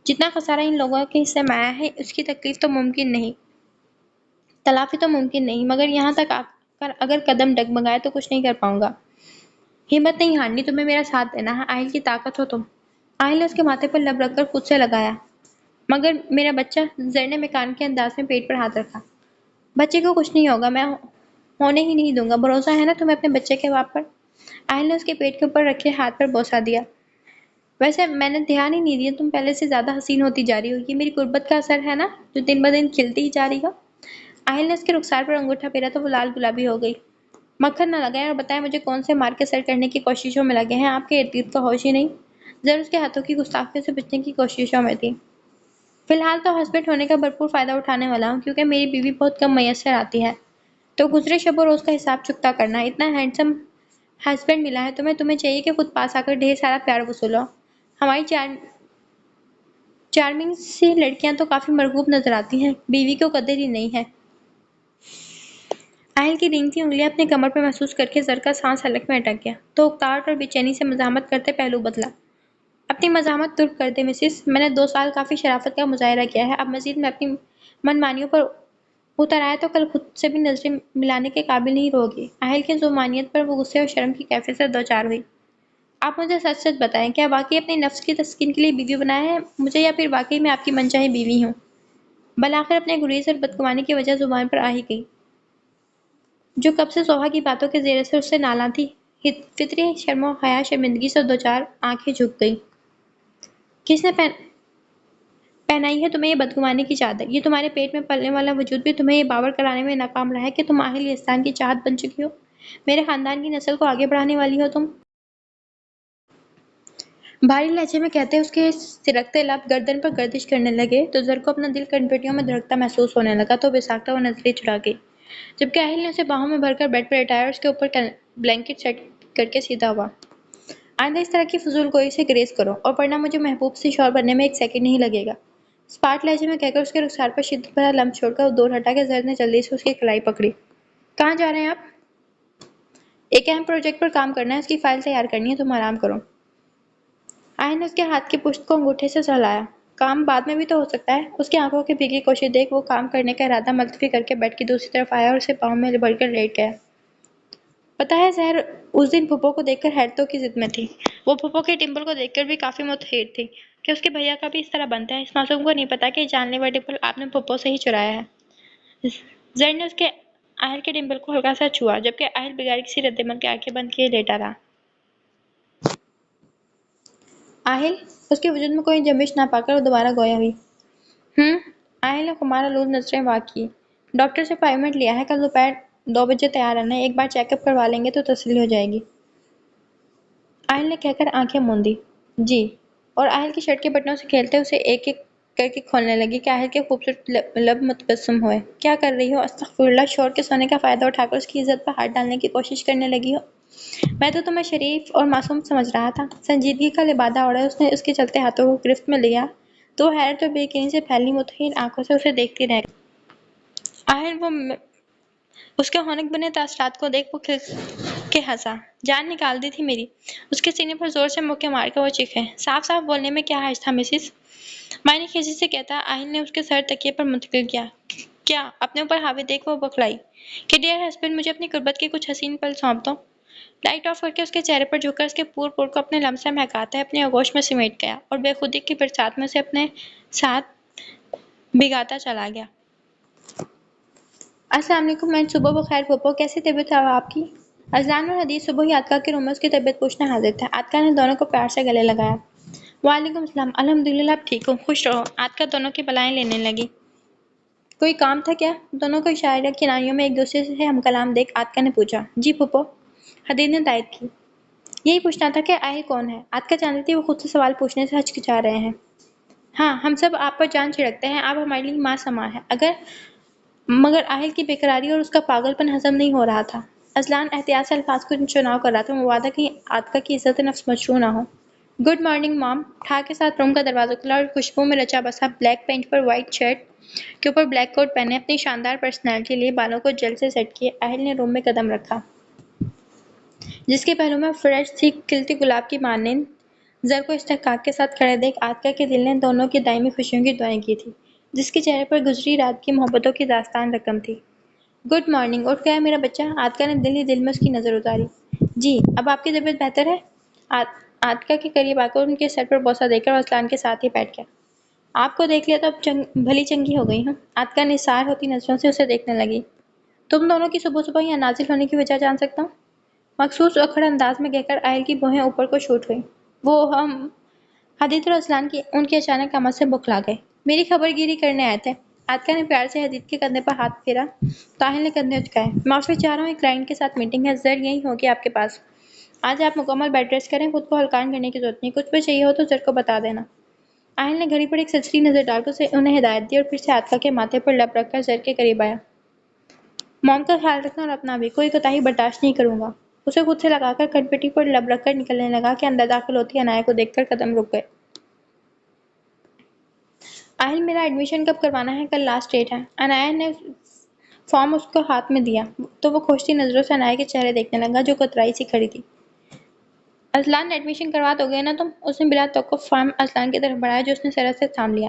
جتنا خسارہ ان لوگوں کے حصے میں آیا ہے اس کی تکلیف تو ممکن نہیں، تلافی تو ممکن نہیں، مگر یہاں تک آ کر اگر قدم ڈگمگائے تو کچھ نہیں کر پاؤں گا۔ ہمت نہیں ہارنی، تمہیں میرا ساتھ دینا ہے، اہل کی طاقت ہو تم۔ اہل نے اس کے ماتھے پر لب رکھ کر خود سے لگایا۔ مگر میرا بچہ، زر نے مکان کے انداز میں پیٹ پر ہاتھ رکھا۔ بچے کو کچھ نہیں ہوگا، میں ہونے ہی نہیں دوں گا، بھروسہ ہے نا تمہیں اپنے بچے کے باپ پر؟ اہل نے اس کے پیٹ کے اوپر رکھے ہاتھ پر بوسہ دیا۔ ویسے میں نے دھیان ہی نہیں دیا، تم پہلے سے زیادہ حسین ہوتی جا رہی ہو، یہ میری غربت کا اثر ہے نا جو دن بدن کھلتی ہی جا رہی ہو۔ آہل نے اس کے رخسار پر انگوٹھا پھیرا تو وہ لال گلابی ہو گئی۔ مکھن نہ لگائیں اور بتائیں مجھے کون سے مار کے سر کرنے کی کوششوں میں لگے ہیں، آپ کے ارد گرد کا ہوش ہی نہیں۔ ضرور اس کے ہاتھوں کی گستاخیوں سے بچنے کی کوششوں میں تھی۔ فی الحال تو ہسبینڈ ہونے کا بھرپور فائدہ اٹھانے والا ہوں کیونکہ میری بیوی بہت کم میسر آتی ہے، تو گزرے شب و روز کا حساب چکتا کرنا۔ اتنا ہینڈسم ہسبینڈ ملا ہے تمہیں چاہیے کہ خود پاس آ کر ڈھیر سارا پیار وصولو۔ ہماری چارمنگ سی لڑکیاں تو کافی مرغوب نظر آتی ہیں، بیوی کو قدر ہی نہیں ہے۔ آہل کی رینگتی انگلیاں اپنے کمر پہ محسوس کر کے زر کا سانس حلق میں اٹک گیا تو اکتاہٹ اور بے چینی سے مزاحمت کرتے پہلو بدلا۔ اپنی مزاحمت ترک کر دے مسز، میں نے 2 سال کافی شرافت کا مظاہرہ کیا ہے، اب مزید میں اپنی من مانیوں پر اتر آئے تو کل خود سے بھی نظریں ملانے کے قابل نہیں رہو گی۔ آہل کی ذومانیت پر وہ غصے اور شرم کی کیفیت سے دوچار ہوئی۔ آپ مجھے سچ سچ بتائیں، کیا واقعی اپنے نفس کی تسکین کے لیے بیوی بنایا ہے مجھے، یا پھر واقعی میں آپ کی منچاہی بیوی ہوں؟ بالآخر اپنے گریز اور بدگمانی کی وجہ زبان پر آ ہی گئی، جو کب سے سوہا کی باتوں کے زیر اثر اس سے نالاں تھی۔ فطری شرم و حیا شرمندگی سے دوچار آنکھیں جھک گئی۔ کس نے پہنائی ہے تمہیں یہ بدگمانی کی چادر؟ یہ تمہارے پیٹ میں پلنے والا وجود بھی تمہیں یہ باور کرانے میں ناکام رہا ہے کہ تم آہل احسان کی چاہت بن چکی ہو، میرے خاندان کی نسل کو آگے بڑھانے والی ہو تم۔ بھاری لہجے میں کہتے اس کے سرکتے لب گردن پر گردش کرنے لگے تو زر کو اپنا دل کنپٹیوں میں دھڑکتا محسوس ہونے لگا تو بے-ساختہ وہ نظریں چڑھا گئی، جبکہ آہل نے اسے باہوں میں بھر کر بیڈ پر لٹایا اور اس کے اوپر بلینکٹ سیٹ کر کے سیدھا ہوا۔ آئندہ اس طرح کی فضول گوئی سے گریز کرو اور ورنہ مجھے محبوب سی شوہر بننے میں 1 سیکنڈ نہیں لگے گا۔ اسپاٹ لہجے میں کہہ کر اس کے رخسار پر شدت بھرا لمس چھوڑ کر وہ دور ہٹا کے زر نے جلدی سے اس کی کلائی پکڑی۔ کہاں جا رہے ہیں آپ؟ ایک اہم پروجیکٹ پر کام کرنا ہے، اس کی فائل تیار کرنی ہے، تم آرام کرو۔ آہل نے اس کے ہاتھ کی پشت کو انگوٹھے سے سہلایا۔ کام بعد میں بھی تو ہو سکتا ہے۔ اس کی آنکھوں کی بھیگی کوشش دیکھ وہ کام کرنے کا ارادہ ملتوی کر کے بیڈ کی دوسری طرف آیا اور اسے پاؤں میں لبڑ کر لیٹ گیا۔ پتہ ہے زہر اس دن پھپھو کو دیکھ کر حیرتوں کی ضد میں تھی۔ وہ پھپھو کے ڈمپل کو دیکھ کر بھی کافی متحیر تھی کہ اس کے بھیا کا بھی اس طرح بنتا ہے۔ اس معصوم کو نہیں پتا کہ یہ جان لیوا ڈمپل آپ نے پھپھو سے ہی چرایا ہے۔ زر نے اس کے آہل کے ڈمپل کو ہلکا سا چھوا جبکہ آہل بغیر کسی رد عمل کے آنکھیں بند کیے لیٹا رہا۔ آہل، اس کے وجود میں کوئی جنبش نہ پا کر وہ دوبارہ گویا ہوئی۔ آہل نے خمار آلود نظریں واق کی۔ ڈاکٹر سے اپائنٹمنٹ لیا ہے، کل دوپہر 2 بجے تیار رہنا ہے، ایک بار چیک اپ کروا لیں گے تو تسلی ہو جائے گی۔ آہل نے کہہ کر آنکھیں موندی۔ جی، اور آہل کی شرٹ کے بٹنوں سے کھیلتے اسے ایک ایک کر کے کھولنے لگی کہ آہل کے خوبصورت لب متبسم ہوئے۔ کیا کر رہی ہو؟ استغفراللہ، شوہر کے سونے کا فائدہ اٹھا کر اس کی عزت پر ہاتھ ڈالنے کی کوشش کرنے لگی ہو؟ میں تو تمہیں شریف اور معصوم سمجھ رہا تھا۔ سنجیدگی کا لبادہ اوڑھے اس نے اس کے چلتے ہاتھوں کو گرفت میں لیا تو وہ حیرت اور بے یقینی سے پھیلی متحیر آنکھوں سے اسے دیکھتی رہ گئی۔ آہل، وہ اس کے ہونک بنے تاثرات کو دیکھ وہ کھل کے ہنسا۔ جان نکال دی تھی میری؟ اس کے سینے پر زور سے مکے مار کر وہ چیخے۔ صاف صاف بولنے میں کیا حرج تھا مسز؟ معنی خیزی سے کہتا آہل نے اس کے سر تکیے پر منتقل کیا۔ کیا؟ اپنے اوپر حاوی دیکھ وہ بخلائی کہ ڈیئر ہسبینڈ، مجھے اپنی غربت کے کچھ حسین پل سونپ دو۔ لائٹ آف کر کے اس کے چہرے پر جھک کر اس کے پور پور کو اپنے لمس سے مہکاتا ہے اپنی آغوش میں سمیٹ گیا اور بے خودی کی برسات میں اسے اپنے ساتھ بھگاتا چلا گیا۔ السلام علیکم، میں صبح بخیر پھوپھو، کیسی طبیعت ہے آپ کی؟ اذلان اور حدیث صبح ہی آتکا کے روم میں اس کی طبیعت پوچھنے حاضر تھے۔ آتکا نے دونوں کو پیار سے گلے لگایا۔ وعلیکم السلام، الحمدللہ اب ٹھیک ہوں، خوش رہو۔ آتکا دونوں کی بلائیں لینے لگی۔ کوئی کام تھا کیا؟ دونوں کو اشارہ کنائیوں میں ایک دوسرے سے ہم کلام دیکھ آتکا نے پوچھا۔ جی پھوپھو، حدیث نے تائید کی۔ یہی پوچھنا تھا کہ آہل کون ہے؟ آتکا جانتی تھی وہ خود سے سوال پوچھنے سے ہچکچا رہے ہیں۔ ہاں، ہم سب آپ پر جان چھڑکتے ہیں، آپ ہمارے لیے ماں سما ہے، مگر آہل کی بے قراری اور اس کا پاگل پن ہضم نہیں ہو رہا تھا۔ اذلان احتیاط سے الفاظ کو چناؤ کر رہا تھا، مبادا کہیں آتکا کی عزت نفس مجروح نہ ہو۔ گڈ مارننگ مام۔ ٹھاک کے ساتھ روم کا دروازہ کھلا اور خوشبو میں رچا بسا بلیک پینٹ پر وائٹ شرٹ کے اوپر بلیک کوٹ پہنے اپنی شاندار پرسنالٹی لیے بالوں کو جل سے سیٹ کیے آہل نے روم میں قدم رکھا، جس کے پہلو میں فریش سی کھلتی گلاب کی مانند زر کو استحقاق کے ساتھ کھڑے دیکھ آتکا کے دل نے دونوں کی دائمی خوشیوں کی دعائیں کی تھی، جس کے چہرے پر گزری رات کی محبتوں کی داستان رقم تھی۔ گڈ مارننگ، اٹھ گیا میرا بچہ؟ آتکا نے دل ہی دل میں اس کی نظر اتاری۔ جی، اب آپ کی طبیعت بہتر ہے؟ آتکا کے قریب آ کر ان کے سر پر بوسہ دے کر اذلان کے ساتھ ہی بیٹھ گیا۔ آپ کو دیکھ لیا تو اب بھلی چنگی ہو گئی ہوں۔ آتکا نثار ہوتی نظروں سے اسے دیکھنے لگی۔ تم دونوں کی صبح صبح یہاں نازل ہونے کی وجہ جان سکتا ہوں؟ مخصوص اکھڑ انداز میں کہہ کر آہل کی بھوہیں اوپر کو چھوٹ گئیں۔ وہ حدیث اور اسلان کی ان کی اچانک آمد سے بکھلا گئے۔ میری خبر گیری کرنے آئے تھے۔ عاطفہ نے پیار سے حدیث کے کندھے پر ہاتھ پھیرا۔ طاہر نے کندھے اچکائے۔ معافی چاہ رہا ہوں، ایک کلائنٹ کے ساتھ میٹنگ ہے، زر یہیں ہوگی آپ کے پاس۔ آج آپ مکمل بیڈ ریسٹ کریں، خود کو ہلکان کرنے کی ضرورت نہیں، کچھ بھی چاہیے ہو تو زر کو بتا دینا۔ آہل نے گھڑی پر ایک سچری نظر ڈال کر انہیں ہدایت دی اور پھر سے عاطفہ کے ماتھے پر لب رکھ کر زر کے قریب آیا۔ موم کا خیال رکھنا اور اپنا بھی، کوئی کوتاہی برداشت نہیں کروں گا۔ اسے خود سے لگا کر کھٹپٹی پر لب رکھ کر نکلنے لگا کہ اندر داخل ہوتی عنایہ کو دیکھ کر قدم رک گئے۔ آہل، میرا ایڈمیشن کب کروانا ہے؟ کل لاسٹ ڈیٹ ہے۔ عنایہ نے فارم اس کو ہاتھ میں دیا تو وہ کھوجتی نظروں سے عنایہ کے چہرے دیکھنے لگا جو کترائی سی کھڑی تھی۔ اذلان نے ایڈمیشن کروا تو گئے نا تم؟ اس نے بلا توقف فارم اذلان کی طرف بڑھایا جو اس نے سرعت سے تھام لیا۔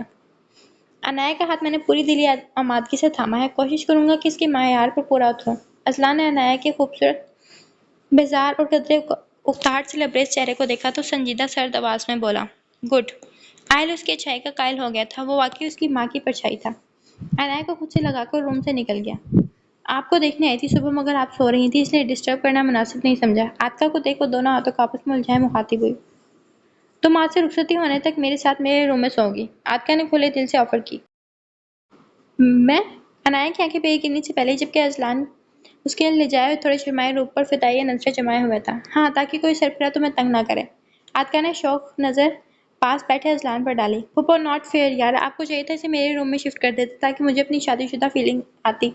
عنایہ کا ہاتھ میں نے پوری دلی آمادگی سے تھاما ہے، کوشش کروں گا کہ اس کے معیار پر پورا اتروں۔ اذلان نے عنایہ کے خوبصورت، بیزار اور قدرے اکتاہٹ سے لبریز چہرے کو دیکھا تو سنجیدہ سرد آواز میں بولا، گڈ۔ آہل اس کی اچھائی کا قائل ہو گیا تھا، وہ واقعی اس کی ماں کی پرچھائی تھا۔ عنایہ کو خود سے لگا کر روم سے نکل گیا۔ آپ کو دیکھنے آئی تھی صبح، مگر آپ سو رہی تھی اس لیے ڈسٹرب کرنا مناسب نہیں سمجھا۔ عاطفہ کو دیکھ وہ دونوں ہاتھوں کو آپس میں الجھائے مخاطب ہوئی۔ تم آج سے رخصتی ہونے تک میرے ساتھ میرے روم میں سو گی، عاطفہ نے کھلے دل سے آفر کی۔ میں؟ عنایہ کی آنکھیں پہ گرنے سے پہلے جبکہ اذلان اس کے لجائے اور تھوڑے شرمائے روپ پر فتائیہ نظریں جمائے ہوئے تھا۔ ہاں، تاکہ کوئی سرفراز تمہیں تنگ نہ کرے۔ عاطفہ نے شوق نظر پاس بیٹھے اذلان پر ڈالی۔ پھپھو، ناٹ فیئر یار، آپ کو چاہیے تھا اسے میرے روم میں شفٹ کر دیتے تاکہ مجھے اپنی شادی شدہ فیلنگ آتی۔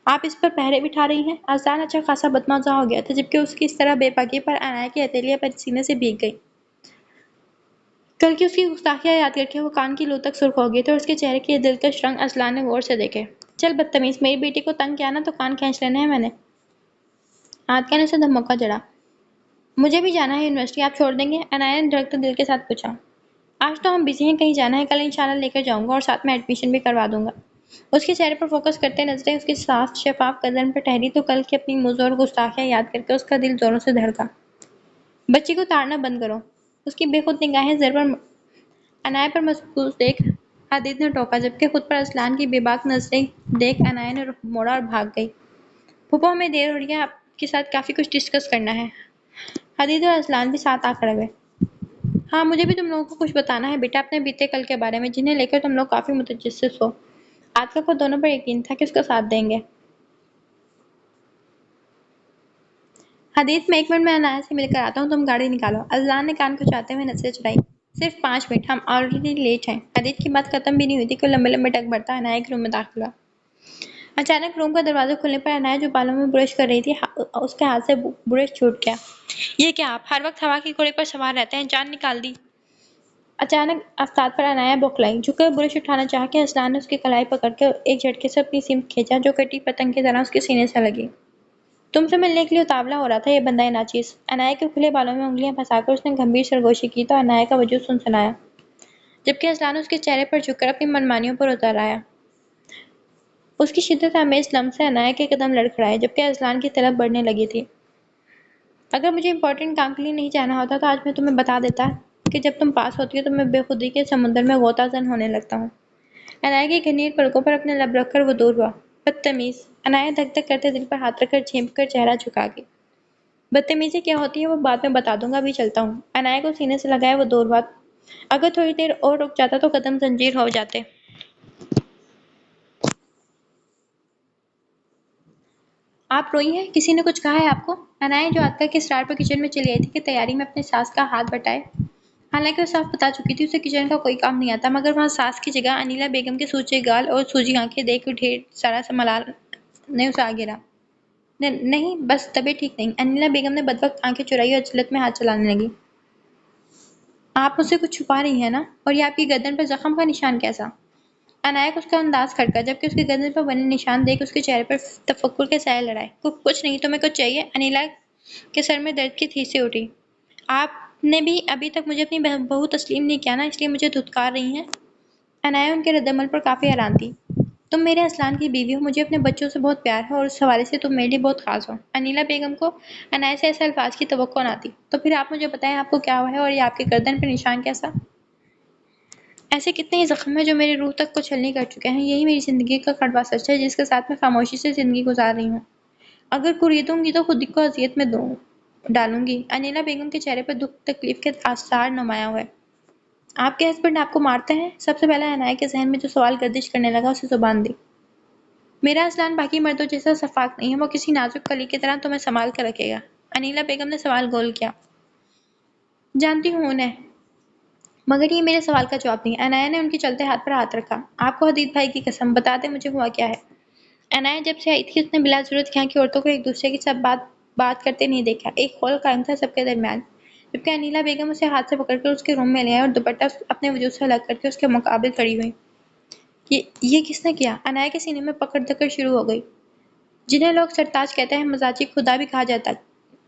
آپ اس پر پہرے بٹھا رہی ہیں۔ اذلان اچھا خاصا بدمزہ ہو گیا تھا جبکہ اس کی اس طرح بے باکی پر عنایہ کی ہتھیلیاں پسینے سے بھیگ گئی۔ کل کی اس کی گستاخیاں یاد کر کے وہ کان کی لو تک سرخ ہو گئی تھی اور اس کے چہرے کے یہ دلکش رنگ اذلان نے غور سے دیکھے۔ چل بدتمیز، میری بیٹی کو تنگ کیا نا تو کان کھینچ لینے ہیں میں نے۔ عاطفہ نے اسے دھمکا جڑا۔ مجھے بھی جانا ہے یونیورسٹی، آپ چھوڑ دیں گے؟ عنایہ نے دھڑکتے دل کے ساتھ پوچھا۔ آج تو ہم بزی ہیں، کہیں جانا ہے؟ کل انشاءاللہ لے کر جاؤں گا اور ساتھ میں ایڈمیشن بھی کروا دوں گا۔ اس کے چہرے پر فوکس کرتے نظریں اس کی صاف شفاف گردن پر ٹھہری تو کل کی اپنی موزوں اور گستاخیاں یاد کر کے اس کا دل زوروں سے دھڑکا۔ بچی کو تاڑنا بند کرو۔ اس کی بے خود نگاہیں زر پر عنایہ پر مرکوز دیکھ حدیث نے ٹوکا جبکہ خود پر اذلان کی بے باک نظریں دیکھ عنایہ نے رخ موڑا اور بھاگ گئی۔ پھوپھو، ہمیں دیر ہو رہی ہے، آپ کے ساتھ کافی کچھ ڈسکس کرنا ہے۔ حدیث اور اذلان بھی ساتھ آ کھڑے ہوئے۔ ہاں، مجھے بھی تم لوگوں کو کچھ بتانا ہے بیٹا، اپنے بیتے کل کے بارے میں جنہیں لے کر تم لوگ کافی متجسس ہو۔ عاطفہ کو دونوں پر یقین تھا کہ اس کا ساتھ دیں گے۔ حدیث، میں 1 منٹ میں عنایہ سے مل کر آتا ہوں، تم گاڑی نکالو۔ اذلان نے کان کھنچاتے ہوئے نظریں چڑھائیں۔ صرف 5 منٹ، ہم آلریڈی لیٹ ہیں۔ حدیث کی بات ختم بھی نہیں ہوئی تھی کہ وہ لمبے لمبے ڈگ بھرتا عنایہ کے روم میں داخل ہوا۔ اچانک روم کا دروازہ کھلنے پر عنایہ جو بالوں میں برش کر رہی تھی اس کے ہاتھ سے برش چھوٹ گیا۔ یہ کیا، آپ ہر وقت ہوا کے گھوڑے پر سوار رہتے ہیں، جان نکال دی؟ اچانک افتاد پر عنایہ بوکھلائی۔ جھک کر برش اٹھانا چاہ کے اذلان نے اس کی کلائی پکڑ کر ایک جھٹکے سے اپنی سمت کھینچا جو کٹی پتنگ کی طرح اس کے سینے سے لگی۔ تم سے ملنے کے لیے اتاولا ہو رہا تھا یہ بندہ ناچیز۔ عنایہ کے کھلے بالوں میں انگلیاں پھنسا کر اس نے گمبھیر سرگوشی کی تو عنایہ کا وجود سنسنایا جبکہ اذلان اس کے چہرے پر جھک کر اپنی منمانیوں پر اتر آیا۔ اس کی شدت آمیز لمس سے عنایہ کے قدم لڑکھڑائے جبکہ اذلان کی طلب بڑھنے لگی تھی۔ اگر مجھے امپورٹنٹ کام کے لیے نہیں جانا ہوتا تو آج میں تمہیں بتا دیتا کہ جب تم پاس ہوتی ہو تو میں بے خودی کے سمندر میں غوطہ زن ہونے لگتا ہوں۔ عنایہ کی گھنیر پلکوں پر اپنے لب رکھ کر وہ دور ہوا۔ بدتمیز، عنایہ دھک دھک کرتے دل پر ہاتھ رکھ کر جھینپ کر چہرہ جھکا گئی۔ بدتمیزی کیا ہوتی ہے وہ بعد میں بتا دوں گا، ابھی چلتا ہوں۔ عنایہ کو سینے سے لگائے وہ دور ہوا۔ اگر تھوڑی دیر اور رک جاتا تو قدم زنجیر ہو جاتے۔ آپ روئی ہیں؟ کسی نے کچھ کہا ہے آپ کو؟ عنایہ جو عاطفہ کے اصرار پر کچن میں چلی آئی تھی کہ تیاری میں اپنے ساس کا ہاتھ بٹائے۔ حالانکہ وہ صاف بتا چکی تھی اسے کچن کا کوئی کام نہیں آتا، مگر وہاں ساس کی جگہ انیلا بیگم کے سوچے گال اور سوجی آنکھیں دیکھ ڈھیر سارا سا ملال نے اسے آ گھیرا۔ نہیں، بس طبیعت ٹھیک نہیں۔ انیلا بیگم نے بدوقت آنکھیں چرائی اور جلد میں ہاتھ چلانے لگی۔ آپ مجھ سے کچھ چھپا رہی ہیں نا؟ اور یہ آپ کی گردن پر زخم کا نشان کیسا؟ عنایہ کو اس کا انداز کھٹکا جبکہ اس کی گردن پر بنے نشان دیکھ اس کے چہرے پر تفکر کے سائے لڑائے۔ کچھ نہیں، تمہیں کچھ چاہیے؟ انیلا کے سر میں درد کی ٹھیسیں اٹھی۔ آپ نے بھی ابھی تک مجھے اپنی بہو تسلیم نہیں کیا نا، اس لیے مجھے دھتکار رہی ہیں؟ عنایہ ان کے رد عمل پر کافی حیران تھی۔ تم میرے اذلان کی بیوی ہو، مجھے اپنے بچوں سے بہت پیار ہے اور اس حوالے سے تم میرے لیے بہت خاص ہو۔ انیلا بیگم کو عنایہ سے ایسے الفاظ کی توقع نہ تھی۔ تو پھر آپ مجھے بتائیں آپ کو کیا ہوا ہے اور یہ آپ کی گردن پر نشان کیسا؟ ایسے کتنے ہی زخم ہیں جو میری روح تک کو چھلنی کر چکے ہیں، یہی میری زندگی کا کڑوا سچ ہے جس کے ساتھ میں خاموشی سے زندگی گزار رہی ہوں۔ اگر کوریدوں گی تو خود کو اذیت میں ڈالوں گی۔ انیلا بیگم کے چہرے پر دکھ تکلیف کے آثار نمایاں ہوئے۔ آپ کے ہسبینڈ آپ کو مارتے ہیں؟ سب سے پہلا عنایہ کے ذہن میں جو سوال گردش کرنے لگا اسے زبان دی۔ میرا اسلان باقی مردوں جیسا شفاف نہیں ہے، وہ کسی نازک کلی کی طرح تمہیں سنبھال کر رکھے گا۔ انیلا بیگم نے سوال گول کیا۔ جانتی ہوں انہیں، مگر یہ میرے سوال کا جواب نہیں۔ عنایہ نے ان کے چلتے ہاتھ پر ہاتھ رکھا۔ آپ کو حدید بھائی کی قسم، بتا دیں مجھے ہوا کیا ہے؟ عنایہ جب سے آئی تھی اس نے بلا ضرورت یہاں کی عورتوں کو ایک دوسرے کے ساتھ بات کرتے نہیں دیکھا۔ ایک خول قائم تھا سب کے درمیان، جبکہ انیلا بیگم اسے ہاتھ سے پکڑ کر اس کے روم میں لے آئے اور دوپٹہ اپنے وجود سے الگ کر کے اس کے مقابل کھڑی ہوئی۔ یہ کس نے کیا؟ عنایہ کے سینے میں پکڑ دکڑ شروع ہو گئی۔ جنہیں لوگ سرتاج کہتے ہیں مزاجی خدا بھی کہا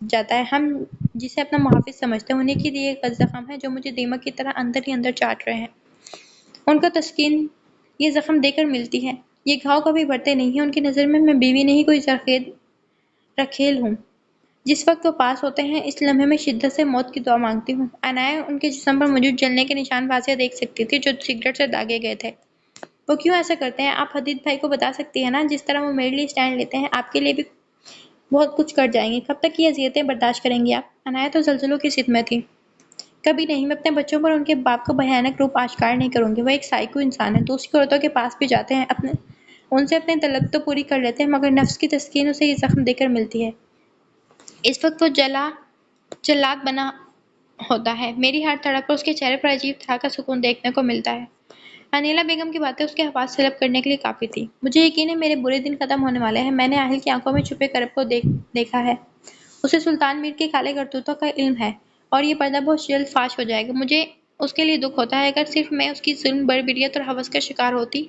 جاتا ہے، ہم جسے اپنا محافظ سمجھتے ہیں، انہیں کی دیے ایک زخم ہے جو مجھے دیمک کی طرح اندر ہی اندر چاٹ رہے ہیں۔ ان کو تسکین یہ زخم دے کر ملتی ہے۔ یہ گھاؤ کبھی بڑھتے نہیں ہیں۔ ان کی نظر میں بیوی نہیں، کوئی زرخیز رکھیل ہوں۔ جس وقت وہ پاس ہوتے ہیں اس لمحے میں شدت سے موت کی دعا مانگتی ہوں۔ عنایہ ان کے جسم پر موجود جلنے کے نشان واضح دیکھ سکتی تھی جو سگریٹ سے داغے گئے تھے۔ وہ کیوں ایسا کرتے ہیں؟ آپ حدید بھائی کو بتا سکتی ہیں نا؟ جس طرح وہ میرے لیے اسٹینڈ لیتے ہیں آپ کے لیے بھی بہت کچھ کر جائیں گے۔ کب تک یہ اذیتیں برداشت کریں گی آپ؟ عنایہ تو زلزلوں کی ضد میں تھی۔ کبھی نہیں، میں اپنے بچوں پر ان کے باپ کا بھیانک روپ آشکار نہیں کروں گی۔ وہ ایک سائیکو انسان ہے، دوسری عورتوں کے پاس بھی جاتے ہیں، ان سے اپنی طلب تو پوری کر لیتے ہیں، مگر نفس کی تسکین اسے یہ زخم دے کر ملتی ہے۔ اس وقت وہ جلاد بنا ہوتا ہے۔ میری ہر دھڑک پر اس کے چہرے پر عجیب طرح کا سکون دیکھنے کو ملتا ہے۔ انیلا بیگم کی باتیں اس کے حواس سلب کرنے کے لیے کافی تھی۔ مجھے یقین ہے میرے برے دن ختم ہونے والے ہیں۔ میں نے اہل کی آنکھوں میں چھپے کرب کو دیکھا ہے۔ اسے سلطان میر کے کالے کرتوتوں کا علم ہے اور یہ پردہ بہت جلد فاش ہو جائے گا۔ مجھے اس کے لیے دکھ ہوتا ہے، اگر صرف میں اس کی ظلم، بربریت اور ہوس کا شکار ہوتی،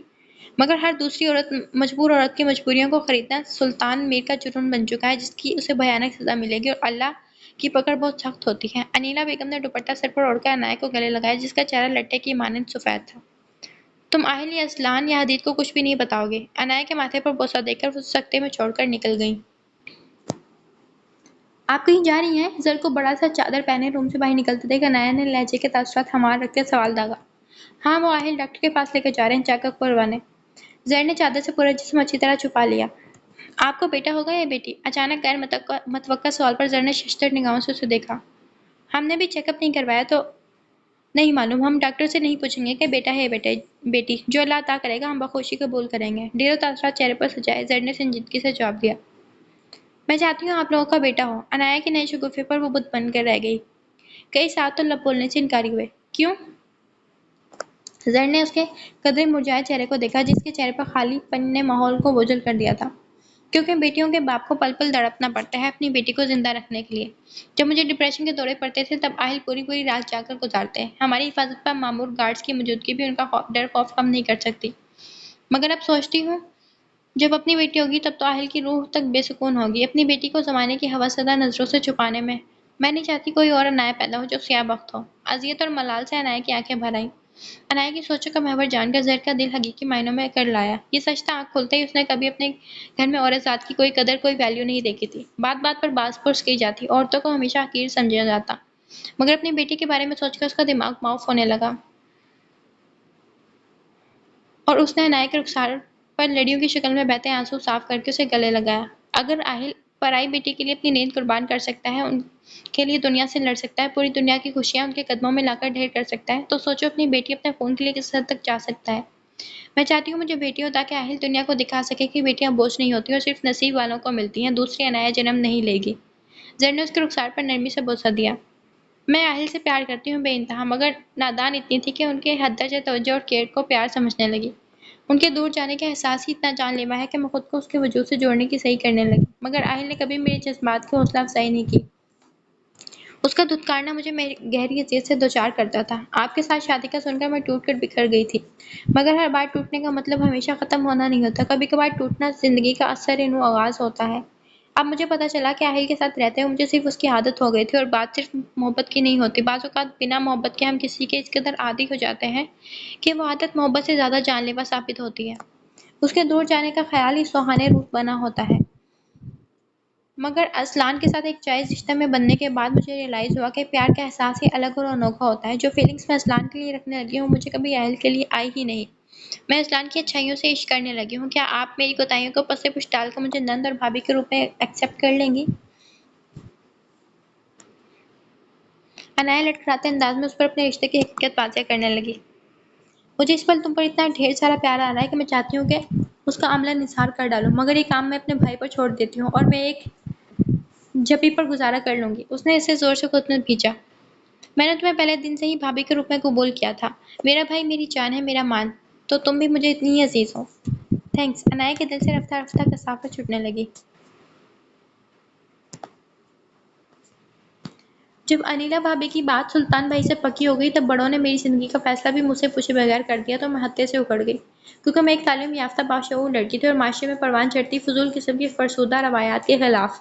مگر ہر دوسری مجبور عورت کی مجبوریوں کو خریدنا سلطان میر کا جرم بن چکا ہے جس کی اسے بھیانک سزا ملے گی، اور اللہ کی پکڑ بہت سخت ہوتی ہے۔ انیلا بیگم نے دوپٹہ سر پر اوڑھ کر عنایہ کو گلے لگایا جس کا چہرہ لٹے کی مانند سفید تھا۔ تم اہل یا اسلان یا حدید کو کچھ بھی نہیں بتاؤ گے؟ عنایہ کے ماتھے پر بوسہ دے کر وہ سکتے میں چھوڑ کر نکل گئیں۔ آپ کہیں جا رہی ہیں؟ زر کو بڑا سا چادر پہنے روم سے باہر نکلتے دیکھ عنایہ نے لہجے کے تاثرات ہموار رکھتے سوال داغا۔ ہاں، وہ اہل ڈاکٹر کے پاس لے کر جا رہے ہیں، چیک اپ کروانے۔ زر نے چادر سے پورا جسم اچھی طرح چھپا لیا۔ آپ کو بیٹا ہوگا یا بیٹی؟ اچانک غیر متوقع سوال پر زر نے ششدر نگاہوں سے اسے دیکھا۔ ہم نے بھی چیک اپ نہیں کروایا تو نہیں معلوم، ہم ڈاکٹر سے نہیں پوچھیں گے کہ بیٹا ہے یا بیٹی، جو اللہ عطا کرے گا ہم بخوشی قبول کریں گے۔ ڈھیروں تاثرات چہرے پر سجائے زر نے سنجیدگی سے جواب دیا۔ میں چاہتی ہوں آپ لوگوں کا بیٹا ہو۔ عنایہ کے نئے شگوفے پر وہ بت بن کر رہ گئی۔ کئی ساتھ تو لب بولنے سے انکاری ہوئے۔ کیوں؟ زر نے اس کے قدرے مرجھائے چہرے کو دیکھا جس کے چہرے پر خالی پن نے ماحول کو بوجھل کر دیا تھا۔ کیونکہ بیٹیوں کے باپ کو پل پل تڑپنا پڑتا ہے اپنی بیٹی کو زندہ رکھنے کے لیے۔ جب مجھے ڈپریشن کے دورے پڑتے تھے تب اہل پوری رات جاگ کر گزارتے ہیں۔ ہماری حفاظت پر مامور گارڈز کی موجودگی بھی ان کا ڈر خوف کم نہیں کر سکتی۔ مگر اب سوچتی ہوں جب اپنی بیٹی ہوگی تب تو اہل کی روح تک بے سکون ہوگی، اپنی بیٹی کو زمانے کی ہوس زدہ نظروں سے چھپانے میں۔ میں نہیں چاہتی کوئی اور عنایہ پیدا ہو جو سیاہ بخت ہو۔ اذیت اور ملال سے عنایہ کی آنکھیں بھر آئیں۔ عنایہ کی سوچوں کا محور جان کر زر کا دل حقیقی معنوں میں کر لایا۔ یہ سچ تھا، آنکھ کھلتے ہی اس نے کبھی اپنے گھر میں عورت ذات کی کوئی قدر، کوئی ویلیو نہیں دیکھی تھی۔ بات بات پر باز پرس کی جاتی، عورتوں کو ہمیشہ حقیر سمجھا جاتا، مگر اپنی بیٹی کے بارے میں سوچ کر اس کا دماغ معاف ہونے لگا اور اس نے عنایہ کے رخسار پر لڑیوں کی شکل میں بہتے آنسو صاف کر کے اسے گلے لگایا۔ اگر اہل پرائی بیٹی کے لیے اپنی نیند قربان کر سکتا ہے، ان کے لیے دنیا سے لڑ سکتا ہے، پوری دنیا کی خوشیاں ان کے قدموں میں لا کر ڈھیر کر سکتا ہے، تو سوچو اپنی بیٹی اپنے خون کے لیے کس حد تک جا سکتا ہے۔ میں چاہتی ہوں مجھے بیٹی ہو تاکہ اہل دنیا کو دکھا سکے کہ بیٹیاں بوجھ نہیں ہوتی اور صرف نصیب والوں کو ملتی ہیں، دوسری عنایہ جنم نہیں لے گی۔ زر نے اس کے رخسار پر نرمی سے بوسہ دیا۔ میں اہل سے پیار کرتی ہوں بے انتہا، مگر نادان اتنی تھی کہ ان کے حد درجہ توجہ اور کیئر کو پیار سمجھنے لگی۔ ان کے دور جانے کا احساس ہی اتنا جان لیوا ہے کہ میں خود کو اس کے وجود سے جوڑنے کی صحیح کرنے لگی، مگر اہل نے کبھی میرے جذبات کی حوصلہ افزائی نہیں کی۔ اس کا دھتکارنا مجھے گہری اذیت سے دوچار کرتا تھا۔ آپ کے ساتھ شادی کا سن کر میں ٹوٹ کر بکھر گئی تھی، مگر ہر بار ٹوٹنے کا مطلب ہمیشہ ختم ہونا نہیں ہوتا، کبھی کبھار ٹوٹنا زندگی کا اثر نو آغاز ہوتا ہے۔ اب مجھے پتہ چلا کہ اہل کے ساتھ رہتے ہوئے مجھے صرف اس کی عادت ہو گئی تھی، اور بات صرف محبت کی نہیں ہوتی۔ بعض اوقات بنا محبت کے ہم کسی کے اس قدر عادی ہو جاتے ہیں کہ وہ عادت محبت سے زیادہ جان لیوا ثابت ہوتی ہے۔ اس کے دور جانے کا خیال ہی سوہانے روح بنا ہوتا ہے۔ مگر اسلان کے ساتھ ایک جائز رشتہ میں بننے کے بعد مجھے ریئلائز ہوا کہ پیار کا احساس ہی الگ اور انوکھا ہوتا ہے۔ جو فیلنگز میں اسلان کے لیے رکھنے لگی ہوں مجھے کبھی اہل کے لیے آئی ہی نہیں۔ میں اسلان کی اچھائیوں سے عشق کرنے لگی ہوں۔ کیا آپ میری کوتاہیوں کو پس پش ڈال کر مجھے نند اور بھابھی کے روپ میں ایکسپٹ کر لیں گی؟ عنایا لٹکراتے انداز میں اس پر اپنے رشتے کی حقیقت واضح کرنے لگی۔ مجھے اس پل تم پر اتنا ڈھیر سارا پیار آ رہا ہے کہ میں چاہتی ہوں کہ اس کا عملاً اظہار کر ڈالوں، مگر یہ کام میں اپنے بھائی پر چھوڑ دیتی ہوں اور میں ایک جھپی پر گزارا کر لوں گی۔ اس نے اسے زور سے خود میں کھینچا۔ میں نے تمہیں پہلے دن سے ہی بھابھی کے روپ میں قبول کیا تھا۔ میرا بھائی میری جان ہے، میرا مان، تو تم بھی مجھے اتنی ہی عزیز ہو۔ تھینکس۔ عنایا کے دل سے رفتہ رفتہ کثافت چھوٹنے لگی۔ جب انیلا بھابھی کی بات سلطان بھائی سے پکی ہو گئی تب بڑوں نے میری زندگی کا فیصلہ بھی مجھ سے پوچھے بغیر کر دیا تو میں ہتے سے اکڑ گئی، کیونکہ میں ایک تعلیم یافتہ باشعور لڑکی تھی اور معاشرے میں پروان چڑھتی فضول قسم کی فرسودہ روایات کے خلاف،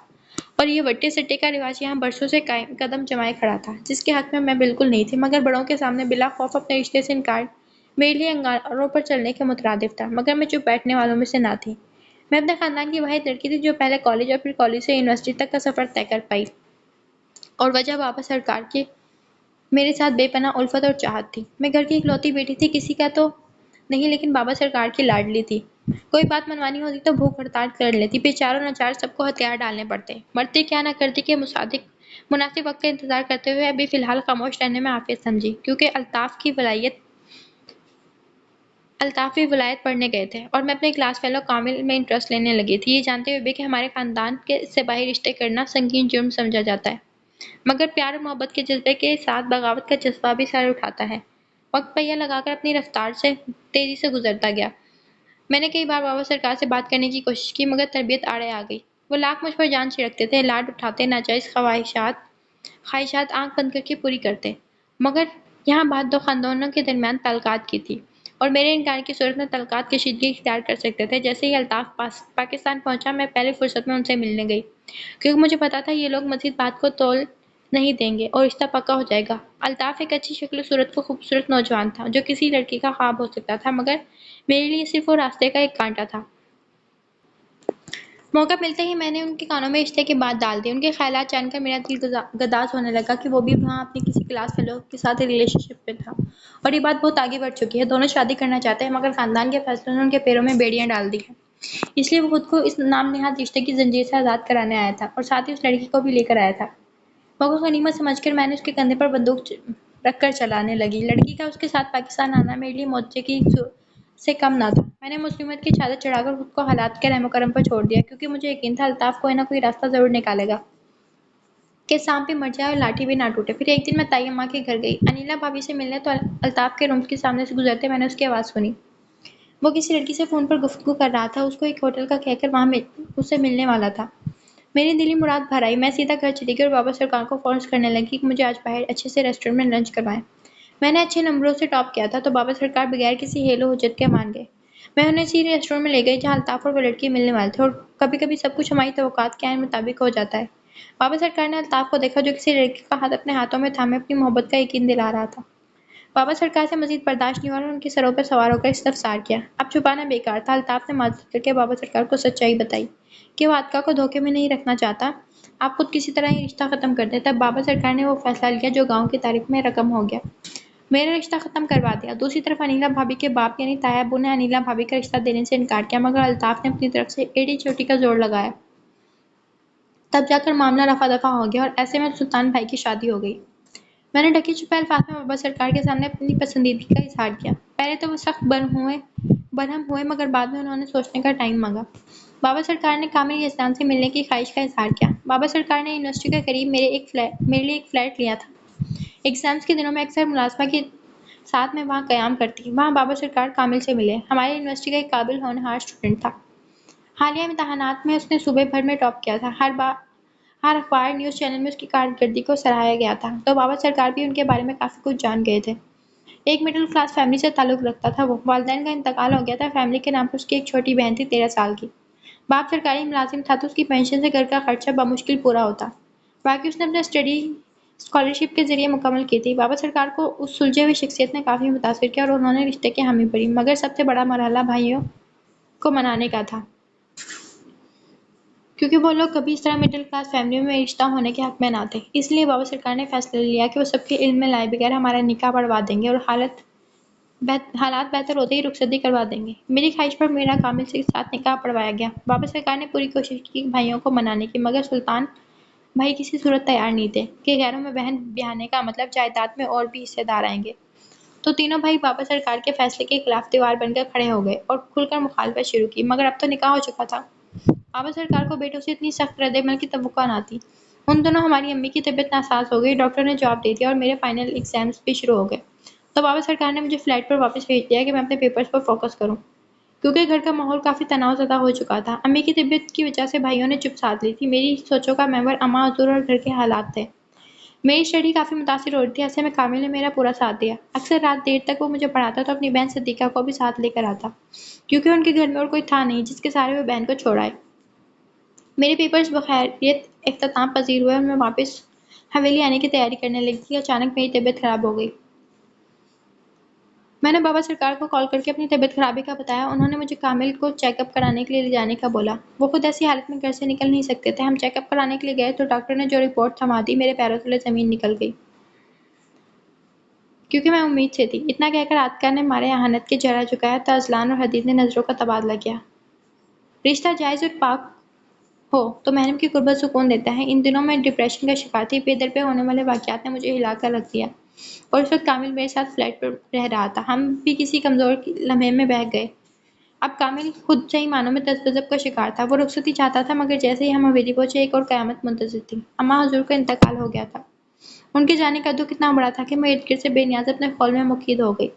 اور یہ وٹے سٹے کا رواج یہاں برسوں سے قدم جمائے کھڑا تھا، جس کے حق میں بالکل نہیں تھی، مگر بڑوں کے سامنے بلا خوف اپنے رشتے سے انکار میرے لیے انگاروں پر چلنے کے مترادف تھا، مگر میں چپ بیٹھنے والوں میں سے نہ تھی۔ میں اپنے خاندان کی واحد لڑکی تھی جو پہلے کالج اور پھر کالج سے یونیورسٹی تک کا سفر طے کر پائی، اور وجہ بابا سرکار کی میرے ساتھ بے پناہ الفت اور چاہت تھی۔ میں گھر کی اکلوتی بیٹی تھی، کسی کا تو نہیں لیکن بابا سرکار کی لاڈلی تھی۔ کوئی بات منوانی ہوتی تو بھوک ہڑتال کر لیتی، بیچاروں ناچار سب کو ہتھیار ڈالنے پڑتے، مرتے کیا نہ کرتی کہ مناسب وقت کا انتظار کرتے ہوئے ابھی فی الحال خاموش رہنے میں عافیت سمجھی، کیونکہ الطاف بھی ولایت پڑھنے گئے تھے اور میں اپنے کلاس فیلو کامل میں انٹرسٹ لینے لگی تھی، یہ جانتے ہوئے بھی کہ ہمارے خاندان کے سپاہی رشتے کرنا سنگین جرم سمجھا جاتا ہے، مگر پیار اور محبت کے جذبے کے ساتھ بغاوت کا جذبہ بھی سر اٹھاتا ہے۔ وقت پہیہ لگا کر اپنی رفتار سے تیزی سے گزرتا گیا۔ میں نے کئی بار بابا سرکار سے بات کرنے کی کوشش کی، مگر تربیت آڑے آ گئی۔ وہ لاکھ مجھ پر جان چھڑکتے تھے، لاڈ اٹھاتے، ناجائز خواہشات آنکھ بند کر کے پوری کرتے، مگر یہاں بات دو خاندانوں کے درمیان تعلقات کی تھی، اور میرے انکار کی صورت میں تعلقات کشیدگی اختیار کر سکتے تھے۔ جیسے ہی الطاف پاکستان پہنچا، میں پہلی فرصت میں ان سے ملنے گئی، کیونکہ مجھے پتا تھا یہ لوگ مزید بات کو تول نہیں دیں گے اور رشتہ پکا ہو جائے گا۔ الطاف ایک اچھی شکل و صورت کو خوبصورت نوجوان تھا، جو کسی لڑکی کا خواب ہو سکتا تھا، مگر میرے لیے صرف وہ راستے کا ایک کانٹا تھا۔ موقع ملتے ہی میں نے ان کے کانوں میں رشتے کی بات ڈال دی۔ ان کے خیالات جان کر میرا دل گداز ہونے لگا کہ وہ بھی وہاں اپنی کسی کلاس فیلو کے ساتھ ریلیشن شپ میں تھا، اور یہ بات بہت آگے بڑھ چکی ہے۔ دونوں شادی کرنا چاہتے ہیں، مگر خاندان کے فیصلوں نے ان کے پیروں میں بیڑیاں ڈال دی ہیں، اس لیے وہ خود کو اس نام نہاد رشتے کی زنجیر سے آزاد کرانے آیا تھا، اور ساتھ ہی اس لڑکی کو بھی لے کر آیا تھا۔ موقع غنیمت سمجھ کر میں نے اس کے کندھے پر بندوق رکھ کر چلانے لگی۔ لڑکی کا اس کے ساتھ پاکستان آنا میرے لیے معجزے کی سے کم نہ تھا۔ میں نے مسلمیت کی چادر چڑھا کر خود کو حالات کے رحم و کرم پر چھوڑ دیا، کیونکہ مجھے یقین تھا الطاف کوئی نہ کوئی راستہ ضرور نکالے گا کہ سانپ بھی مر جائے اور لاٹھی بھی نہ ٹوٹے۔ پھر ایک دن میں تائی اماں کے گھر گئی انیلا بھابھی سے ملنے، تو الطاف کے روم کے سامنے سے گزرتے میں نے اس کی آواز سنی۔ وہ کسی لڑکی سے فون پر گفتگو کر رہا تھا، اس کو ایک ہوٹل کا کہہ کر وہاں اس سے ملنے والا تھا۔ میری دلی مراد بھر آئی، میں سیدھا گھر چلی گئی اور بابا سرکار کو فورس کرنے لگی کہ مجھے آج باہر اچھے سے ریسٹورنٹ میں لنچ کروائیں۔ میں نے اچھے نمبروں سے ٹاپ کیا تھا، تو بابا سرکار بغیر کسی ہیل و حجت کے مان گئے۔ میں انہیں اسی ریسٹورنٹ میں لے گئی جہاں الطاف اور وہ لڑکی ملنے والے تھے، اور کبھی کبھی سب کچھ ہماری توقعات کے عین مطابق ہو جاتا ہے۔ بابا سرکار نے الطاف کو دیکھا، جو کسی لڑکی کا ہاتھ اپنے ہاتھوں میں تھامے اپنی محبت کا یقین دلا رہا تھا۔ بابا سرکار سے مزید برداشت نہیں ہوا اور ان کے سروں پر سوار ہو کر استفسار کیا۔ اب چھپانا بیکار تھا۔ الطاف نے معذرت کر کے بابا سرکار کو سچائی بتائی کہ وہ عاتکہ کو دھوکے میں نہیں رکھنا چاہتا، آپ خود کسی طرح یہ رشتہ ختم کر دیں۔ تب بابا سرکار نے وہ فیصلہ لیا جو گاؤں کی تاریخ میں رقم ہو گیا، میرا رشتہ ختم کروا دیا۔ دوسری طرف انیلا بھابھی کے باپ یعنی تایا ابو نے انیلا بھابھی کا رشتہ دینے سے انکار کیا، مگر الطاف نے اپنی طرف سے ایڑی چوٹی کا زور لگایا۔ تب جا کر معاملہ رفع دفع ہو گیا اور ایسے میں سلطان بھائی کی شادی ہو گئی۔ میں نے ڈھکے چھپے الفاظ میں بابا سرکار کے سامنے اپنی پسندیدگی کا اظہار کیا۔ پہلے تو وہ سخت برہم ہوئے، مگر بعد میں انہوں نے سوچنے کا ٹائم مانگا۔ بابا سرکار نے کامل یزدان سے ملنے کی خواہش کا اظہار کیا۔ بابا سرکار نے یونیورسٹی کے قریب میرے لیے ایک فلیٹ لیا تھا۔ ایگزامز کے دنوں میں اکثر ملازمہ کے ساتھ میں وہاں قیام کرتی۔ وہاں بابا سرکار کامل سے ملے۔ ہماری یونیورسٹی کا ایک قابل ہونہار اسٹوڈنٹ تھا۔ حالیہ امتحانات میں اس نے صوبے بھر میں ٹاپ کیا تھا۔ ہر اخبار، نیوز چینل میں اس کی کارکردگی کو سراہا گیا تھا، تو بابا سرکار بھی ان کے بارے میں کافی کچھ جان گئے تھے۔ ایک مڈل کلاس فیملی سے تعلق رکھتا تھا وہ، والدین کا انتقال ہو گیا تھا، فیملی کے نام پر اس کی ایک چھوٹی بہن تھی 13 سال کی۔ باپ سرکاری ملازم تھا تو اس کی پینشن سے گھر کا خرچہ بمشکل پورا ہوتا، باقی اس نے اپنے اسٹڈی اسکالرشپ کے ذریعے مکمل کی تھی۔ بابا سرکار کو اس سلجھے ہوئی شخصیت نے کافی متاثر کیا اور انہوں نے رشتے کی حامی بھری، مگر سب سے بڑا مرحلہ بھائیوں کو منانے کا تھا، کیونکہ وہ لوگ کبھی اس طرح مڈل کلاس فیملیوں میں رشتہ ہونے کے حق میں نہ تھے۔ اس لیے بابا سرکار نے فیصلہ لیا کہ وہ سب کے علم میں لائے بغیر ہمارا نکاح پڑھوا دیں گے اور حالات بہتر ہوتے ہی رخصتی کروا دیں گے۔ میری خواہش پر میرا کامل کے ساتھ نکاح پڑھوایا گیا۔ بابا سرکار نے پوری کوشش کی بھائیوں کو منانے کی، مگر سلطان بھائی کسی صورت تیار نہیں تھے کہ غیروں میں بہن بہانے کا مطلب جائیداد میں اور بھی حصے دار آئیں گے، تو تینوں بھائی بابا سرکار کے فیصلے کے خلاف دیوار بن کر کھڑے ہو گئے اور کھل کر مخالفت شروع کی، مگر اب تو نکاح ہو چکا تھا۔ بابا سرکار کو بیٹوں سے اتنی سخت رد عمل کی توقع نہ تھی۔ ان دنوں ہماری امی کی طبیعت ناساز ہو گئی، ڈاکٹر نے جواب دے دیا اور میرے فائنل ایگزامز بھی شروع ہو گئے، تو بابا سرکار نے مجھے فلیٹ پر واپس بھیج دیا کہ میں اپنے پیپرز پر فوکس کروں، کیونکہ گھر کا ماحول کافی تناؤ زدہ ہو چکا تھا۔ امی کی طبیعت کی وجہ سے بھائیوں نے چپ سادھ لی تھی، میری سوچوں کا محور اماں حضور اور گھر کے حالات تھے۔ میری اسٹڈی کافی متاثر ہو رہی تھی، ایسے میں کامل نے میرا پورا ساتھ دیا۔ اکثر رات دیر تک وہ مجھے پڑھاتا تو اپنی بہن صدیقہ کو بھی ساتھ لے کر آتا، کیونکہ ان کے گھر میں اور کوئی تھا نہیں جس کے سہارے وہ بہن کو چھوڑ آئے۔ میرے پیپرز بخیریت اختتام پذیر ہوئے اور میں واپس حویلی آنے کی تیاری کرنے لگی کہ اچانک میری طبیعت خراب ہو گئی۔ میں نے بابا سرکار کو کال کر کے اپنی طبیعت خرابی کا بتایا۔ انہوں نے مجھے کامل کو چیک اپ کرانے کے لیے لے جانے کا بولا۔ وہ خود ایسی حالت میں گھر سے نکل نہیں سکتے تھے۔ ہم چیک اپ کرانے کے لیے گئے تو ڈاکٹر نے جو رپورٹ تھما دی، میرے پیروں تلے زمین نکل گئی، کیونکہ میں امید سے تھی۔ اتنا کہہ کر عاطقہ نے مارے اہانت کے چہرہ جھکایا تو اذلان اور حدید نے نظروں کا تبادلہ کیا۔ رشتہ جائز اور پاک ہو تو محرم کی قربت سکون دیتا ہے۔ ان دنوں میں ڈپریشن کا شکار تھی، بے در پہ ہونے والے واقعات نے مجھے ہلا کر رکھ دیا، اور اس وقت کامل میرے ساتھ فلیٹ پر رہ رہا تھا۔ ہم بھی کسی کمزور لمحے میں بہہ گئے۔ اب کامل خود صحیح معنوں میں تذبذب کا شکار تھا۔ وہ رخصتی چاہتا تھا، مگر جیسے ہی ہم حویلی پہنچے ایک اور قیامت منتظر تھی۔ اماں حضور کا انتقال ہو گیا تھا۔ ان کے جانے کا دکھ اتنا بڑا تھا کہ میں ارد گرد سے بے نیاز اپنے خول میں مقید ہو گئی۔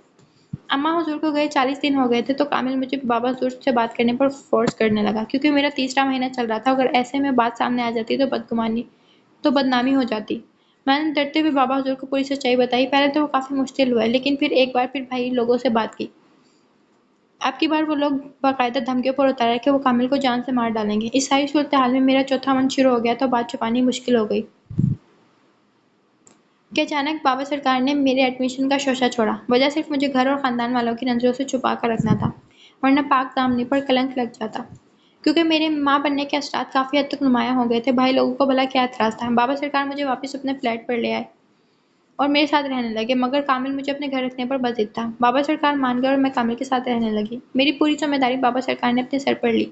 اماں حضور کو گئے 40 دن ہو گئے تھے تو کامل مجھے بابا حضور سے بات کرنے پر فورس کرنے لگا، کیونکہ میرا تیسرا مہینہ چل رہا تھا۔ اگر ایسے میں بات سامنے آ جاتی تو بدنامی ہو جاتی۔ میں نے ڈرتے ہوئے بابا حضور کو پوری سچائی بتائی۔ پہلے تو وہ کافی مشتعل ہوئے، لیکن پھر ایک بار پھر بھائی لوگوں سے بات کی۔ اب کی بار وہ لوگ باقاعدہ دھمکیوں پر اترے کہ وہ کامل کو جان سے مار ڈالیں گے۔ اس ساری صورتحال میں میرا چوتھا منتھ شروع ہو گیا تو بات چھپانی مشکل ہو گئی کہ اچانک بابا سرکار نے میرے ایڈمیشن کا شوشہ چھوڑا۔ وجہ صرف مجھے گھر اور خاندان والوں کی نظروں سے چھپا کر رکھنا تھا، ورنہ پاک دامنی پر کلنک لگ جاتا۔ کیونکہ میرے ماں بننے کے اثرات کافی حد تک نمایاں ہو گئے تھے، بھائی لوگوں کو بھلا کیا اعتراض تھا۔ بابا سرکار مجھے واپس اپنے فلیٹ پر لے آئے اور میرے ساتھ رہنے لگے، مگر کامل مجھے اپنے گھر رکھنے پر بضد تھا۔ بابا سرکار مان گئے اور میں کامل کے ساتھ رہنے لگی۔ میری پوری ذمہ داری بابا سرکار نے اپنے سر پر لی۔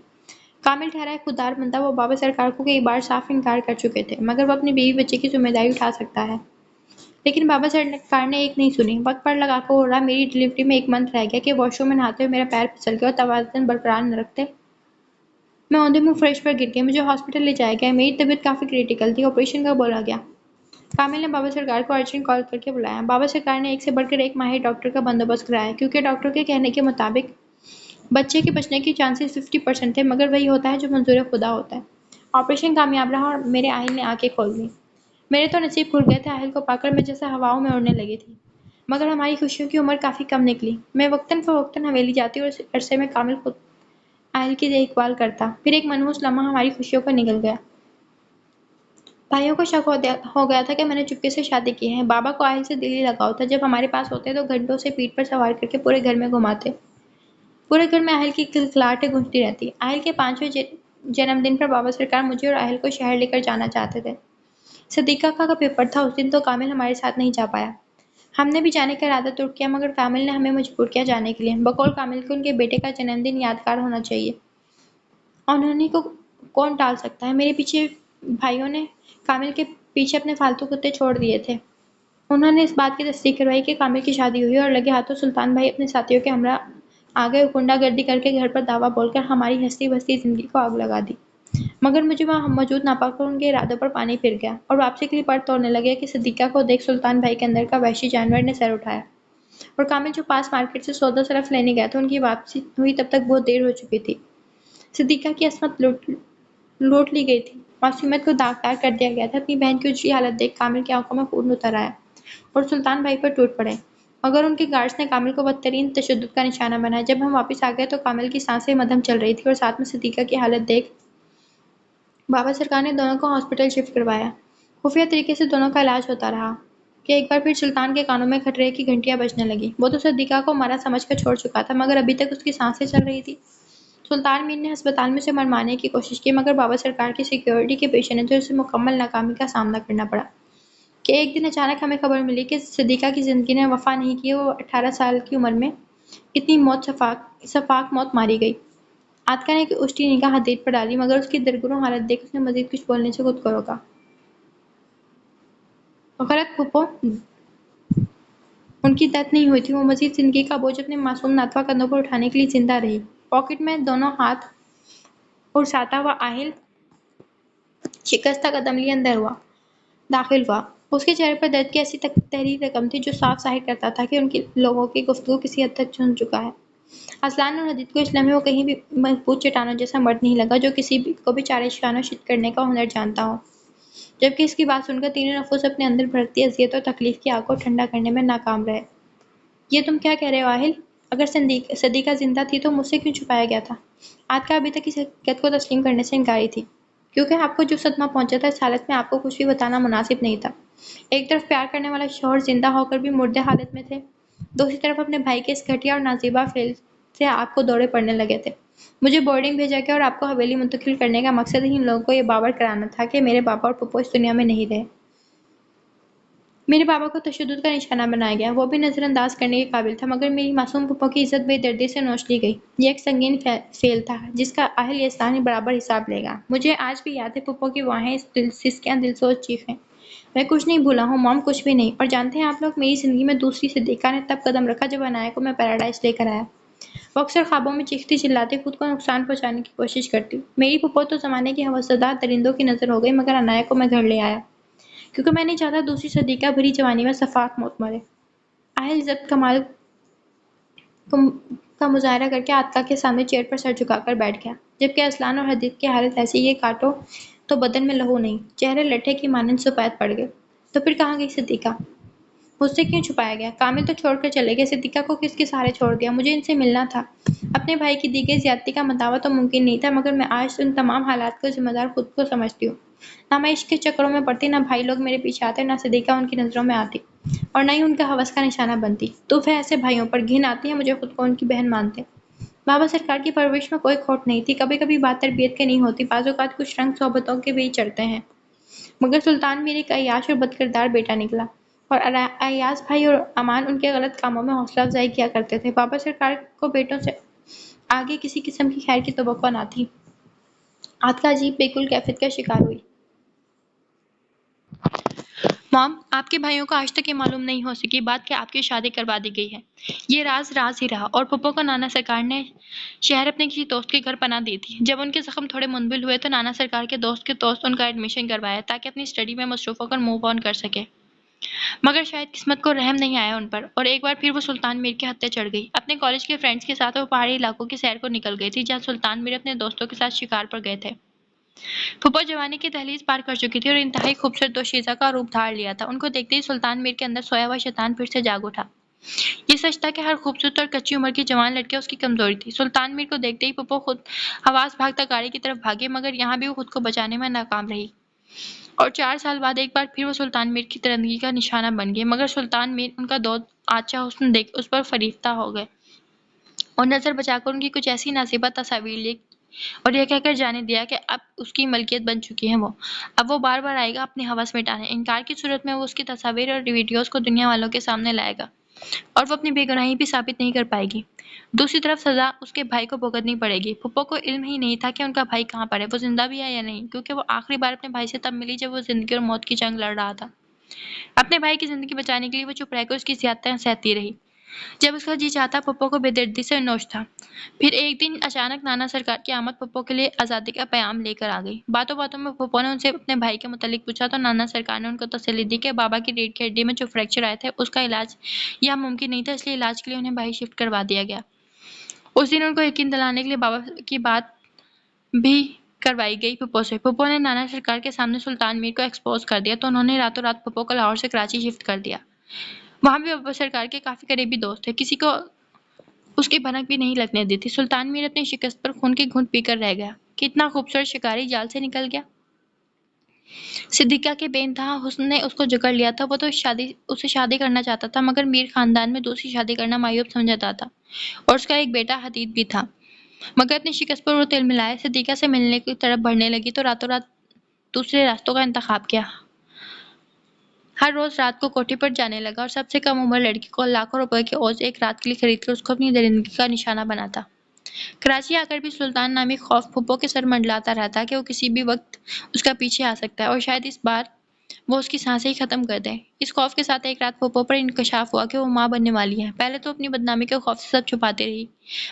کامل ٹھہرا ایک خوددار بندہ۔ وہ بابا سرکار کو کئی بار صاف انکار کر چکے تھے، مگر وہ اپنی بیوی بچے کی ذمہ داری اٹھا سکتا ہے۔ لیکن بابا سرکار نے ایک نہیں سنی۔ وقت پر لگا کر اڑا۔ میری ڈلیوری میں ایک منتھ رہ گیا کہ واش روم میں نہاتے ہوئے میرا پیر پھسل گیا اور توازن برقرار نہ رکھتے میں اوندھے منہ فرش پر گر گئی۔ مجھے ہاسپٹل لے جایا گیا۔ میری طبیعت کافی کریٹیکل تھی، آپریشن کا بولا گیا۔ کامل نے بابا سرکار کو ارجنٹ کال کر کے بلایا۔ بابا سرکار نے ایک سے بڑھ کر ایک ماہر ڈاکٹر کا بندوبست کرایا، کیونکہ ڈاکٹر کے کہنے کے مطابق بچے کے بچنے کے چانسز 50% تھے، مگر وہی ہوتا ہے جو منظور خدا ہوتا ہے۔ آپریشن کامیاب رہا اور میرے اہل نے آنکھیں کھول دیں۔ میرے تو نصیب کھل گئے تھے، اہل کو پا کر میں جیسے ہواؤں میں اڑنے لگی تھی۔ مگر ہماری خوشیوں کی عمر کافی کم نکلی۔ میں وقتاً فوقتاً حویلی جاتی اور اس عرصے میں کامل خود اہل کی دیکھ بھال کرتا۔ پھر ایک منحوس لمحہ ہماری خوشیوں کا نکل گیا۔ بھائیوں کو شک ہو گیا تھا کہ میں نے چپکے سے شادی کی ہے۔ بابا کو اہل سے دلی لگاؤ تھا۔ جب ہمارے پاس ہوتے تو گھنٹوں سے پیٹھ پر سوار کر کے پورے گھر میں گھماتے۔ پورے گھر میں اہل کی کھلکھلاہٹیں گونجتی رہتی۔ اہل کے 5ویں جنم دن پر بابا سرکار مجھے اور اہل کو شہر لے کر جانا چاہتے تھے۔ صدیقہ کا پیپر تھا اس دن، تو کامل ہمارے ساتھ نہیں جا پایا۔ ہم نے بھی جانے کا ارادہ ترک کیا، مگر کامل نے ہمیں مجبور کیا جانے کے لیے۔ بقول کامل کے ان کے بیٹے کا جنم دن یادگار ہونا چاہیے، انہی کو کون ٹال سکتا ہے۔ میرے پیچھے بھائیوں نے کامل کے پیچھے اپنے فالتو کتے چھوڑ دیے تھے۔ انہوں نے اس بات کی تصدیق کروائی کہ کامل کی شادی ہوئی اور لگے ہاتھوں سلطان بھائی اپنے ساتھیوں کے ہمراہ آ گئے اور غنڈہ گردی کر کے گھر پر دعویٰ بول کر ہماری ہستی بستی زندگی کو آگ لگا دی۔ مگر مجھے وہاں موجود نہ پا کر ان کے ارادوں پر پانی پھر گیا، اور واپسی کے لیے پر توڑنے لگے کہ صدیقہ کو دیکھ سلطان بھائی کے اندر کا وحشی جانور نے سر اٹھایا، اور کامل جو پاس مارکیٹ سے سودا صرف لینے گئے تھے، ان کی واپسی ہوئی تب تک بہت دیر ہو چکی تھی۔ صدیقہ کی عصمت لوٹ لی گئی تھی، معصومیت کو داغدار کر دیا گیا تھا۔ اپنی بہن کی اجڑی حالت دیکھ کامل کی آنکھوں میں خون اتر آیا اور سلطان بھائی پر ٹوٹ پڑے، مگر ان کے گارڈز نے کامل کو بدترین تشدد کا نشانہ بنایا۔ جب ہم واپس آ گئے تو کامل کی سانسیں مدھم چل رہی تھیں، اور ساتھ میں صدیقہ کی حالت دیکھ بابا سرکار نے دونوں کو ہاسپٹل شفٹ کروایا۔ خفیہ طریقے سے دونوں کا علاج ہوتا رہا کہ ایک بار پھر سلطان کے کانوں میں کھٹرے کی گھنٹیاں بجنے لگیں۔ وہ تو صدیقہ کو مرا سمجھ کر چھوڑ چکا تھا، مگر ابھی تک اس کی سانسیں چل رہی تھیں۔ سلطان میر نے ہسپتال میں اسے مروانے کی کوشش کی، مگر بابا سرکار کی سیکیورٹی کے پیش نظر اسے مکمل ناکامی کا سامنا کرنا پڑا کہ ایک دن اچانک ہمیں خبر ملی کہ صدیقہ کی زندگی نے وفا نہیں کی، وہ 18 سال کی عمر میں اتنی سفاک موت ماری گئی۔ عاطقہ نے ایک اٹھتی نگاہ حدید پر ڈالی، مگر اس کی درگروں حالت دیکھ اس نے مزید کچھ بولنے سے خود کو روکا۔ غلط پھپھو، ان کی ڈیتھ نہیں ہوئی تھی، وہ مزید زندگی کا بوجھ اپنے معصوم ناتوا کندھوں پر اٹھانے کے لیے زندہ رہی۔ پاکٹ میں دونوں ہاتھ اور ساتا ہوا آہل شکستہ قدم لیے اندر داخل ہوا۔ اس کے چہرے پر درد کی ایسی تحریر رقم تھی جو صاف ظاہر کرتا تھا کہ ان کی لوگوں کی گفتگو کسی حد تک سن چکا ہے۔ اصلان اور حدید کو اس لمحے وہ کہیں بھی مضبوط چٹانوں جیسا مرد نہیں لگا جو کسی کو بھی چارے شکانوں شت کرنے کا ہنر جانتا ہو، جبکہ اس کی بات سن کر تینوں نفوس اپنے اندر بھڑکتی اذیت اور تکلیف کی آگ کو ٹھنڈا کرنے میں ناکام رہے۔ یہ تم کیا کہہ رہے ہو آہل؟ اگر صدیقہ زندہ تھی تو مجھ سے کیوں چھپایا گیا تھا؟ عاطفہ ابھی تک اس حقیقت کو تسلیم کرنے سے انکاری تھی، کیونکہ آپ کو جو صدمہ پہنچا تھا اس حالت میں آپ کو کچھ بھی بتانا مناسب نہیں تھا۔ ایک طرف پیار کرنے والا شوہر زندہ ہو کر بھی مردہ حالت میں تھے، دوسری طرف اپنے بھائی کے اس گھٹیا اور نازیبا فعل سے آپ کو دورے پڑنے لگے تھے۔ مجھے بورڈنگ بھیجا گیا اور آپ کو حویلی منتقل کرنے کا مقصد ہی ان لوگوں کو یہ باور کرانا تھا کہ میرے پاپا اور پھپھو اس دنیا میں نہیں رہے۔ میرے پاپا کو تشدد کا نشانہ بنایا گیا، وہ بھی نظر انداز کرنے کے قابل تھا، مگر میری معصوم پھپھو کی عزت بے دردی سے نوچ لی گئی۔ یہ ایک سنگین فعل تھا جس کا اہل احسان برابر حساب لے گا۔ مجھے آج بھی یاد ہے پھپھو کی وہ آہیں سسکیاں دلسوز چیخیں، میں کچھ نہیں بھولا ہوں مام، کچھ بھی نہیں۔ اور جانتے ہیں آپ لوگ، میری زندگی میں دوسری صدیقہ نے تب قدم رکھا جب عنایہ کو میں پیراڈائز لے کر آیا۔ وہ اکثر خوابوں میں چیختی چلاتی خود کو نقصان پہنچانے کی کوشش کرتی۔ میری پھپھو تو زمانے کی ہوسزدہ درندوں کی نظر ہو گئی، مگر عنایہ کو میں گھر لے آیا، کیونکہ میں نہیں چاہتا دوسری صدیقہ بھری جوانی میں صفاک موت مرے۔ اہل ضبط کمال کا مظاہرہ کر کے عاطفہ کے سامنے چیئر پر سر جھکا کر بیٹھ گیا، جبکہ اصلان اور حدید کی حالت ایسی کہ کاٹو تو بدن میں لہو نہیں، چہرے لٹھے کی مانند سفید پڑ گئے۔ تو پھر کہاں گئی صدیقہ؟ مجھ سے کیوں چھپایا گیا؟ کامل تو چھوڑ کر چلے گئے، صدیقہ کو کس کے سہارے چھوڑ دیا؟ مجھے ان سے ملنا تھا۔ اپنے بھائی کی دی گئی زیادتی کا مداوع تو ممکن نہیں تھا، مگر میں آج ان تمام حالات کا ذمہ دار خود کو سمجھتی ہوں۔ نہ میں عشق کے چکروں میں پڑتی، نہ بھائی لوگ میرے پیچھے آتے، نہ صدیقہ ان کی نظروں میں آتی، اور نہ ہی ان کا ہوس کا نشانہ بنتی۔ تحفے ایسے بھائیوں پر گھن آتی ہے، مجھے خود کو ان کی بہن مانتے۔ بابا سرکار کی پرورش میں کوئی کھوٹ نہیں تھی، کبھی کبھی بات تربیت کے نہیں ہوتی، بعض اوقات کچھ رنگ صحبتوں کے بھی چڑھتے ہیں، مگر سلطان میر ایک عیاش اور بد کردار بیٹا نکلا، اور ایاز بھائی اور امان ان کے غلط کاموں میں حوصلہ افزائی کیا کرتے تھے۔ بابا سرکار کو بیٹوں سے آگے کسی قسم کی خیر کی توقع نہ تھی۔ عاطفہ عجیب بالکل کیفیت کا شکار ہوئی۔ مام، آپ کے بھائیوں کو آج تک یہ معلوم نہیں ہو سکی بات کہ آپ کی شادی کروا دی گئی ہے۔ یہ راز راز ہی رہا، اور پھپھو کو نانا سرکار نے شہر اپنے کسی دوست کے گھر پناہ دی تھی۔ جب ان کے زخم تھوڑے منبل ہوئے تو نانا سرکار کے دوست ان کا ایڈمیشن کروایا تاکہ اپنی اسٹڈی میں مصروف ہو کر موو آن کر سکے، مگر شاید قسمت کو رحم نہیں آیا ان پر، اور ایک بار پھر وہ سلطان میر کے ہتھے چڑھ گئی۔ اپنے کالج کے فرینڈز کے ساتھ وہ پہاڑی علاقوں کی سیر کو نکل گئی تھی جہاں سلطان میر اپنے دوستوں کے ساتھ شکار پر گئے تھے۔ پھپھو جوانی کی دہلیز پار کر چکی تھی اور انتہائی خوبصورت دوشیزہ کا روپ دھار لیا تھا۔ ان کو دیکھتے ہی سلطان میر کے اندر سویا ہوا شیطان پھر سے جاگ اٹھا۔ یہ سچ تھا کہ ہر خوبصورت اور کچی عمر کی جوان لڑکی اس کی کمزوری تھی۔ سلطان میر کو دیکھتے ہی پھپھو خود حواس بھاگتا گاڑی کی طرف بھاگے، مگر یہاں بھی وہ خود کو بچانے میں ناکام رہی، اور 4 سال بعد ایک بار پھر وہ سلطان میر کی درندگی کا نشانہ بن گئے، مگر سلطان میر ان کا دود آچا حسن دیکھ اس پر فریفتہ ہو گئے، اور نظر بچا کر ان کی کچھ ایسی نازیبا تصاویر لی اور یہ کہہ کر جانے دیا کہ اب اس کی ملکیت بن چکی ہیں وہ، اب وہ بار بار آئے گا اپنی ہوس مٹانے، انکار کی صورت میں وہ اس کی تصاویر اور ویڈیوز کو دنیا والوں کے سامنے لائے گا، اور وہ اپنی بے گناہی بھی ثابت نہیں کر پائے گی۔ دوسری طرف سزا اس کے بھائی کو بھگتنی پڑے گی۔ پھپھو کو علم ہی نہیں تھا کہ ان کا بھائی کہاں پر ہے، وہ زندہ بھی ہے یا نہیں، کیونکہ وہ آخری بار اپنے بھائی سے تب ملی جب وہ زندگی اور موت کی جنگ لڑ رہا تھا۔ اپنے بھائی کی زندگی بچانے کے لیے وہ چپ رہ کر اس کی زیادتیاں سہتی رہی، جب اس کا جی چاہتا پھپھو کو بے دردی سے نوچتا۔ پھر ایک دن اچانک نانا سرکار کی آمد پھپھو کے لیے آزادی کا پیام لے کر آ گئی۔ باتوں باتوں میں پھپھو نے ان سے اپنے بھائی کے متعلق پوچھا تو نانا سرکار نے ان کو تسلی دی کہ بابا کی ریڑھ کی ہڈی میں جو فریکچر آئے تھے اس کا علاج یہاں ممکن نہیں تھا، اس لیے علاج کے لیے انہیں باہر شفٹ کروا دیا گیا۔ اس دن ان کو یقین دلانے کے لیے بابا کی بات بھی کروائی گئی پھپھو سے۔ پھپھو نے نانا سرکار کے سامنے سلطان میر کو ایکسپوز کر دیا تو انہوں نے راتوں رات پھپھو کو لاہور سے کراچی شفٹ کر دیا۔ وہاں بھی بابا سرکار کے کافی قریبی دوست تھے، کسی کو اس کی بھنک بھی نہیں لگنے دی تھی۔ سلطان میر اپنی شکست پر خون کی گھونٹ پی کر رہ گیا کہ اتنا خوبصورت شکاری جال سے نکل گیا۔ صدیقہ کے بے انتہا حسن نے اس کو جکڑ لیا تھا، وہ تو اسے شادی کرنا چاہتا تھا، مگر میر خاندان میں دوسری شادی کرنا معیوب سمجھا جاتا تھا، اور اس کا ایک بیٹا حدید بھی تھا۔ مگر اپنی شکست پر وہ تل ملائے صدیقہ سے ملنے کی طرف بڑھنے لگی تو راتوں رات دوسرے راستوں کا انتخاب کیا۔ ہر روز رات کو کوٹھی پر جانے لگا اور سب سے کم عمر لڑکی کو لاکھوں روپے کے عوض ایک رات کے لیے خرید کر اس کو اپنی درندگی کا نشانہ بناتا۔ کراچی آ کر بھی سلطان نامی خوف پھپھو کے سر منڈلاتا رہتا کہ وہ کسی بھی وقت اس کا پیچھے آ سکتا ہے، اور شاید اس بار وہ اس کی سانسیں ہی ختم کر دیں۔ اس خوف کے ساتھ ایک رات پھوپھو پر انکشاف ہوا کہ وہ ماں بننے والی ہے۔ پہلے تو اپنی بدنامی کے خوف سے سب چھپاتی رہی،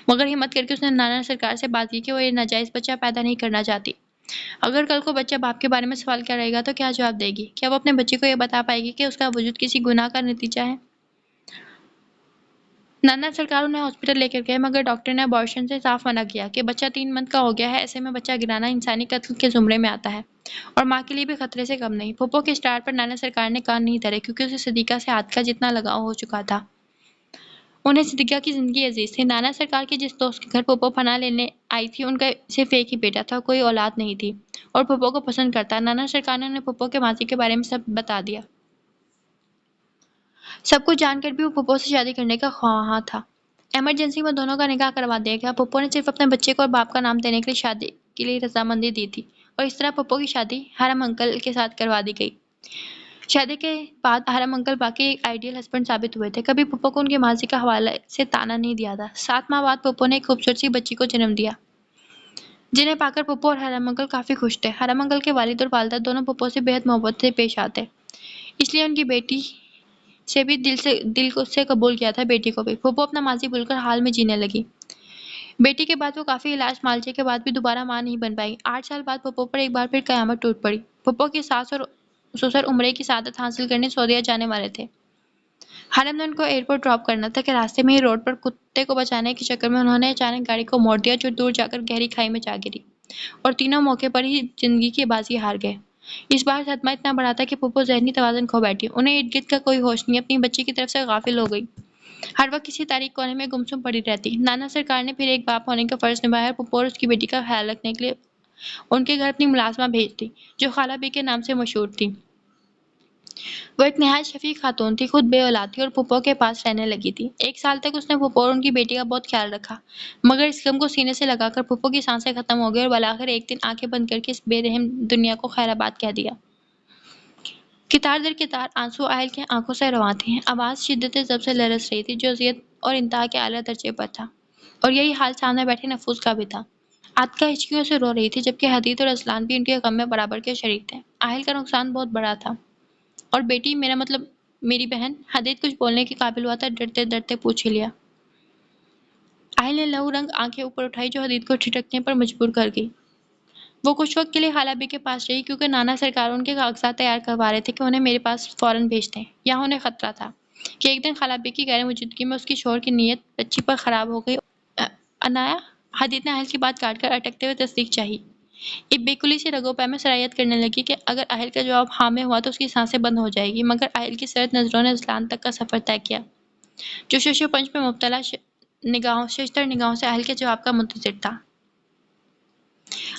مگر ہمت کر کے اس نے نانا سرکار سے بات کی کہ وہ یہ ناجائز بچہ پیدا نہیں کرنا چاہتی۔ اگر کل کو بچہ باپ کے بارے میں سوال کرے گا تو کیا جواب دے گی؟ کیا وہ اپنے بچے کو یہ بتا پائے گی کہ اس کا وجود کسی گناہ کا نتیجہ ہے؟ نانا سرکار انہیں ہاسپٹل لے کر گئے، مگر ڈاکٹر نے ابارشن سے صاف منع کیا کہ بچہ 3 منتھ کا ہو گیا ہے، ایسے میں بچہ گرانا انسانی قتل کے زمرے میں آتا ہے اور ماں کے لیے بھی خطرے سے کم نہیں۔ پھوپھو کے اسٹار پر نانا سرکار نے کان نہیں دھرے کیونکہ اسے صدیقہ سے عاطفہ جتنا لگاؤ ہو چکا تھا۔ انہیں صدیقہ کی زندگی عزیز تھی۔ نانا سرکار کے جس دوست کے گھر پھوپھو پناہ لینے آئی تھی ان کا صرف ایک ہی بیٹا تھا، کوئی اولاد نہیں تھی اور پھوپھو کو پسند کرتا۔ نانا سرکار نے انہیں پھوپھو کے ماضی کے بارے میں سب بتا دیا۔ سب کچھ جان کر بھی وہ پھوپھو سے شادی کرنے کا خواہاں تھا۔ ایمرجنسی میں دونوں کا نکاح کروا دیا گیا۔ پھوپھو نے صرف اپنے بچے کو اور باپ کا نام دینے کے لیے شادی کے لیے رضامندی دی تھی اور اس طرح پھوپھو کی شادی ہارم انکل کے ساتھ کروا دی گئی۔ شادی کے بعد ہارم انکل باقی ایک آئیڈیل ہسبینڈ ثابت ہوئے تھے۔ کبھی پھوپھو کو ان کے ماضی کا حوالے سے تانا نہیں دیا تھا۔ 7 ماہ بعد پھوپھو نے ایک خوبصورت سی بچی کو جنم دیا، جنہیں پا کر پھوپھو اور ہارم انکل کافی خوش تھے۔ ہارم انکل کے والد اور والدہ دونوں پھوپھو سے بے حد محبت سے پیش آتے، اس لیے ان کی بیٹی سے بھی دل سے قبول کیا تھا۔ بیٹی کو بھی پھوپھو اپنا ماضی بھول کر حال میں جینے لگی۔ بیٹی کے بعد وہ کافی علاج معالجے کے بعد بھی دوبارہ ماں نہیں بن پائی۔ 8 سال بعد پھوپھو پر ایک بار پھر قیامت ٹوٹ پڑی۔ پھوپھو کی ساس اور سسر عمرے کی سعادت حاصل کرنے سعودیہ جانے والے تھے۔ حرم نے ان کو ایئرپورٹ ڈراپ کرنا تھا کہ راستے میں ہی روڈ پر کتے کو بچانے کے چکر میں انہوں نے اچانک گاڑی کو موڑ دیا جو دور جا کر گہری کھائی میں جا گری اور تینوں موقع پر ہی زندگی کی بازی ہار گئے۔ اس بار صدمہ اتنا بڑا تھا کہ پھوپھو ذہنی توازن کھو بیٹھی۔ انہیں ارد گرد کا کوئی ہوش نہیں، اپنی بچی کی طرف سے غافل ہو گئی، ہر وقت کسی تاریک کونے میں گمسم پڑی رہتی۔ نانا سرکار نے پھر ایک باپ ہونے کا فرض نبھایا اور پھوپھو اور اس کی بیٹی کا خیال رکھنے کے لیے ان کے گھر اپنی ملازمہ بھیج دی جو خالہ بی کے نام سے مشہور تھی۔ وہ ایک نہایت شفیق خاتون تھی، خود بے اولاد تھی اور پھوپھو کے پاس رہنے لگی تھی۔ 1 سال تک اس نے پھوپھو اور ان کی بیٹی کا بہت خیال رکھا، مگر اس غم کو سینے سے لگا کر پھوپھو کی سانسیں ختم ہو گئی اور بالآخر ایک دن آنکھیں بند کر کے اس بے رحم دنیا کو خیر آباد کہہ دیا۔ قطار در قطار آنسو اہل کی آنکھوں سے رواں تھے۔ آواز شدت ضبط سے لرز رہی تھی جو اذیت اور انتہا کے اعلیٰ درجے پر تھا، اور یہی حال سامنے بیٹھے نفوس کا بھی تھا۔ عاطقہ ہچکیوں سے رو رہی تھی جبکہ حدید اور اذلان بھی ان کے غم میں برابر کے شریک تھے۔ اہل کا نقصان بہت بڑا تھا اور بیٹی، میرا مطلب میری بہن۔ حدید کچھ بولنے کے قابل ہوا تھا، ڈرتے ڈرتے پوچھ ہی لیا۔ اہل نے لہو رنگ آنکھیں اوپر اٹھائی جو حدید کو ٹھٹکنے پر مجبور کر گئی۔ وہ کچھ وقت کے لیے خالہ بی کے پاس رہی کیونکہ نانا سرکار ان کے کاغذات تیار کروا رہے تھے کہ انہیں میرے پاس فوراً بھیج دیں۔ یہاں انہیں خطرہ تھا کہ ایک دن خالہ بی کی غیر موجودگی میں اس کی شوہر کی نیت بچی پر خراب ہو گئی۔ انایا، حدید نے اہل کی بات کاٹ کر اٹکتے ہوئے تصدیق چاہی۔ ایک بیکلی سی رگوں پہ میں سرایت کرنے لگی کہ اگر اہل کا جواب ہاں میں ہوا تو اس کی سانسیں بند ہو جائے گی، مگر اہل کی سرد نظروں نے اذلان تک کا سفر طے کیا جو شش و پنج میں مبتلا ششدر نگاہوں سے اہل کے جواب کا منتظر تھا۔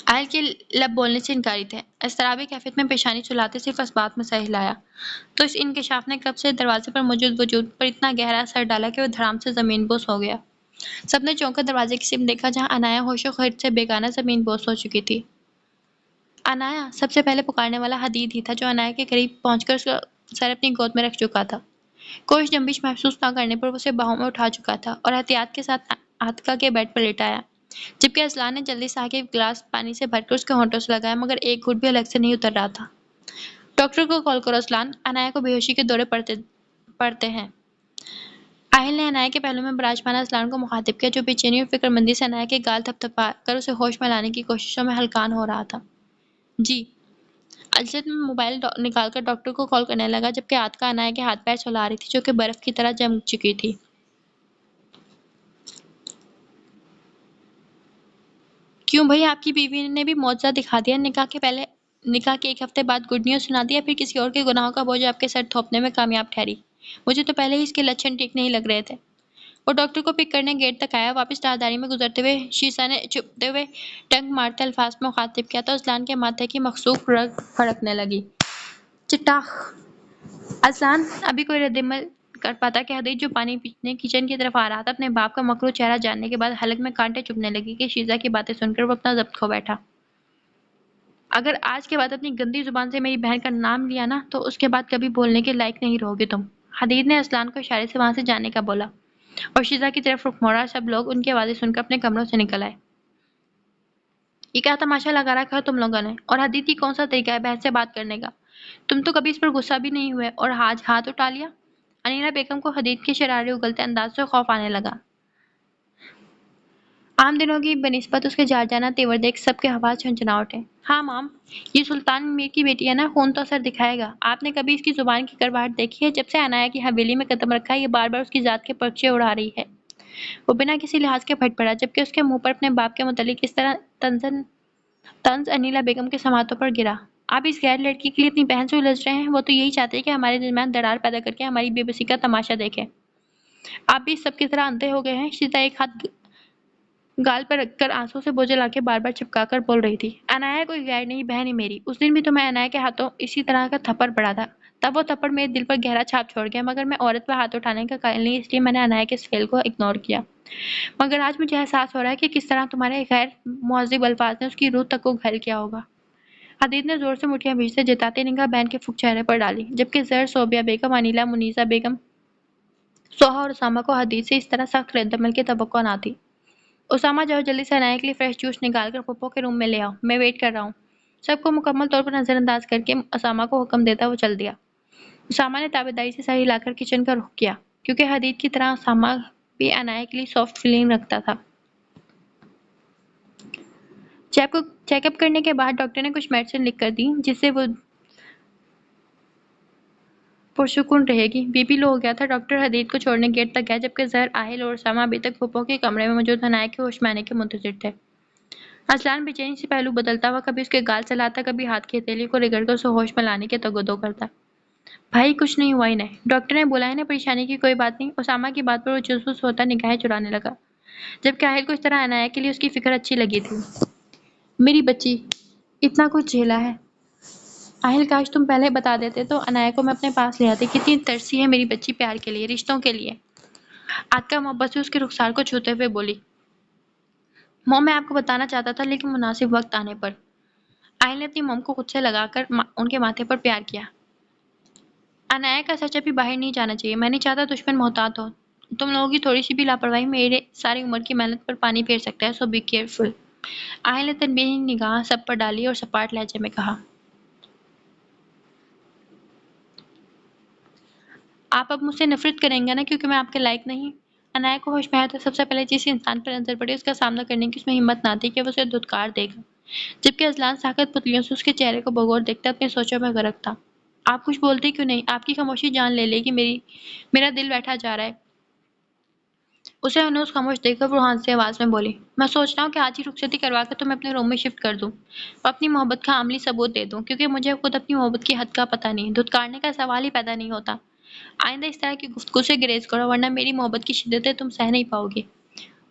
اہل کے لب بولنے سے انکاری تھے۔ اضطرابی کیفیت میں پیشانی سلاتے صرف اسبات میں سہ ہلایا تو اس انکشاف نے کب سے دروازے پر موجود وجود پر اتنا گہرا اثر ڈالا کہ وہ دھڑام سے زمین بوس ہو گیا۔ سب نے چونک کر دروازے کی سمت دیکھا جہاں انایا ہوش و خرد سے بیگانہ زمین بوس ہو چکی تھی۔ انایا! سب سے پہلے پکارنے والا حدید ہی تھا جو انایا کے قریب پہنچ کر اس کا سر اپنی گود میں رکھ چکا تھا۔ کوئی جنبش محسوس نہ کرنے پر وہ اسے باہوں میں اٹھا چکا تھا اور احتیاط کے ساتھ عاطقہ کے بیڈ پر لٹایا، جبکہ اذلان نے جلدی سے آگے ایک گلاس پانی سے بھر کر اس کے ہونٹوں سے لگایا، مگر ایک گھونٹ بھی الگ سے نہیں اتر رہا تھا۔ ڈاکٹر کو کال کرو اذلان، انایا کو بے ہوشی کے دورے پڑتے ہیں۔ اہل نے انایا کے پہلو میں براجمانہ اذلان کو مخاطب کیا جو بے چینی اور فکر مندی سے انایا کے گال تھپ تھپا کر اسے ہوش میں لانے کی کوششوں میں ہلکان ہو رہا تھا۔ جی۔ الجھن میں موبائل نکال کر ڈاکٹر کو کال کرنے لگا جبکہ عاطقہ انایا کے ہاتھ پیر چلا رہی تھی جو کہ برف کی طرح جم چکی تھی۔ کیوں بھئی، آپ کی بیوی نے بھی معجزہ دکھا دیا؟ نکاح کے 1 ہفتے بعد گڈ نیوز سنا دیا، پھر کسی اور کے گناہوں کا بوجھ آپ کے سر تھوپنے میں کامیاب ٹھہری؟ مجھے تو پہلے ہی اس کے لچھن ٹھیک نہیں لگ رہے تھے۔ وہ ڈاکٹر کو پک کرنے گیٹ تک آیا۔ واپس راہداری میں گزرتے ہوئے شیشہ نے چبھتے ہوئے ٹنک مارتے الفاظ میں مخاطب کیا تو اذلان کے ماتھے کی مخصوص رگ پھڑکنے لگی۔ چٹاخ! اذلان ابھی کوئی رد عمل کر پاتا کہ حدید جو پانی پینے کچن کی طرف آ رہا تھا اپنے باپ کا مکروہ چہرہ جاننے کے بعد حلق میں کانٹے چبھنے لگے کہ شیزہ کی باتیں سن کر وہ اپنا ضبط کھو بیٹھا۔ اگر آج کے بعد اپنی گندی زبان سے میری بہن کا نام لیا نا تو اس کے بعد کبھی بولنے کے لائق نہیں رہو گے تم۔ حدید نے اذلان کو اشارے سے وہاں سے جانے کا بولا اور شیزہ کی طرف رخ موڑا۔ سب لوگ ان کی آوازیں سن کر اپنے کمروں سے نکل آئے۔ یہ کیا تماشا لگا رکھا ہے تم لوگوں نے؟ اور حدید کی کون سا طریقہ ہے بہن سے بات کرنے کا؟ تم تو کبھی اس پر غصہ بھی نہیں ہوئے اور آج ہاتھ اٹھا لیا۔ انیلا بیگم کو حدید کے شرارے اگلتے انداز سے خوف آنے لگا۔ عام دنوں کی بنسبت اس کے جار جانا تیور دیکھ سب کے حواس جھنجھنا اٹھے۔ ہاں مام، یہ سلطان میر کی بیٹی ہے نا، خون تو اثر دکھائے گا۔ آپ نے کبھی اس کی زبان کی کڑواہٹ دیکھی ہے؟ جب سے عنایا کی حویلی میں قدم رکھا ہے یہ بار بار اس کی ذات کے پرچے اڑا رہی ہے۔ وہ بنا کسی لحاظ کے پھٹ پڑا، جبکہ اس کے منہ پر اپنے باپ کے متعلق اس طرح طنز انیلا بیگم کے سماعتوں پر گرا۔ آپ اس غیر لڑکی کے لیے اتنی بہن سے الجھ رہے ہیں؟ وہ تو یہی چاہتی ہے کہ ہمارے درمیان دراڑ پیدا کر کے ہماری بے بسی کا تماشا دیکھے۔ آپ بھی سب کی طرح اندھے ہو گئے ہیں؟ شیتا ایک ہاتھ گال پر رکھ کر آنسوں سے بوجھل آنکھیں بار بار چپکا کر بول رہی تھی۔ عنایا کوئی غیر نہیں، بہن ہی میری۔ اس دن بھی تو میں عنایا کے ہاتھوں اسی طرح کا تھپڑ پڑا تھا، تب وہ تھپڑ میرے دل پر گہرا چھاپ چھوڑ گیا، مگر میں عورت پر ہاتھ اٹھانے کا قائل نہیں، اس لیے میں نے عنایا کے اس فعل کو اگنور کیا۔ مگر آج مجھے احساس ہو رہا ہے کہ کس طرح تمہارے غیر مہذب الفاظ نے اس کی روح تک کو گھائل کیا ہوگا۔ حدید نے زور سے مٹھیاں بھیجتے جتاتے نگاہ بہن کے پھک چہرے پر ڈالی، جبکہ زہر، صوبیہ بیگم، انیلا، منیزہ بیگم، سوہا اور اسامہ کو حدید سے اس طرح سخت رد عمل کی توقع نہ تھی۔ اسامہ جاؤ، جلدی سے عنایا کے لیے فریش جوس نکال کر پھپھو کے روم میں لے آؤ، میں ویٹ کر رہا ہوں۔ سب کو مکمل طور پر نظر انداز کر کے اسامہ کو حکم دیتا وہ چل دیا۔ اسامہ نے تابعداری سے ساری لا کر کچن کا رخ کیا، کیونکہ حدید کی طرح اسامہ بھی عنایا کے لیے سافٹ فیلنگ رکھتا تھا۔ چیک اپ کرنے کے بعد ڈاکٹر نے کچھ میڈیسن لکھ کر دی جس سے وہ پرسکون رہے گی۔ بی پی لو ہو گیا تھا۔ ڈاکٹر حدید کو چھوڑنے گیٹ تک گیا، جبکہ زہر، آہل اور اسامہ ابھی تک پھپھو کے کمرے میں موجود عنایا کے ہوش میں آنے کے منتظر تھے۔ اصلان بے چینی سے پہلو بدلتا ہوا کبھی اس کے گال سے لاتا، کبھی ہاتھ کی ہتھیلی کو رگڑ کر اسے ہوش میں لانے کے تگودو کرتا۔ بھائی کچھ نہیں ہوا انہیں، ڈاکٹر نے بولا، انہیں پریشانی کی کوئی بات نہیں۔ اسامہ کی بات پر وہ جوس ہوتا نگاہیں چرانے لگا، جبکہ آہل کو اس طرح عنایا کے لیے اس کی فکر اچھی لگی تھی۔ میری بچی، اتنا کچھ جھیلا ہے۔ آہل کاش تم پہلے بتا دیتے تو عنایا کو میں اپنے پاس لے آتی۔ کتنی ترسی ہے میری بچی پیار کے لیے، رشتوں کے لیے۔ عاطفہ محبت سے اس کے رخسار کو چھوتے ہوئے بولی۔ موم، میں آپ کو بتانا چاہتا تھا لیکن مناسب وقت آنے پر۔ آہل نے اپنی موم کو خود سے لگا کر ان کے ماتھے پر پیار کیا۔ عنایا کا سچ ابھی باہر نہیں جانا چاہیے، میں نہیں چاہتا دشمن محتاط ہو۔ تم لوگوں کی تھوڑی سی بھی لاپرواہی میرے ساری عمر کی محنت پر پانی پھیر سکتا ہے، سو بی کیئرفل۔ آہل نے تنبیہی نگاہ سب پر ڈالی اور سپاٹ لہجے میں کہا۔ آپ اب مجھ سے نفرت کریں گے نا کیونکہ میں آپ کے لائق نہیں؟ عنایا کو ہوش میں آیا تو سب سے پہلے جس انسان پر نظر پڑی اس کا سامنا کرنے کی اس میں ہمت نہ تھی کہ وہ اسے دھتکار دے گا، جبکہ اذلان ساکت پتلیوں سے اس کے چہرے کو بغور دیکھتا اپنی سوچوں میں غرق تھا۔ آپ کچھ بولتے کیوں نہیں؟ آپ کی خاموشی جان لے لے گی، میرا دل بیٹھا جا رہا ہے۔ اسے ہنوز خاموش دیکھ کر وہ ہانستی آواز میں بولی، میں سوچ رہا ہوں کہ آج ہی رخصتی کروا کر تمہیں اپنے روم میں شفٹ کر دوں اور اپنی محبت کا عملی ثبوت دے دوں، کیونکہ مجھے خود اپنی محبت کی حد کا پتہ نہیں، دھتکارنے کا سوال ہی پیدا نہیں ہوتا۔ آئندہ اس طرح کی گفتگو سے گریز کرو ورنہ میری محبت کی شدتیں تم سہ نہیں پاؤ گی۔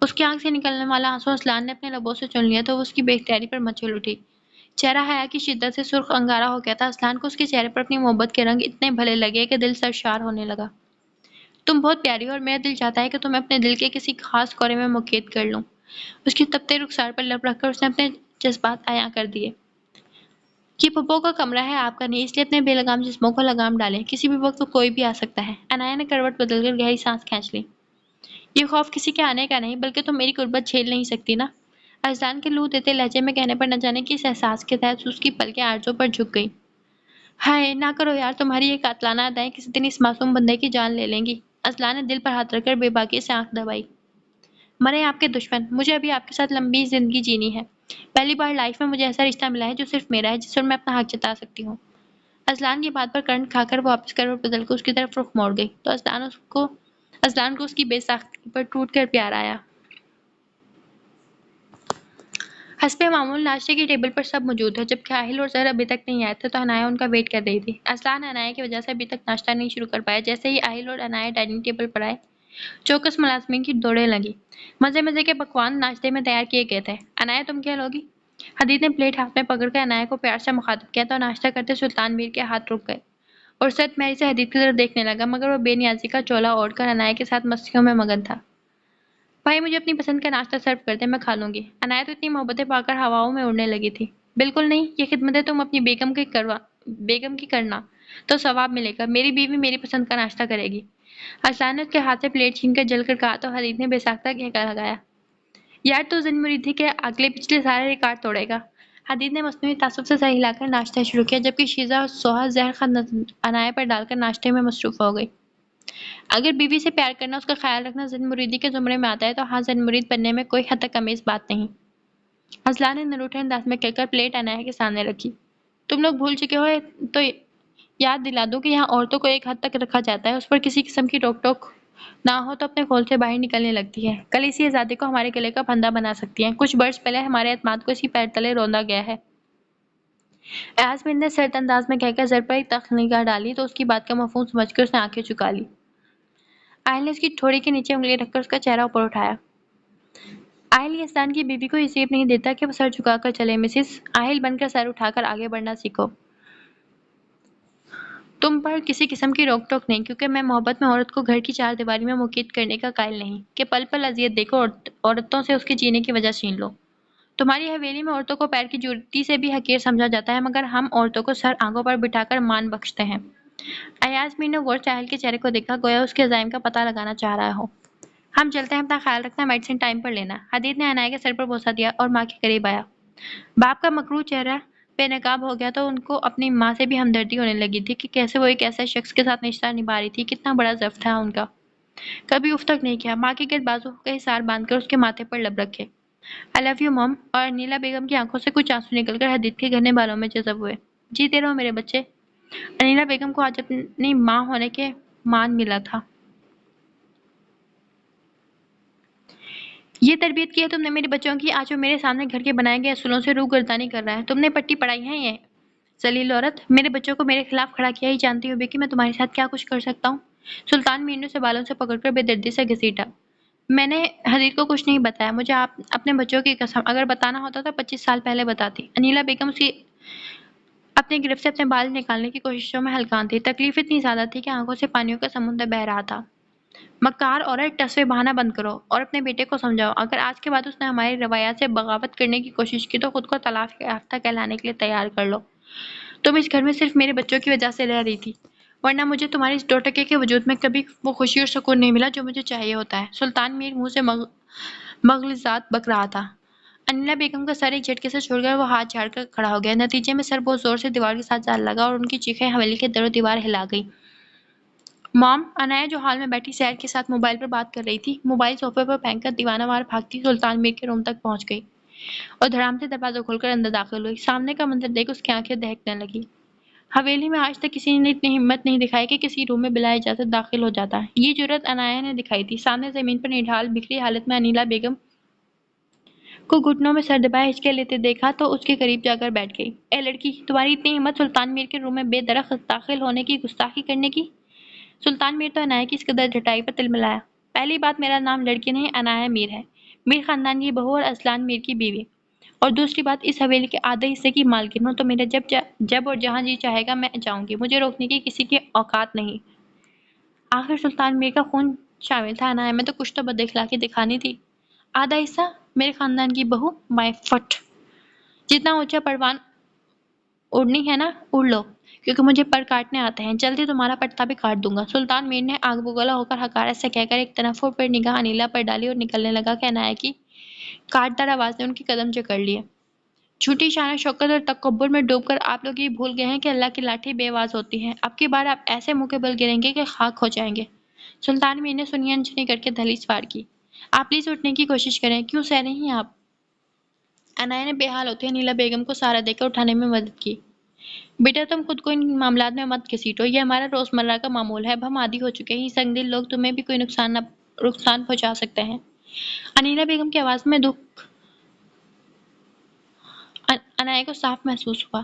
اس کی آنکھ سے نکلنے والا آنسو اصلان نے اپنے لبوں سے چن لیا تو وہ اس کی بے اختیاری پر مچل اٹھی۔ چہرہ حیا کی شدت سے سرخ انگارا ہو گیا تھا۔ اصلان کو اس کے چہرے پر اپنی محبت کے رنگ اتنے بھلے لگے کہ دل سرشار ہونے لگا۔ تم بہت پیاری ہو اور میرا دل چاہتا ہے کہ تمہیں اپنے دل کے کسی خاص کورے میں مقید کر لوں۔ اس کی تپتے رخسار پر لب رکھ کر اس نے اپنے جذبات عیاں کر دیے۔ یہ پھپھو کا کمرہ ہے، آپ کا نہیں، اس لیے اپنے بے لگام جسموں کو لگام ڈالیں، کسی بھی وقت کوئی بھی آ سکتا ہے۔ عنایا نے کروٹ بدل کر گہری سانس کھینچ لی۔ یہ خوف کسی کے آنے کا نہیں، بلکہ تم میری قربت جھیل نہیں سکتی نا؟ اذلان کے لو دیتے لہجے میں کہنے پر نہ جانے کس احساس کے تحت اس کی پلکیں آرزو پر جھک گئیں۔ ہائے نہ کرو یار، تمہاری یہ قاتلانہ ادائیں کسی دن اس معصوم بندے کی جان لے لیں گی۔ اذلان نے دل پر ہاتھ رکھ کر بے باکی سے آنکھ دبائی۔ مرے آپ کے دشمن، مجھے ابھی آپ کے ساتھ لمبی زندگی جینی ہے۔ پہلی بار لائف میں مجھے ایسا رشتہ ملا ہے جو صرف میرا ہے، جس پر میں اپنا حق جتا سکتی ہوں۔ اذلان کی بات پر کرنٹ کھا کر وہ واپس کروٹ بدل کر اس کی طرف رخ موڑ گئی تو اذلان کو اس کی بے ساختگی پر ٹوٹ کر پیار آیا۔ حسب معمول ناشتے کی ٹیبل پر سب موجود ہے، جبکہ آہل اور زہر ابھی تک نہیں آئے تھے تو عنایا ان کا ویٹ کر رہی تھی۔ اذلان عنایا کی وجہ سے ابھی تک ناشتہ نہیں شروع کر پایا۔ جیسے ہی آہل اور عنایا ڈائننگ ٹیبل پر آئے، چوکس ملازمین کی دوڑیں لگیں۔ مزے مزے کے پکوان ناشتے میں تیار کیے گئے تھے۔ عنایا تم کیا لوگی؟ حدید نے پلیٹ ہاتھ میں پکڑ کر عنایا کو پیار سے مخاطب کیا تو ناشتہ کرتے سلطان میر کے ہاتھ رک گئے اور سرد مہری سے حدید کی طرف دیکھنے لگا، مگر وہ بے نیازی کا چولا اوڑھ کر عنایا کے ساتھ مستیوں میں مگن تھا۔ بھائی مجھے اپنی پسند کا ناشتہ سرو کر دے، میں کھا لوں گی۔ عنایا تو اتنی محبتیں پا کر ہواؤں میں اڑنے لگی تھی۔ بالکل نہیں، یہ خدمتیں تم اپنی بیگم کی کرنا تو ثواب ملے گا، میری بیوی میری پسند کا ناشتہ کرے گی۔ اذلان نے اس کے ہاتھ سے پلیٹ چھین کر جل کر کہا تو حدید نے بے ساختہ کہکا لگایا، یار تو ضد مرید تھی کہ اگلے پچھلے سارے ریکارڈ توڑے گا۔ حدید نے مصنوعی تعصب سے سر ہلا کر ناشتہ شروع کیا، جبکہ شیزا اور سوہا زہر خند عنایہ پر ڈال کر ناشتے میں مصروف ہو گئی۔ اگر بیوی سے پیار کرنا، اس کا خیال رکھنا زن مریدی کے زمرے میں آتا ہے تو ہاں، زن مرید بننے میں کوئی حد تمیز بات نہیں۔ اذلان نے نروٹھے انداز میں کہہ کر پلیٹ عنایہ کے سامنے رکھی۔ تم لوگ بھول چکے ہو تو یاد دلا دوں کہ یہاں عورتوں کو ایک حد تک رکھا جاتا ہے، اس پر کسی قسم کی روک ٹوک نہ ہو تو اپنے کھول سے باہر نکلنے لگتی ہے۔ کل اسی آزادی کو ہمارے گلے کا پھندا بنا سکتی ہیں۔ کچھ برس پہلے ہمارے اعتماد کو اسی پیر تلے روندا گیا ہے۔ ایاز میر نے سرد انداز میں کہہ کر زر پر ایک تلخ نگاہ ڈالی تو اس کی بات کا مفہوم سمجھ کر اس نے آنکھیں چکا لی۔ آہل نے اس کی ٹھوڑی کے نیچے انگلی رکھ کر اس کا چہرہ اوپر اٹھایا۔ آہل اذلان کی بیوی کو یہ سیب نہیں دیتا کہ وہ سر جھکا کر چلے۔ مسز آہل بن کر سر اٹھا کر آگے بڑھنا سیکھو۔ تم پر کسی قسم کی روک ٹوک نہیں، کیونکہ میں محبت میں عورت کو گھر کی چار دیواری میں مقید کرنے کا قائل نہیں کہ پل پل اذیت دے کر عورتوں سے اس کے جینے کی وجہ چھین لو۔ تمہاری حویلی میں عورتوں کو پیر کی جوتی سے بھی حقیر سمجھا جاتا ہے، مگر ہم عورتوں کو سر آنکھوں پر بٹھا کر مان بخشتے ہیں۔ ایاز میر نے غور سے آہل کے چہرے کو دیکھا، گویا اس کے عزائم کا پتہ لگانا چاہ رہا ہو۔ ہم چلتے ہیں، اپنا خیال رکھنا، میڈیسن ٹائم پر لینا۔ حدید نے عنایہ کے سر پر بوسہ دیا اور ماں کے قریب آیا۔ باپ کا مکروہ چہرہ بے نقاب ہو گیا تو ان کو اپنی ماں سے بھی ہمدردی ہونے لگی تھی کہ کیسے وہ ایک ایسے شخص کے ساتھ رشتہ نبھا رہی تھی، کتنا بڑا ضعف تھا ان کا۔ کبھی اف تک نہیں کیا۔ ماں کے گرد بازو کا حصار باندھ کر اس کے ماتھے پر لب رکھے۔ آئی لو یو مم، اور انیلا بیگم کی آنکھوں سے کچھ آنسو نکل کر حدید کے گھنے بالوں میں جذب ہوئے۔ جیتے رہو میرے بچے۔ انیلا بیگم کو آج اپنی ماں ہونے کے مان ملا تھا۔ یہ تربیت کی ہے تم نے میرے بچوں کی، آج وہ میرے سامنے گھر کے بنائے گئے اصولوں سے روگردانی کر رہا ہے۔ تم نے پٹی پڑھائی ہے یہ ذلیل عورت، میرے بچوں کو میرے خلاف کھڑا کیا، ہی جانتی ہو کہ میں تمہارے ساتھ کیا کچھ کر سکتا ہوں۔ سلطان میر نے اسے بالوں سے پکڑ کر بے دردی سے گھسیٹا۔ میں نے حدید کو کچھ نہیں بتایا، مجھے اپنے بچوں کی قسم، اگر بتانا ہوتا تو 25 سال پہلے بتاتی۔ انیلا بیگم اس کی اپنی گرفت سے اپنے بال نکالنے کی کوششوں میں ہلکان تھی۔ تکلیف اتنی زیادہ تھی کہ آنکھوں سے پانیوں کا سمندر بہہ رہا تھا۔ مکار عورت، ٹسوے بہانا بند کرو اور اپنے بیٹے کو سمجھاؤ۔ اگر آج کے بعد اس نے ہماری روایات سے بغاوت کرنے کی کوشش کی تو خود کو طلاق یافتہ کہلانے کے لیے تیار کر لو۔ تم اس گھر میں صرف میرے بچوں کی وجہ سے رہ رہی تھی، ورنہ مجھے تمہاری اس ٹوٹکے کے وجود میں کبھی وہ خوشی اور سکون نہیں ملا جو مجھے چاہیے ہوتا ہے۔ سلطان میر منہ سے مغلظات بک رہا تھا۔ انیلا بیگم کا سر ایک جھٹکے سے چھوڑ کر وہ ہاتھ جھاڑ کر کھڑا ہو گیا۔ نتیجے میں سر بہت زور سے دیوار کے ساتھ جا لگا اور ان کی چیخیں حویلی کے در و دیوار ہلا گئی۔ مام، عنایہ جو ہال میں بیٹھی سیر کے ساتھ موبائل پر بات کر رہی تھی، موبائل صوفے پر پھینک کر دیوانہ وار بھاگتی سلطان میر کے روم تک پہنچ گئی اور دھڑام سے دروازہ کھول کر اندر داخل ہوئی۔ سامنے کا منظر دیکھ اس کی آنکھیں دہکنے لگی۔ حویلی میں آج تک کسی نے اتنی ہمت نہیں دکھائی کہ کسی روم میں بلا اجازت داخل ہو جاتا ہے۔ یہ جرأت عنایہ نے دکھائی تھی۔ سامنے زمین پر نڈھال بکھری حالت میں انیلا بیگم کو گھٹنوں میں سر دبائے ہچکے لیتے دیکھا تو اس کے قریب جا کر بیٹھ گئی۔ اے لڑکی، تمہاری اتنی ہمت سلطان میر کے روم میں بے درخت داخل ہونے کی، گستاخی کرنے کی؟ سلطان میر تو عنایہ کی اس قدر ڈٹائی پر تلملایا۔ پہلی بات، میرا نام لڑکی نہیں عنایہ میر ہے، میر خاندان کی بہو اور اذلان میر کی بیوی۔ اور دوسری بات، اس حویلی کے آدھے حصے کی مالکن ہوں، تو میرا جب اور جہاں جی چاہے گا میں جاؤں گی، مجھے روکنے کی کسی کی اوقات نہیں۔ آخر سلطان میر کا خون شامل تھا عنایہ میں تو کچھ تو بد اخلاقی دکھانی تھی۔ آدھا حصہ؟ میرے خاندان کی بہو؟ مائی فٹ! جتنا اونچا پروان اڑنی ہے نا، اڑ لو، کیونکہ مجھے پر کاٹنے آتے ہیں، جلدی تمہارا پٹتا بھی کاٹ دوں گا۔ سلطان میر نے آگ بگولا ہو کر حقارت سے کہہ کر ایک تنفر پر نگاہ انیلا پر ڈالی اور نکلنے لگا کہ عنایہ کی کاٹدار آواز نے ان کے قدم جکڑ لیے۔ جھوٹی شان و شوکت اور تکبر میں ڈوب کر آپ لوگ یہ بھول گئے ہیں کہ اللہ کی لاٹھی بے آواز ہوتی ہے۔ اب کی بار آپ ایسے منہ کے بل گریں گے کہ خاک ہو جائیں گے۔ سلطان میر نے سنی انجنی کر کے دہلیز پار کی۔ آپ پلیز اٹھنے کی کوشش کریں، کیوں سہ رہی ہیں آپ؟ عنایہ نے بے حال ہوتے انیلا بیگم کو سہارا دے کر اٹھانے میں مدد کی۔ بیٹا، تم خود کو ان معاملات میں مت گھسیٹو، یہ ہمارا روزمرہ کا معمول ہے، اب ہم عادی ہو چکے ہیں، یہ سنگ دل لوگ تمہیں بھی کوئی نقصان پہنچا سکتے ہیں۔ انیلا بیگم کی آواز میں دکھ عنایہ کو صاف محسوس ہوا۔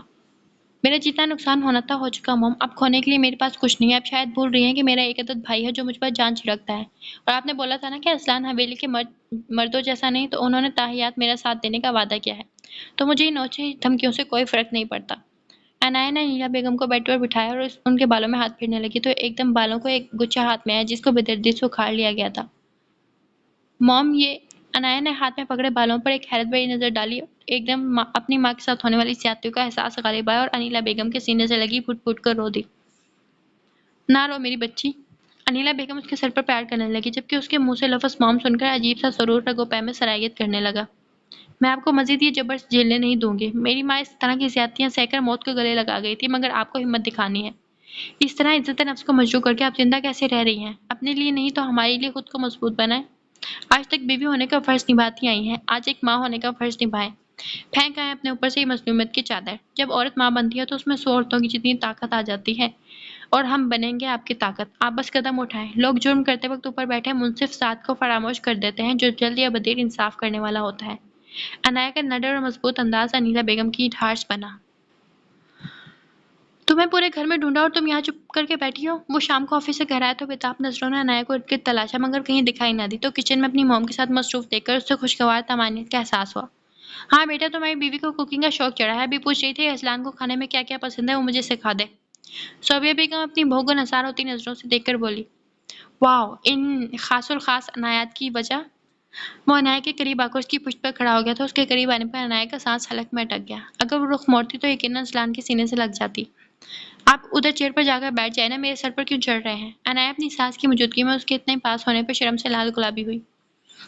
میرا جتنا نقصان ہونا تھا ہو چکا مم، اب کھونے کے لیے میرے پاس کچھ نہیں ہے۔ آپ شاید بھول رہی ہیں کہ میرا ایک عدد بھائی ہے جو مجھ پر جان چھڑکتا ہے، اور آپ نے بولا تھا نا کہ اذلان حویلی کے مردوں جیسا نہیں، تو انہوں نے تاحیات میرا ساتھ دینے کا وعدہ کیا ہے، تو مجھے ان نوچے دھمکیوں سے کوئی فرق نہیں پڑتا۔ عنایہ نے انیلا بیگم کو بیڈ پر بٹھایا اور ان کے بالوں میں ہاتھ پھیرنے لگی تو ایک دم بالوں کو ایک گچھا ہاتھ میں آیا جس کو بے دردی سے اکھاڑ لیا گیا تھا۔ موم، یہ عنایہ نے ہاتھ میں پکڑے بالوں پر ایک حیرت بھری نظر ڈالی۔ ایک دم اپنی ماں کے ساتھ ہونے والی زیادتیوں کا احساس غالب آیا اور انیلا بیگم کے سینے سے لگی پھٹ پھٹ کر رو دی۔ نہ رو میری بچی۔ انیلا بیگم اس کے سر پر پیار کرنے لگی، جبکہ اس کے منہ سے لفظ موم سن کر عجیب سا سرور رگ و پے میں سرایت کرنے لگا۔ میں آپ کو مزید یہ جبر جھیلنے نہیں دوں گی۔ میری ماں اس طرح کی زیادتیاں سہ کر موت کو گلے لگا گئی تھی، مگر آپ کو ہمت دکھانی ہے۔ اس طرح عزت نفس کو مجروح کر کے آپ زندہ کیسے رہ رہی ہیں؟ اپنے لیے نہیں تو ہمارے لیے خود کو مضبوط بنائیں۔ آج تک بیوی ہونے کا فرض نبھاتی آئی ہیں، آج ایک ماں ہونے کا فرض نبھائیں۔ پھینک آئیں اپنے اوپر سے یہ مظلومیت کی چادر۔ جب عورت ماں بنتی ہے تو اس میں 100 عورتوں کی جتنی طاقت آ جاتی ہے، اور ہم بنیں گے آپ کی طاقت۔ آپ بس قدم اٹھائیں۔ لوگ جرم کرتے وقت اوپر بیٹھے منصف ذات کو فراموش کر دیتے ہیں جو جلد یا بدیر انصاف کرنے والا ہوتا ہے۔ عنایا کا نڈر اور مضبوط انداز انیلا بیگم کی ڈھارس بنا۔ تمہیں پورے گھر میں ڈھونڈا اور تم یہاں چپ کر کے بیٹھی ہو؟ وہ شام کو آفس سے گھر آیا تو بےتاب نظروں نے عنایا کو ارد گرد تلاشا، مگر کہیں دکھائی نہ دی۔ تو کچن میں اپنی موم کے ساتھ مصروف دیکھ کر اسے خوشگوار طمانینت کا احساس ہوا۔ ہاں بیٹا، تمہاری بیوی کو کوکنگ کا شوق چڑھا ہے، ابھی پوچھ رہی تھی اسلان کو کھانے میں کیا کیا پسند ہے، وہ مجھے سکھا دے۔ صوبیہ بیگم اپنی بہو کو نثار ہوتی نظروں سے دیکھ کر بولی، واو، ان خاص الخاص عنایات کی وجہ؟ وہ عنایا کے قریب آ کر اس کی پشت پر کھڑا ہو گیا تھا۔ اس کے قریب آنے پر عنایا کا سانس حلق میں اٹک گیا۔ اگر وہ رخ موڑتی تو یقیناً اسلان کے سینے سے لگ جاتی۔ آپ ادھر چیئر پر جا کر بیٹھ جائیں نا، میرے سر پر کیوں چڑھ رہے ہیں؟ عنایا اپنی ساس کی موجودگی میں اس کے اتنے پاس ہونے پر شرم سے لال گلابی ہوئی،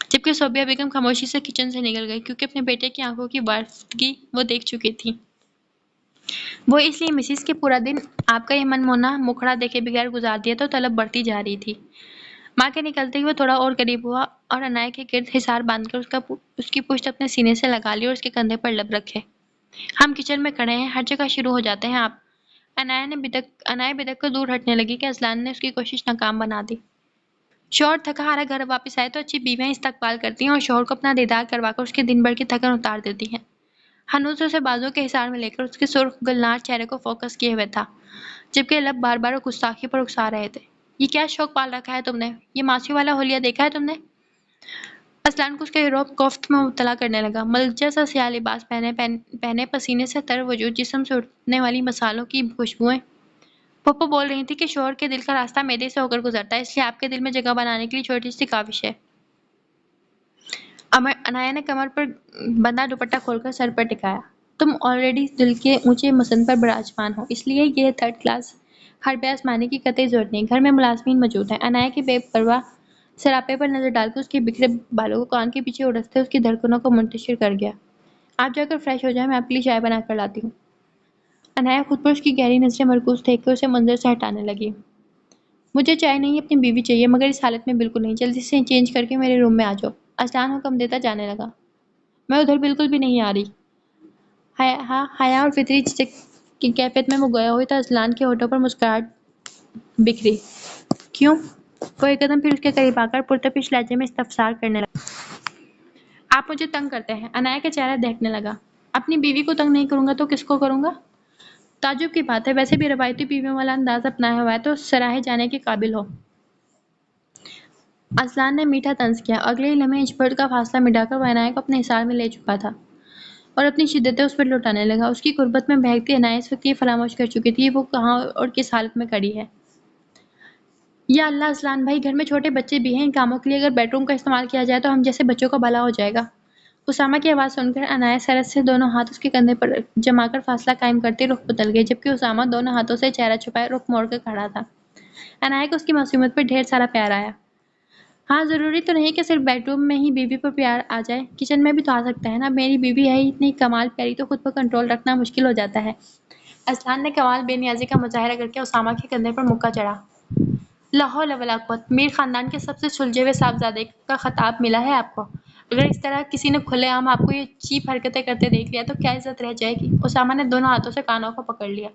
جبکہ صوبیہ بیگم خاموشی سے کچن سے نکل گئی، کیونکہ اپنے بیٹے کی آنکھوں کی وارفتگی وہ دیکھ چکی تھی۔ وہ اس لیے مسز کے پورا دن آپ کا یہ من مونا مکھڑا دیکھے بغیر گزار دیا تو طلب بڑھتی جا رہی تھی۔ ماں کے نکلتے ہی وہ تھوڑا اور قریب ہوا اور عنایا کے گرد حصار باندھ کر اس کی پشت اپنے سینے سے لگا لی اور اس کے کندھے پر لب رکھے۔ ہم کچن میں کھڑے ہیں، ہر جگہ شروع ہو جاتے ہیں آپ۔ عنایا بدک کر دور ہٹنے لگی کہ اسلان نے اس کی کوشش ناکام بنا دی۔ شوہر تھکا ہارا گھر واپس آئے تو اچھی بیویاں استقبال کرتی ہیں اور شوہر کو اپنا دیدار کروا کر اس کے دن بھر کی تھکن اتار دیتی ہیں۔ ہنوز اسے بازو کے حصار میں لے کر اس کے سرخ گلنار چہرے کو فوکس کیے ہوئے تھا، جبکہ لب بار بار گستاخی پر اکسا رہے تھے۔ یہ کیا شوق پال رکھا ہے تم نے؟ یہ ماسیوں والا حلیہ دیکھا ہے تم نے؟ اسلان کو اس کے روب کوفت میں مبتلا کرنے لگا۔ ملجا سا سیاہ لباس پہنے پسینے سے تر وجود، جسم سے اٹھنے والی مسالوں کی خوشبوئیں۔ پھپھو بول رہی تھی کہ شوہر کے دل کا راستہ معدے سے ہو کر گزرتا ہے، اس لیے آپ کے دل میں جگہ بنانے کے لیے چھوٹی سی کاوش ہے۔ عنایا نے کمر پر بندھا دوپٹہ کھول کر سر پر ٹکایا۔ تم آلریڈی دل کے اونچے مسند پر براجمان ہو، اس لیے یہ تھرڈ کلاس حربے آزمانے کی قطعی ضرورت نہیں۔ گھر میں ملازمین موجود ہیں۔ عنایا کی بے پرواہ سراپے پر نظر ڈال کر اس کے بکھرے بالوں کو کان کے پیچھے اڑستے اس کی دھڑکنوں کو منتشر کر گیا۔ آپ جا کر فریش ہو جائیں، میں آپ کے لیے چائے بنا کر لاتی ہوں۔ عنایا خود پر اس کی گہری نظریں مرکوز دیکھ کر اسے منظر سے ہٹانے لگی۔ مجھے چائے نہیں، اپنی بیوی چاہیے، مگر اس حالت میں بالکل نہیں۔ جلدی سے چینج کر کے میرے روم میں آ جاؤ۔ اسلان حکم دیتا جانے لگا۔ میں ادھر بالکل بھی نہیں آ رہی۔ حیا اور فطری جھجک کی کیفیت میں وہ گیا ہوئی تھا۔ اسلان کے ہونٹوں پر مسکراہٹ بکھری۔ کیوں؟ وہ ایک قدم پھر اس کے قریب آ کر پرتپش لہجے میں استفسار کرنے لگا۔ آپ مجھے تنگ کرتے ہیں۔ عنایا کا چہرہ دہکنے لگا۔ اپنی بیوی کو تنگ نہیں کروں گا تو کس کو کروں گا؟ تعجب کی بات ہے، ویسے بھی روایتی بیویوں والا انداز اپنایا ہوا ہے تو سراہے جانے کے قابل ہو۔ اسلان نے میٹھا طنز کیا۔ اگلے ہی لمحے انچ بھر کا فاصلہ مٹا کر وہ عنایا کو اپنے حصار میں لے چکا تھا اور اپنی شدتیں اس پر لوٹانے لگا۔ اس کی قربت میں بہکتی عنایا اس وقت یہ فراموش کر چکی تھی وہ کہاں اور کس حالت میں کھڑی ہے۔ یا اللہ اسلان بھائی، گھر میں چھوٹے بچے بھی ہیں، ان کاموں کے لیے اگر بیڈ روم کا استعمال کیا جائے تو ہم جیسے بچوں کا بھلا ہو جائے گا۔ اسامہ کی آواز سن کر عنایا سرت سے دونوں ہاتھ اس کے کندھے پر جما کر فاصلہ قائم کرتے رخ بدل گئی، جبکہ اسامہ دونوں ہاتھوں سے چہرہ چھپائے رخ موڑ کر کھڑا تھا۔ عنایا کو اس کی معصومیت پر ڈھیر سارا پیار آیا۔ ہاں، ضروری تو نہیں کہ صرف بیڈ روم میں ہی بیوی پر پیار آ جائے، کچن میں بھی تو آ سکتا ہے نا۔ میری بیوی ہے ہی اتنی کمال پیاری تو خود پر کنٹرول رکھنا مشکل ہو جاتا ہے۔ اسلان نے کمال بے نیازی کا مظاہرہ کر کے اسامہ کے کندھے پر مکہ چڑھا۔ لا حول ولا قوت، میر خاندان کے سب سے سلجھے ہوئے صاحبزادے کا خطاب ملا ہے آپ کو؟ اگر اس طرح کسی نے کھلے عام آپ کو یہ چیپ حرکتیں کرتے دیکھ لیا تو کیا عزت رہ جائے گی؟ اسامہ نے دونوں ہاتھوں سے کانوں کو پکڑ لیا۔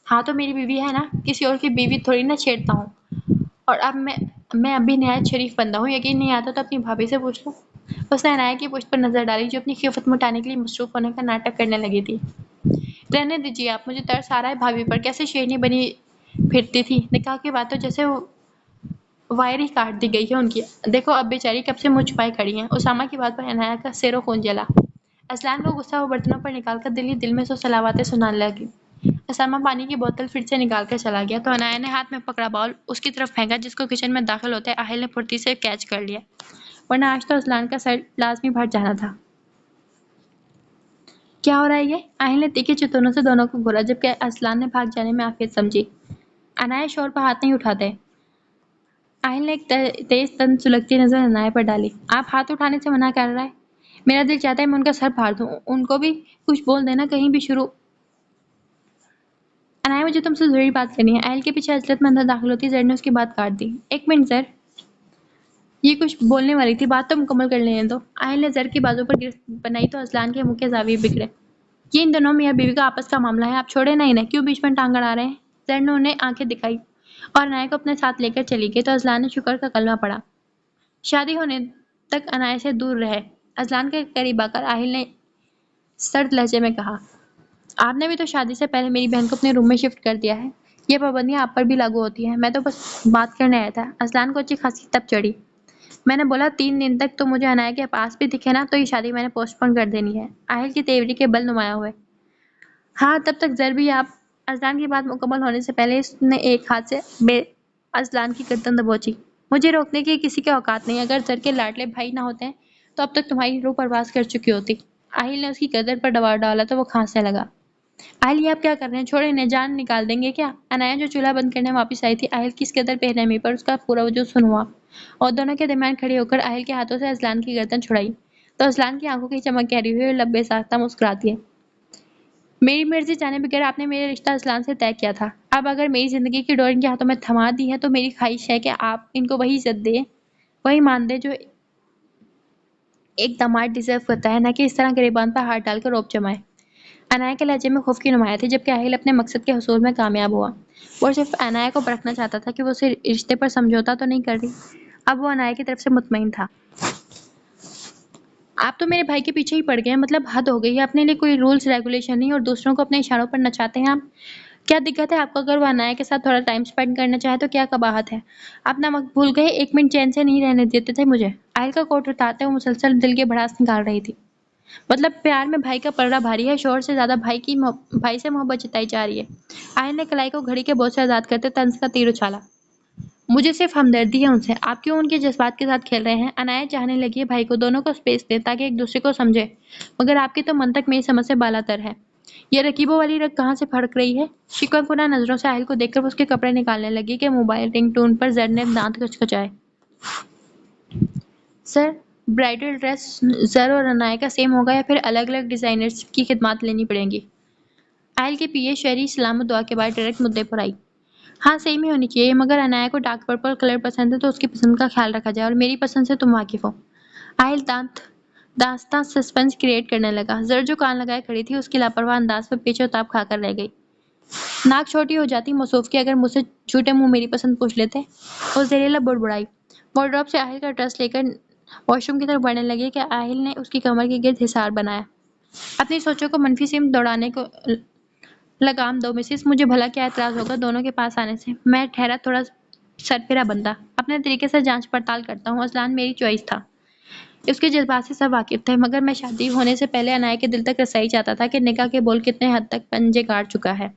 ہاں تو میری بیوی ہے نا، کسی اور کی بیوی تھوڑی نہ چھیڑتا ہوں۔ اور اب میں ابھی نہایت شریف بندہ ہوں، یقین نہیں آتا تو اپنی بھابھی سے پوچھ لوں۔ اس نے عنایا کی پشت پر نظر ڈالی جو اپنی خیفت مٹانے کے لیے مصروف ہونے کا ناٹک کرنے لگی تھی۔ رہنے دیجیے آپ، مجھے ترس آ رہا ہے بھابھی پر، کیسے شیرنی بنی پھرتی تھی۔ نکاح کے بعد تو جیسے وائر ہی کاٹ دی گئی ہے ان کی۔ دیکھو اب بیچاری کب سے منہ چھپائے کھڑی ہیں۔ اسامہ کی بات پر عنایا کا سر و خون جلا۔ اسلان کو غصہ وہ برتنوں پر نکال کر دل ہی دل میں سو صلواتیں سنانے لگی۔ اسامہ پانی کی بوتل پھر سے نکال کر چلا گیا تو عنایا نے ہاتھ میں پکڑا باؤل اس کی طرف پھینکا، جس کو کچن میں داخل ہوتے اہل نے پھرتی سے کیچ کر لیا، ورنہ آج تو اسلان کا سر لازمی پھٹ جانا تھا۔ کیا ہو رہا ہے یہ؟ اہل نے تیکھے چتونوں سے دونوں کو گھورا، جبکہ اسلان نے بھاگ جانے میں عافیت سمجھی۔ عنایا شوہر پر ہاتھ نہیں اٹھاتے۔ اہل نے ایک تیز تن سلگتی نظر عنایا پر ڈالی۔ آپ ہاتھ اٹھانے سے منع کر رہا ہے؟ میرا دل چاہتا ہے میں ان کا سر پھاڑ دوں، ان کو بھی کچھ بول دینا کہیں بھی شروع۔ انایا مجھے تم سے ضروری بات کرنی ہے۔ اہل کے پیچھے عزت مند داخل ہوتی زر نے اس کی بات کاٹ دی۔ ایک منٹ زر، یہ کچھ بولنے والی تھی، بات تو مکمل کر لینے دو۔ اہل نے زر کی بازو پر گرفت بنائی تو اذلان کے منہ کے زاویے بگڑے۔ یہ ان دونوں میاں بیوی کا آپس کا معاملہ ہے، آپ چھوڑے نہ انہیں، کیوں بیچ میں ٹانگ اڑا رہے ہیں؟ زر نے انہیں آنکھیں دکھائی اور انایا کو اپنے ساتھ لے کر چلی گئی تو اذلان نے شکر کا کلمہ پڑھا۔ شادی ہونے تک انایا سے دور رہے۔ اذلان کے قریب آ کر اہل نے سرد لہجے میں کہا، آپ نے بھی تو شادی سے پہلے میری بہن کو اپنے روم میں شفٹ کر دیا ہے، یہ پابندیاں آپ پر بھی لاگو ہوتی ہیں۔ میں تو بس بات کرنے آیا تھا۔ اذلان کو اچھی خاصی تب چڑھی۔ میں نے بولا 3 دن تک تو مجھے انایا کے پاس بھی دکھے نا تو یہ شادی میں نے پوسٹ پون کر دینی ہے۔ اہل کی تیوری کے بل نمایاں ہوئے۔ ہاں تب تک زر بھی آپ۔ اذلان کی بات مکمل ہونے سے پہلے اس نے ایک ہاتھ سے اذلان کی گردن دبوچی۔ مجھے روکنے کی کسی کے اوقات نہیں، اگر زر کے لاڈلے بھائی نہ ہوتے تو اب تک تمہاری روح پرواز کر چکی ہوتی۔ اہل نے اس کی گردن پر دباؤ ڈالا تو وہ کھانسنے لگا۔ اہل یہ آپ کیا کر رہے ہیں؟ چھوڑیں انہیں، جان نکال دیں گے کیا؟ انایا جو چولہا بند کرنے واپس آئی تھی، اہل کی اس قدر بے رحمی پر اس کا پورا وجود سن ہوا اور دونوں کے درمیان کھڑی ہو کر اہل کے ہاتھوں سے اذلان کی گردن چھڑائی تو اذلان کی آنکھوں کی چمک گہری ہوئی اور لب بے ساختہ مسکراتی ہے۔ میری مرضی جانے بغیر آپ نے میرے رشتہ اذلان سے طے کیا تھا، اب اگر میری زندگی کی ڈور ان کے ہاتھوں میں تھما دی ہے تو میری خواہش ہے کہ آپ ان کو وہی عزت دیں، وہی مان دیں جو ایک داماد ڈیزرو کرتا ہے، نہ کہ اس طرح گریبان پر ہاتھ ڈال کر روب جمائے۔ انایا کے لہجے میں خوف کی نمایاں تھی جبکہ اہل اپنے مقصد کے حصول میں کامیاب ہوا۔ وہ صرف انایا کو پرکھنا چاہتا تھا کہ وہ اسے رشتے پر سمجھوتا تو نہیں کر رہی۔ اب وہ انایا کی طرف سے مطمئن تھا۔ آپ تو میرے بھائی کے پیچھے ہی پڑ گئے ہیں، مطلب حد ہو گئی ہے، اپنے لیے کوئی رولز ریگولیشن نہیں اور دوسروں کو اپنے اشاروں پر نچاتے ہیں آپ۔ کیا دقت ہے آپ کو؟ اگر وہ انایا کے ساتھ تھوڑا ٹائم سپینڈ کرنا چاہے تو کیا قباحت ہے؟ اپنا وقت بھول گئے؟ 1 منٹ چین سے نہیں رہنے دیتے تھے مجھے۔ اہل کا کوٹ اتارتے ہوئے مسلسل دل کے بھڑاس نکال رہی تھی۔ مطلب پیار میں بھائی کا پلڑا بھاری ہے، شوہر سے زیادہ بھائی سے محبت جتائی جا رہی ہے۔ اہل نے کلائی کو گھڑی کے بوجھ سے آزاد کرتے طنز کا تیر اچھالا۔ مجھے صرف ہمدردی ہے ان سے، آپ کیوں ان کے جذبات کے ساتھ کھیل رہے ہیں؟ انایا چاہنے لگی ہے بھائی کو دونوں کو سپیس دیں تاکہ ایک دوسرے کو سمجھے، مگر آپ کی تو منطق میری سمجھ سے بالا تر ہے۔ یہ رکیبوں والی رگ کہاں سے پھڑک رہی ہے؟ شکوہ کناں نظروں سے اہل کو دیکھ کر وہ اس کے کپڑے نکالنے لگی کہ موبائل رنگ ٹون پر زر نے دانت کچکچائے۔ سر، برائڈل ڈریس زر اور انایا کا سیم ہوگا یا پھر الگ الگ ڈیزائنرز کی خدمات لینی پڑیں گی؟ اہل کی پی اے شہری سلام و دعا کے بعد ڈائریکٹ مدعے پر آئی۔ ہاں سیم ہی ہونی چاہیے، مگر انایا کو ڈارک پرپل کلر پسند ہے تو اس کی پسند کا خیال رکھا جائے اور میری پسند سے تم واقف ہو۔ اہل داستان سسپنس کریٹ کرنے لگا۔ زر جو کان لگائے کھڑی تھی اس کی لاپرواہ انداز پر پیچ و تاب کھا کر رہ گئی۔ ناک چھوٹی ہو جاتی موصوف کی اگر مجھ سے جھوٹے منہ میری پسند پوچھ لیتے۔ وہ زہریلا بڑبڑائی۔ وارڈروب سے اہل کا ڈریس لے کر واش روم کی طرف بڑھنے لگی کہ اہل نے اس کی کمر کے گرد حصار بنایا۔ اپنی سوچوں کو منفی سمت دوڑانے کو لگام دو مسز، مجھے بھلا کیا اعتراض ہوگا دونوں کے پاس آنے سے؟ میں ٹھہرا تھوڑا سرفرا بندہ، اپنے طریقے سے جانچ پڑتال کرتا ہوں۔ اذلان میری چوائس تھا، اس کے جذبات سے سب واقف تھے، مگر میں شادی ہونے سے پہلے انایا کے دل تک رسائی چاہتا تھا کہ نکاح کے بول کتنے حد تک پنجے گاڑ چکا ہے۔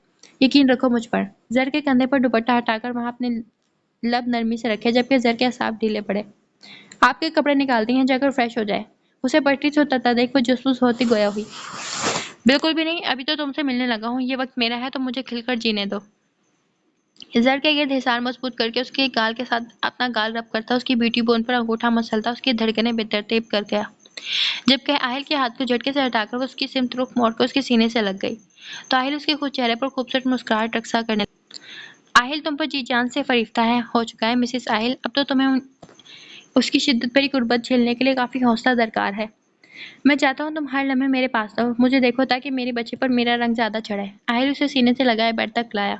یقین رکھو مجھ پر۔ زر کے کندھے پر دوپٹہ ہٹا کر وہاں اپنے لب نرمی سے رکھے جبکہ زر کے اعصاب ڈھیلے پڑے۔ آپ کے کپڑے نکالتی ہیں، جا کر فریش ہو جائے۔ اسے پٹری سے اترتا دیکھ وہ جسوس ہوتی گویا ہوئی۔ بالکل بھی نہیں، ابھی تو تم سے ملنے لگا ہوں، یہ وقت میرا ہے تو مجھے کھل کر جینے دو۔ زر کے گرد حصار مضبوط کر کے اس کے گال کے ساتھ اپنا گال رب کرتا، اس کی بیوٹی بون پر انگوٹھا مسلتا، اس کی دھڑکنیں بے ترتیب کر گیا۔ جبکہ اہل کے ہاتھ کو جھٹکے سے ہٹا کر وہ اس کی سمت رخ موڑ کر اس کے سینے سے لگ گئی تو اہل اس کے خود چہرے پر خوبصورت مسکراہٹ رقصہ کرنے لگا۔ اہل تم پر جی جان سے فریفتہ ہو چکا ہے مسز اہل، اب تو تمہیں اس کی شدت بھری قربت جھیلنے کے لیے کافی حوصلہ درکار ہے۔ میں چاہتا ہوں تم ہر لمحے میرے پاس رہو، مجھے دیکھو تاکہ میرے بچے پر میرا رنگ زیادہ چڑھے۔ اہل اسے سینے سے لگائے بیڈ تک لایا۔